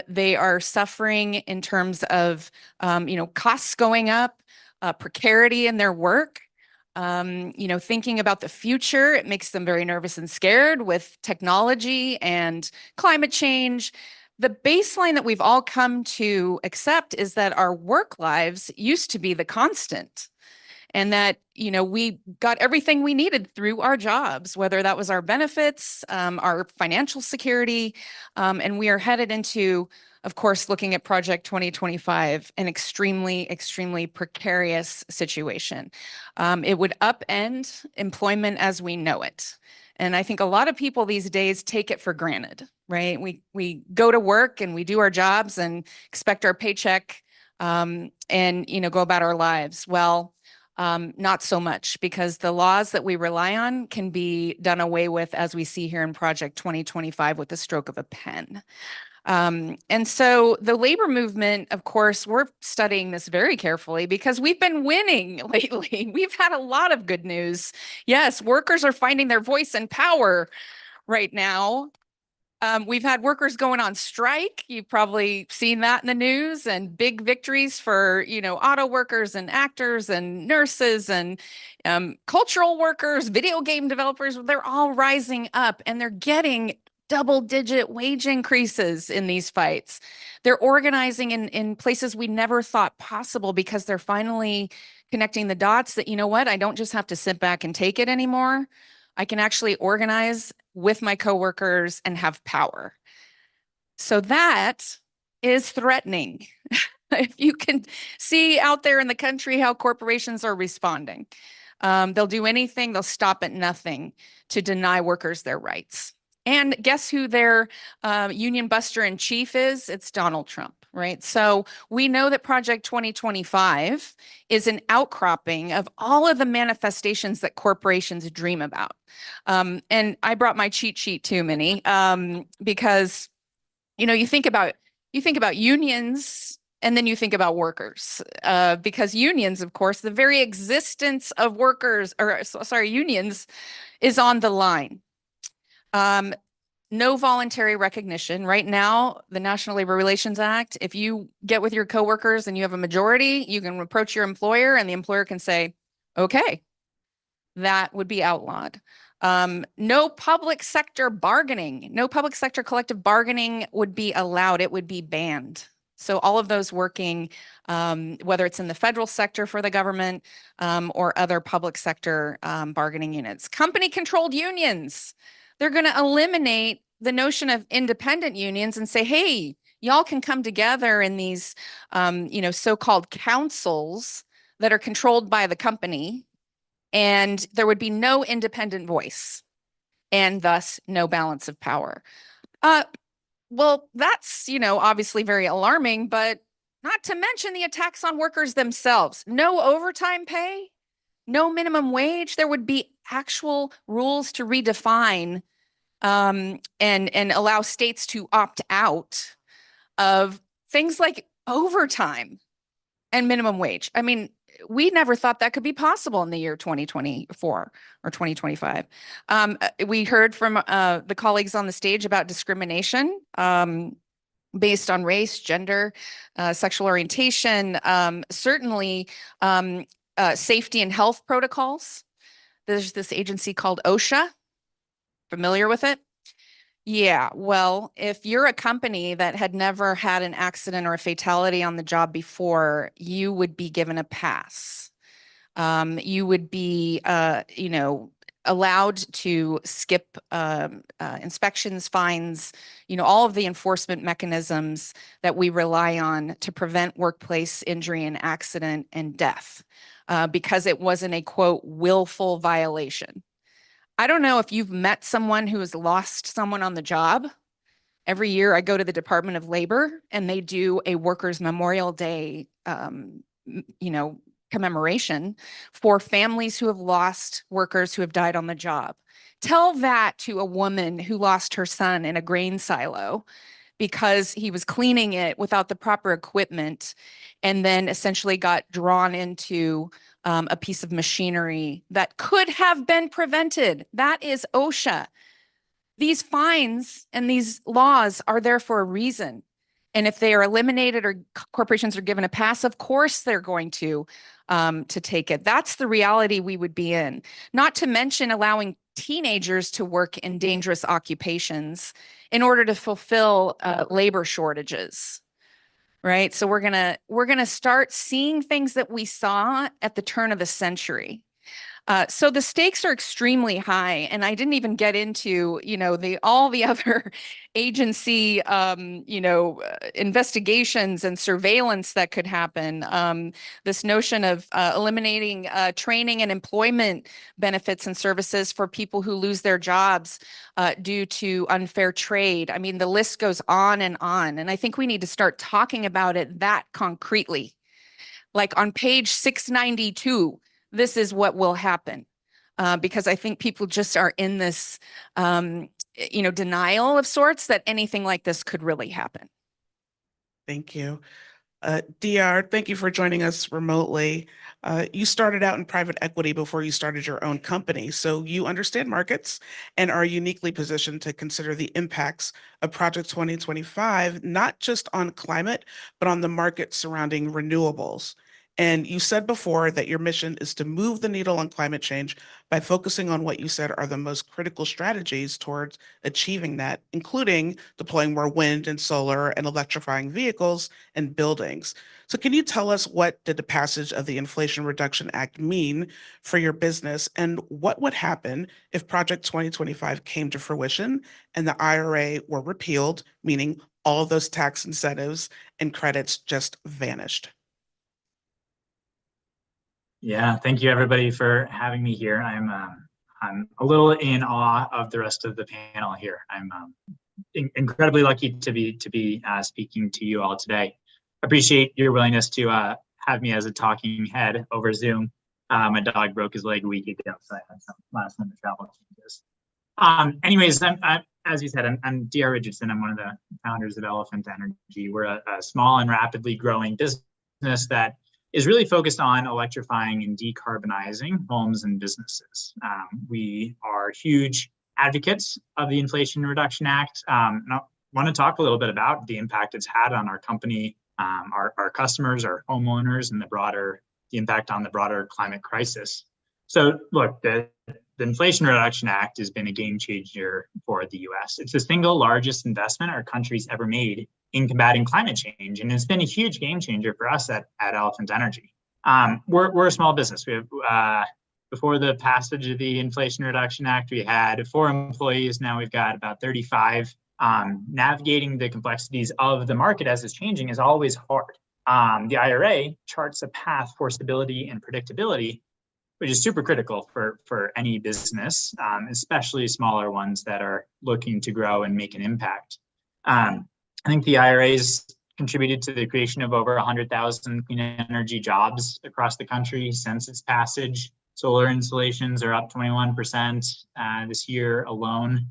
S10: They are suffering in terms of, costs going up, precarity in their work, thinking about the future. It makes them very nervous and scared with technology and climate change. The baseline that we've all come to accept is that our work lives used to be the constant. And that, we got everything we needed through our jobs, whether that was our benefits, our financial security. And we are headed into, of course, looking at Project 2025, an extremely, extremely precarious situation. It would upend employment as we know it. And I think a lot of people these days take it for granted, right? We go to work and we do our jobs and expect our paycheck and, go about our lives. Well, Not so much, because the laws that we rely on can be done away with, as we see here in Project 2025, with the stroke of a pen. And so the labor movement, of course, we're studying this very carefully because we've been winning lately. We've had a lot of good news. Yes, workers are finding their voice and power right now. We've had workers going on strike. You've probably seen that in the news, and big victories for, auto workers and actors and nurses and cultural workers, video game developers. They're all rising up and they're getting double-digit wage increases in these fights. They're organizing in places we never thought possible because they're finally connecting the dots that, I don't just have to sit back and take it anymore. I can actually organize with my coworkers and have power. So that is threatening. If you can see out there in the country how corporations are responding, they'll do anything, they'll stop at nothing to deny workers their rights. And guess who their union buster in chief is? It's Donald Trump, right? So we know that Project 2025 is an outcropping of all of the manifestations that corporations dream about. And I brought my cheat sheet too, Minnie, because you think about unions and then you think about workers, because unions, of course, the very existence of unions is on the line. No voluntary recognition. Right now, the National Labor Relations Act, if you get with your coworkers and you have a majority, you can approach your employer and the employer can say, okay, that would be outlawed. No public sector bargaining, no public sector collective bargaining would be allowed. It would be banned. So all of those working, whether it's in the federal sector for the government or other public sector bargaining units. Company-controlled unions. They're going to eliminate the notion of independent unions and say, hey, y'all can come together in these, so-called councils that are controlled by the company, and there would be no independent voice and thus no balance of power. Well, that's, obviously very alarming, but not to mention the attacks on workers themselves. No overtime pay, no minimum wage. There would be actual rules to redefine and allow states to opt out of things like overtime and minimum wage. I mean, we never thought that could be possible in the year 2024 or 2025. We heard from the colleagues on the stage about discrimination based on race, gender, sexual orientation, certainly safety and health protocols. There's this agency called OSHA. Familiar with it? Yeah, well, if you're a company that had never had an accident or a fatality on the job before, you would be given a pass. You would be, allowed to skip inspections, fines, all of the enforcement mechanisms that we rely on to prevent workplace injury and accident and death, because it wasn't a, quote, willful violation. I don't know if you've met someone who has lost someone on the job. Every year I go to the Department of Labor and they do a Workers' Memorial Day, commemoration for families who have lost workers who have died on the job. Tell that to a woman who lost her son in a grain silo because he was cleaning it without the proper equipment and then essentially got drawn into a piece of machinery that could have been prevented. That is OSHA. These fines and these laws are there for a reason. And if they are eliminated or corporations are given a pass, of course they're going to take it. That's the reality we would be in. Not to mention allowing teenagers to work in dangerous occupations in order to fulfill labor shortages. Right. So we're gonna start seeing things that we saw at the turn of the century. So the stakes are extremely high, and I didn't even get into, all the other agency, investigations and surveillance that could happen. This notion of eliminating training and employment benefits and services for people who lose their jobs due to unfair trade. I mean, the list goes on, and I think we need to start talking about it that concretely. Like on page 692, this is what will happen. Because I think people just are in this, denial of sorts that anything like this could really happen.
S2: Thank you. DR, thank you for joining us remotely. You started out in private equity before you started your own company, so you understand markets and are uniquely positioned to consider the impacts of Project 2025, not just on climate, but on the market surrounding renewables. And you said before that your mission is to move the needle on climate change by focusing on what you said are the most critical strategies towards achieving that, including deploying more wind and solar and electrifying vehicles and buildings. So can you tell us, what did the passage of the Inflation Reduction Act mean for your business, and what would happen if Project 2025 came to fruition and the IRA were repealed, meaning all of those tax incentives and credits just vanished?
S20: Yeah, thank you everybody for having me here. I'm a little in awe of the rest of the panel here. I'm incredibly lucky to be speaking to you all today. Appreciate your willingness to have me as a talking head over Zoom. My dog broke his leg a week ago, so I had some last minute travel changes. Anyways, as you said, I'm DR Richardson. I'm one of the founders of Elephant Energy. We're a small and rapidly growing business that is really focused on electrifying and decarbonizing homes and businesses. We are huge advocates of the Inflation Reduction Act. And I want to talk a little bit about the impact it's had on our company, our customers, our homeowners, and the impact on the broader climate crisis. So look, the Inflation Reduction Act has been a game changer for the US. It's the single largest investment our country's ever made in combating climate change. And it's been a huge game changer for us at Elephant Energy. We're a small business. We have, before the passage of the Inflation Reduction Act, we had 4 employees. Now we've got about 35. Navigating the complexities of the market as it's changing is always hard. The IRA charts a path for stability and predictability, which is super critical for any business, especially smaller ones that are looking to grow and make an impact. I think the IRA's contributed to the creation of over 100,000 clean energy jobs across the country since its passage. Solar installations are up 21% this year alone,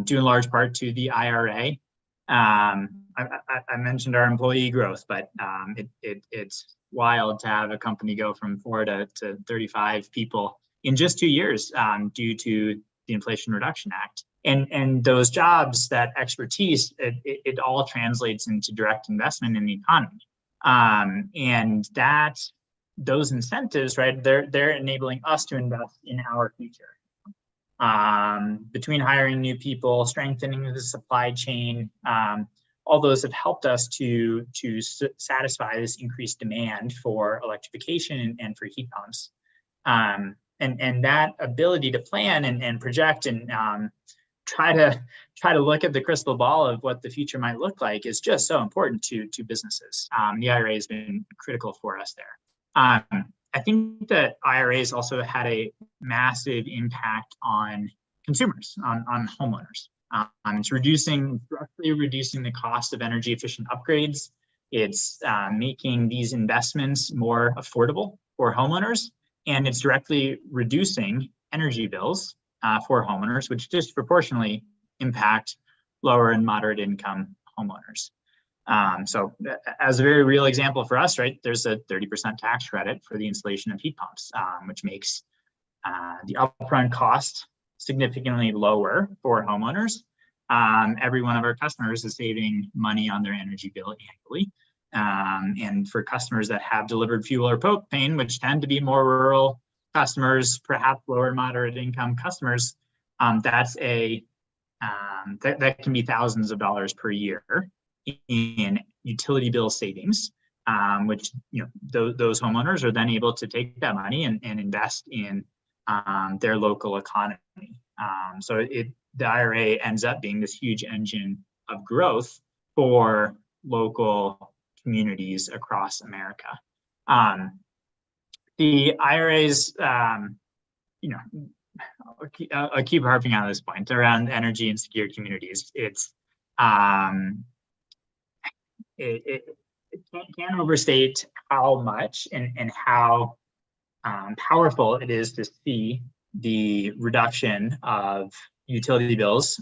S20: due in large part to the IRA. I mentioned our employee growth, but it's wild to have a company go from 4 to 35 people in just 2 years due to the Inflation Reduction Act. And those jobs, that expertise, it all translates into direct investment in the economy. And those incentives, right, they're enabling us to invest in our future. Between hiring new people, strengthening the supply chain, all those have helped us to satisfy this increased demand for electrification and for heat pumps. And that ability to plan and project and try to look at the crystal ball of what the future might look like is just so important to businesses. The IRA has been critical for us there. I think that IRA has also had a massive impact on consumers, on homeowners. It's directly reducing the cost of energy efficient upgrades. It's making these investments more affordable for homeowners, and it's directly reducing energy bills for homeowners, which disproportionately impact lower and moderate income homeowners. So as a very real example for us, right, there's a 30% tax credit for the installation of heat pumps, which makes the upfront cost significantly lower for homeowners. Every one of our customers is saving money on their energy bill annually. And for customers that have delivered fuel or propane, which tend to be more rural customers, perhaps lower moderate income customers, that can be thousands of dollars per year in utility bill savings, which those homeowners are then able to take that money and invest in their local economy. So the IRA ends up being this huge engine of growth for local communities across America. The IRA's, I'll keep harping on this point around energy insecure communities. It can't overstate how much and how powerful it is to see the reduction of utility bills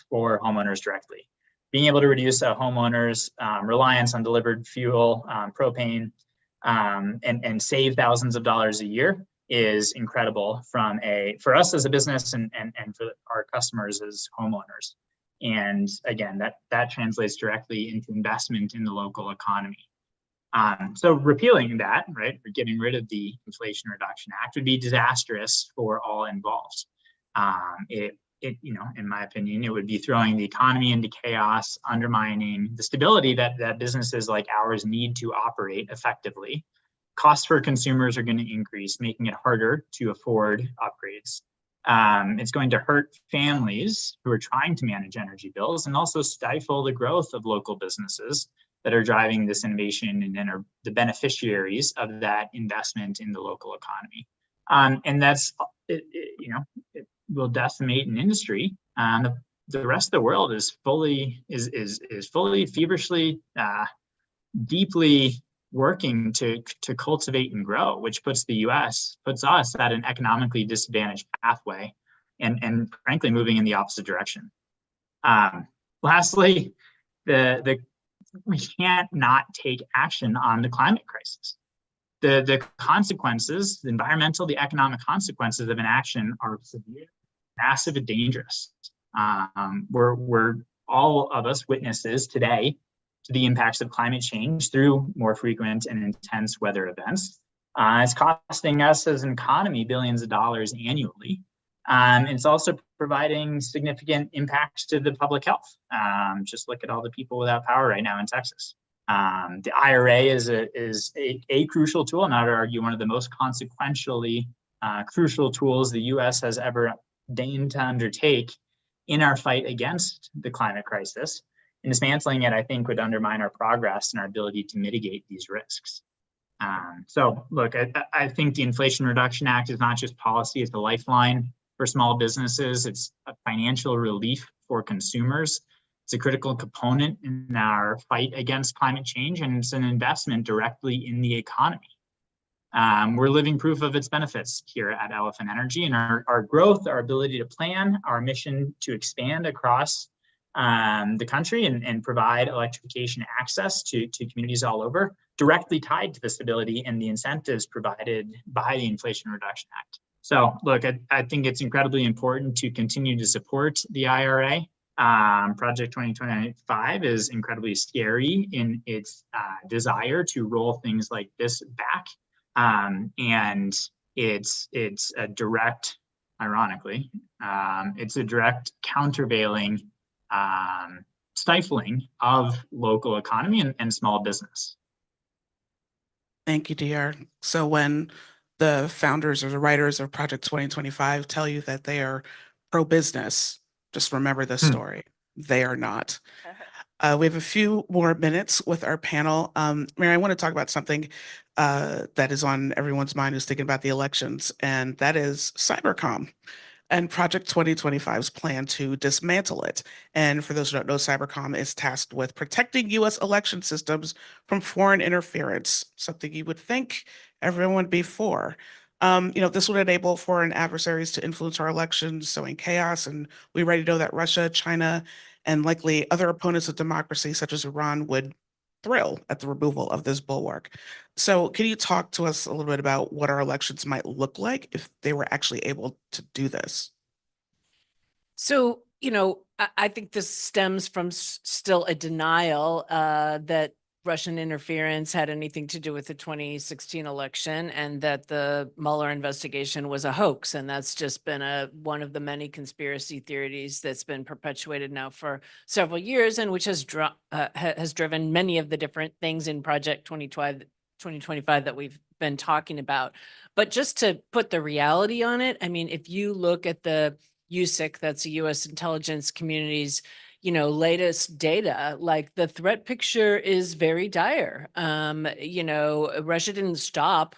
S20: for homeowners directly. Being able to reduce a homeowner's reliance on delivered fuel, propane, and save thousands of dollars a year is incredible for us as a business and for our customers as homeowners. And again, that translates directly into investment in the local economy. So repealing that, right, or getting rid of the Inflation Reduction Act would be disastrous for all involved. In my opinion, it would be throwing the economy into chaos, undermining the stability that businesses like ours need to operate effectively. Costs for consumers are going to increase, making it harder to afford upgrades. It's going to hurt families who are trying to manage energy bills and also stifle the growth of local businesses that are driving this innovation and are the beneficiaries of that investment in the local economy. And it will decimate an industry. The rest of the world is fully feverishly, deeply working to cultivate and grow, which puts us at an economically disadvantaged pathway, and frankly moving in the opposite direction. Lastly, we can't not take action on the climate crisis. The consequences, the environmental, the economic consequences of inaction are severe, massive, and dangerous. We're all of us witnesses today to the impacts of climate change through more frequent and intense weather events. It's costing us as an economy billions of dollars annually. It's also providing significant impacts to the public health. Just look at all the people without power right now in Texas. The IRA is a crucial tool, and I would argue one of the most consequentially crucial tools the U.S. has ever deigned to undertake in our fight against the climate crisis. And dismantling it, I think, would undermine our progress and our ability to mitigate these risks. So look, I think the Inflation Reduction Act is not just policy, it's a lifeline for small businesses. It's a financial relief for consumers. It's a critical component in our fight against climate change, and it's an investment directly in the economy. We're living proof of its benefits here at Elephant Energy, and our growth, our ability to plan, our mission to expand across the country and provide electrification access to communities all over, directly tied to the stability and the incentives provided by the Inflation Reduction Act. So look, I think it's incredibly important to continue to support the IRA. Project 2025 is incredibly scary in its desire to roll things like this back. And it's a direct, ironically, it's a direct countervailing stifling of local economy and small business.
S2: Thank you, DR. So when the founders or the writers of Project 2025 tell you that they are pro-business, just remember this story. They are not. We have a few more minutes with our panel. Mary, I want to talk about something that is on everyone's mind who's thinking about the elections, and that is cybercom and Project 2025's plan to dismantle it. And for those who don't know, cybercom is tasked with protecting U.S. election systems from foreign interference, something you would think everyone would be for. This would enable foreign adversaries to influence our elections, sowing chaos. And we already know that Russia, China, and likely other opponents of democracy, such as Iran, would thrill at the removal of this bulwark. So can you talk to us a little bit about what our elections might look like if they were actually able to do this?
S22: So, I think this stems from still a denial that Russian interference had anything to do with the 2016 election and that the Mueller investigation was a hoax. And that's just been one of the many conspiracy theories that's been perpetuated now for several years, and which has driven many of the different things in Project 2025 that we've been talking about. But just to put the reality on it, I mean, if you look at the USIC, that's the U.S. intelligence community's latest data, like the threat picture is very dire. Russia didn't stop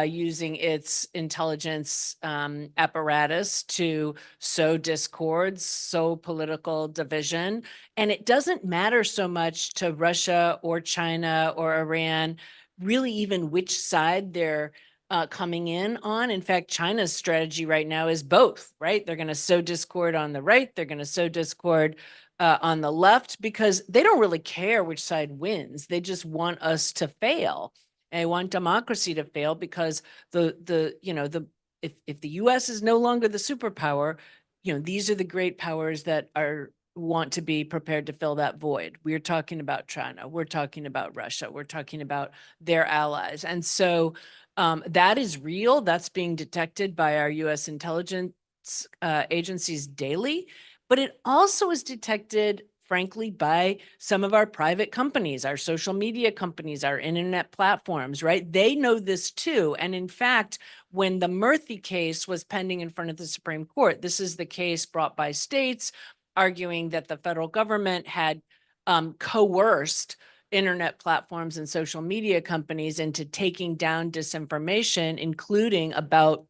S22: using its intelligence apparatus to sow discords, sow political division. And it doesn't matter so much to Russia or China or Iran, really even which side they're coming in on. In fact, China's strategy right now is both, right? They're going to sow discord on the right. They're going to sow discord on the left, because they don't really care which side wins. They just want us to fail. And they want democracy to fail, because if the US is no longer the superpower, these are the great powers that want to be prepared to fill that void. We're talking about China. We're talking about Russia. We're talking about their allies. And so that is real. That's being detected by our US intelligence agencies daily. But it also is detected, frankly, by some of our private companies, our social media companies, our internet platforms, right? They know this too. And in fact, when the Murthy case was pending in front of the Supreme Court, this is the case brought by states arguing that the federal government had coerced internet platforms and social media companies into taking down disinformation, including about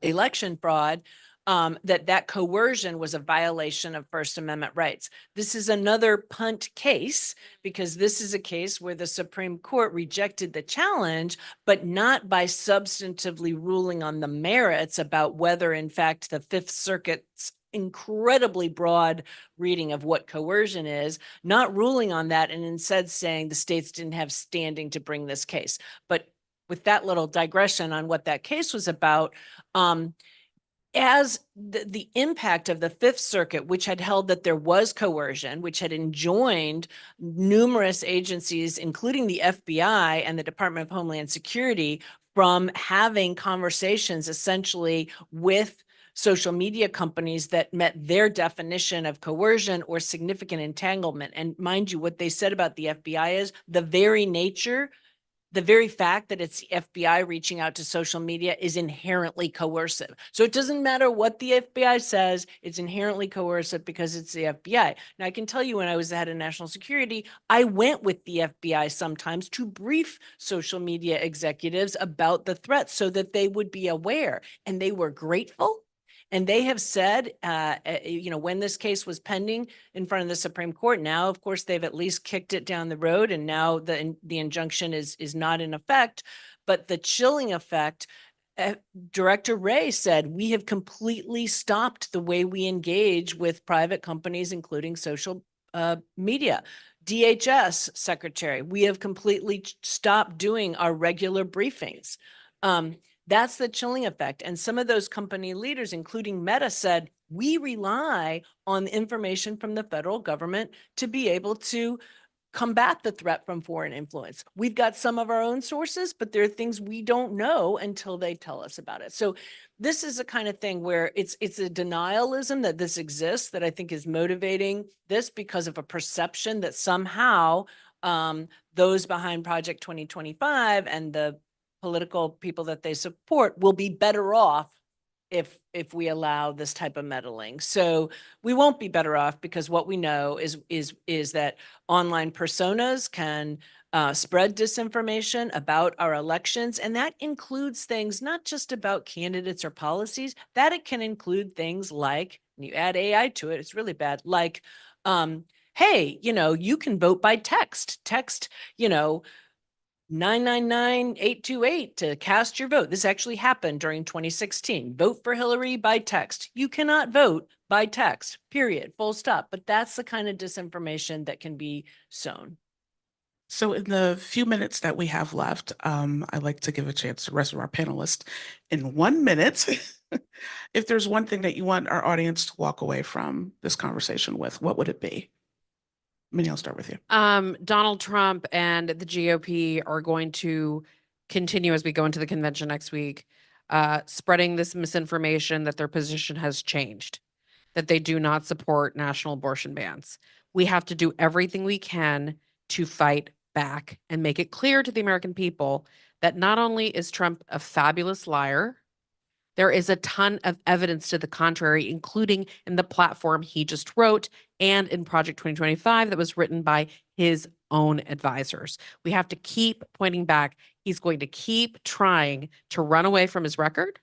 S22: election fraud, that coercion was a violation of First Amendment rights. This is another punt case, because this is a case where the Supreme Court rejected the challenge, but not by substantively ruling on the merits about whether, in fact, the Fifth Circuit's incredibly broad reading of what coercion is, not ruling on that, and instead saying the states didn't have standing to bring this case. But with that little digression on what that case was about, as the impact of the Fifth Circuit, which had held that there was coercion, which had enjoined numerous agencies, including the FBI and the Department of Homeland Security, from having conversations essentially with social media companies that met their definition of coercion or significant entanglement. And mind you, what they said about the FBI is the very fact that it's the FBI reaching out to social media is inherently coercive. So it doesn't matter what the FBI says, it's inherently coercive because it's the FBI. Now, I can tell you, when I was the head of national security, I went with the FBI sometimes to brief social media executives about the threats so that they would be aware, and they were grateful. And they have said, when this case was pending in front of the Supreme Court, now, of course, they've at least kicked it down the road, and now the injunction is not in effect. But the chilling effect, Director Wray said, we have completely stopped the way we engage with private companies, including social media. DHS Secretary, we have completely stopped doing our regular briefings. That's the chilling effect. And some of those company leaders, including Meta, said, we rely on information from the federal government to be able to combat the threat from foreign influence. We've got some of our own sources, but there are things we don't know until they tell us about it. So this is a kind of thing where it's a denialism that this exists that I think is motivating this, because of a perception that somehow those behind Project 2025 and the political people that they support will be better off if we allow this type of meddling. So we won't be better off, because what we know is that online personas can spread disinformation about our elections, and that includes things not just about candidates or policies. That it can include things like, and you add AI to it, it's really bad. Like, hey, you can vote by text. Text, 999-828 to cast your vote. This actually happened during 2016. Vote for Hillary by text. You cannot vote by text, period, full stop. But that's the kind of disinformation that can be sown.
S2: So in the few minutes that we have left, I'd like to give a chance to the rest of our panelists in 1 minute. If there's one thing that you want our audience to walk away from this conversation with, what would it be? Minnie, I'll start with you.
S9: Donald Trump and the GOP are going to continue, as we go into the convention next week, spreading this misinformation that their position has changed, that they do not support national abortion bans. We have to do everything we can to fight back and make it clear to the American people that not only is Trump a fabulous liar, there is a ton of evidence to the contrary, including in the platform he just wrote and in Project 2025 that was written by his own advisors. We have to keep pointing back. He's going to keep trying to run away from his record.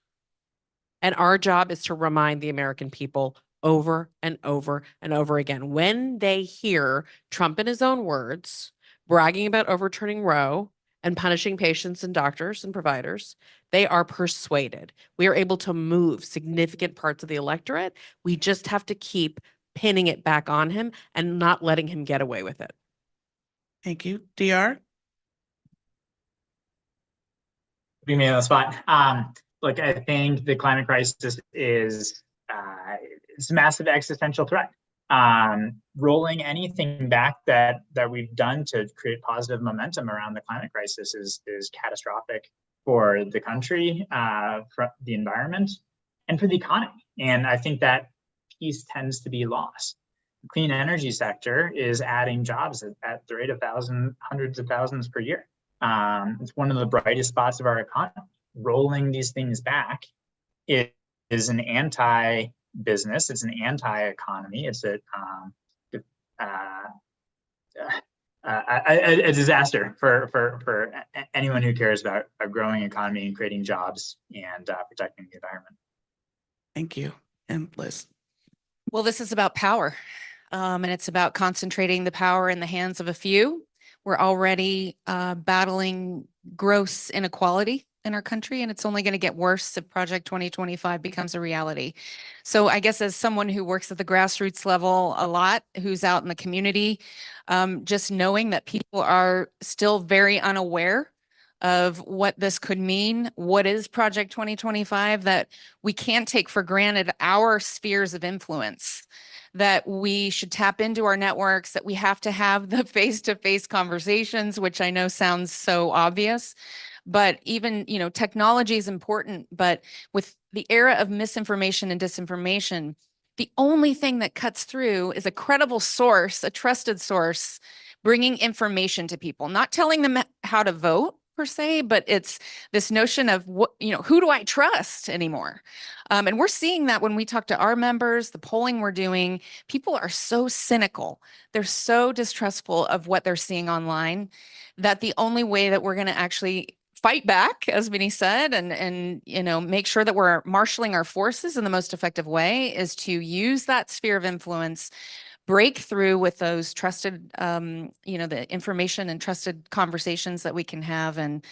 S9: And our job is to remind the American people over and over and over again, when they hear Trump, in his own words, bragging about overturning Roe and punishing patients and doctors and providers. They are persuaded. We are able to move significant parts of the electorate. We just have to keep pinning it back on him and not letting him get away with it.
S2: Thank you. DR?
S20: Putting me on the spot. Look, I think the climate crisis is it's a massive existential threat. Rolling anything back that we've done to create positive momentum around the climate crisis is catastrophic for the country, for the environment, and for the economy. And I think that piece tends to be lost. The clean energy sector is adding jobs at the rate of hundreds of thousands per year. It's one of the brightest spots of our economy. Rolling these things back is an anti-business. It's an anti-economy. It's a disaster for anyone who cares about a growing economy and creating jobs and protecting the environment.
S2: Thank you. And Liz?
S10: Well, this is about power, and it's about concentrating the power in the hands of a few. We're already battling gross inequality in our country, and it's only going to get worse if Project 2025 becomes a reality. So I guess as someone who works at the grassroots level a lot, who's out in the community, just knowing that people are still very unaware of what this could mean, what is Project 2025, that we can't take for granted our spheres of influence, that we should tap into our networks, that we have to have the face-to-face conversations, which I know sounds so obvious. But even, technology is important, but with the era of misinformation and disinformation, the only thing that cuts through is a credible source, a trusted source, bringing information to people, not telling them how to vote per se, but it's this notion of who do I trust anymore? And we're seeing that when we talk to our members, the polling we're doing, people are so cynical. They're so distrustful of what they're seeing online that the only way that we're going to actually fight back, as Vinny said, and make sure that we're marshaling our forces in the most effective way is to use that sphere of influence, break through with those trusted, the information and trusted conversations that we can have and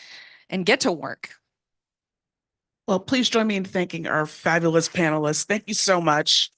S10: get to work.
S2: Well, please join me in thanking our fabulous panelists. Thank you so much.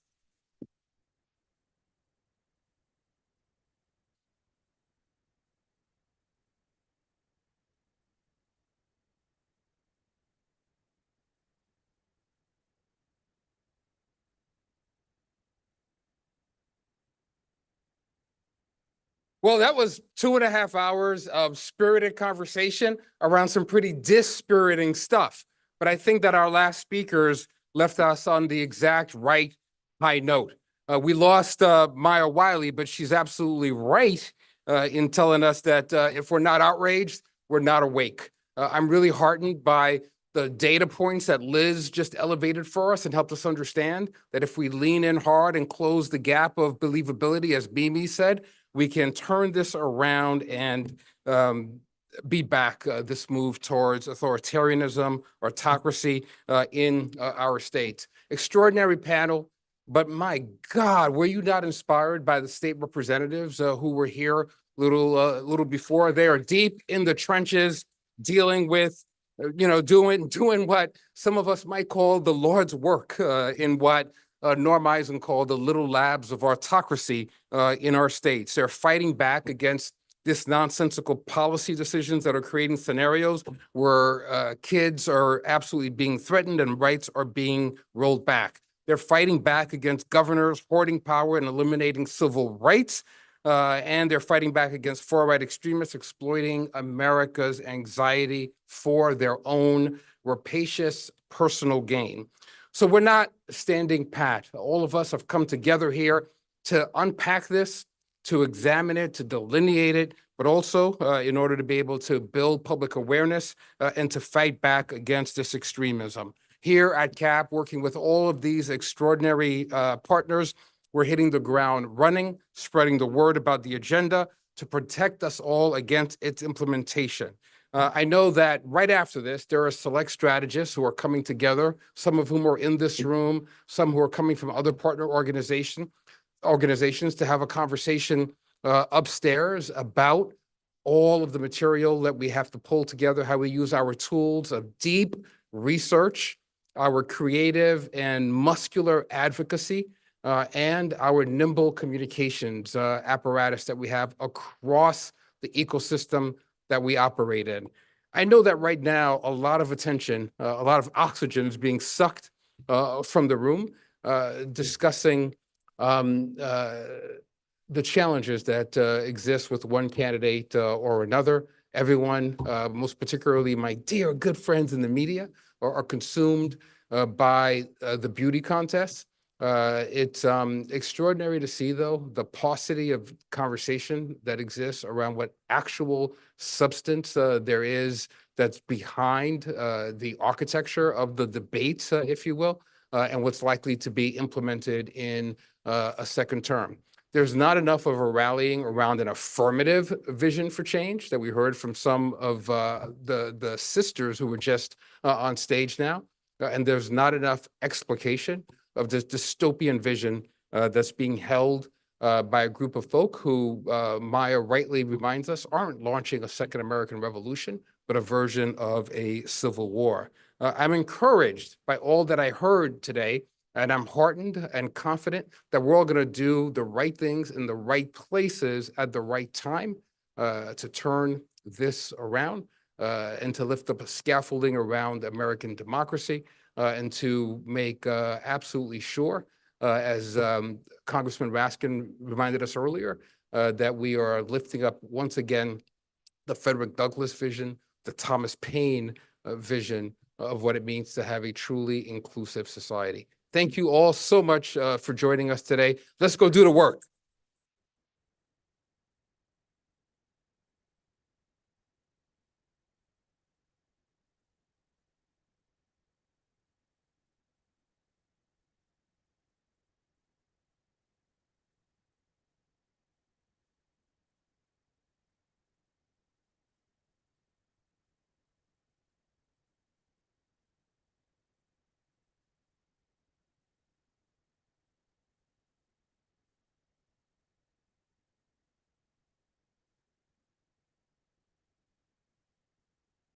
S1: Well, that was 2.5 hours of spirited conversation around some pretty dispiriting stuff. But I think that our last speakers left us on the exact right high note. We lost Maya Wiley, but she's absolutely right in telling us that if we're not outraged, we're not awake. I'm really heartened by the data points that Liz just elevated for us and helped us understand that if we lean in hard and close the gap of believability, as Mimi said, we can turn this around and beat back this move towards authoritarianism, autocracy in our state. Extraordinary panel, but my God, were you not inspired by the state representatives who were here little before? They are deep in the trenches, dealing with, doing what some of us might call the Lord's work in what Norm Eisen called the little labs of autocracy in our states. They're fighting back against this nonsensical policy decisions that are creating scenarios where kids are absolutely being threatened and rights are being rolled back. They're fighting back against governors hoarding power and eliminating civil rights. And they're fighting back against far-right extremists exploiting America's anxiety for their own rapacious personal gain. So we're not standing pat. All of us have come together here to unpack this, to examine it, to delineate it, but also in order to be able to build public awareness and to fight back against this extremism. Here at CAP, working with all of these extraordinary partners, we're hitting the ground running, spreading the word about the agenda to protect us all against its implementation. I know that right after this, there are select strategists who are coming together, some of whom are in this room, some who are coming from other partner organizations to have a conversation upstairs about all of the material that we have to pull together, how we use our tools of deep research, our creative and muscular advocacy, and our nimble communications apparatus that we have across the ecosystem that we operate in. I know that right now, a lot of attention, a lot of oxygen is being sucked from the room, discussing the challenges that exist with one candidate or another. Everyone, most particularly my dear good friends in the media, are consumed by the beauty contest. It's extraordinary to see, though, the paucity of conversation that exists around what actual substance there is that's behind the architecture of the debates, if you will, and what's likely to be implemented in a second term. There's not enough of a rallying around an affirmative vision for change that we heard from some of the sisters who were just on stage now. And there's not enough explication of this dystopian vision that's being held by a group of folk who Maya rightly reminds us aren't launching a second American Revolution, but a version of a civil war. I'm encouraged by all that I heard today, and I'm heartened and confident that we're all going to do the right things in the right places at the right time to turn this around and to lift up a scaffolding around American democracy and to make absolutely sure, as Congressman Raskin reminded us earlier, that we are lifting up once again the Frederick Douglass vision, the Thomas Paine vision of what it means to have a truly inclusive society. Thank you all so much for joining us today. Let's go do the work.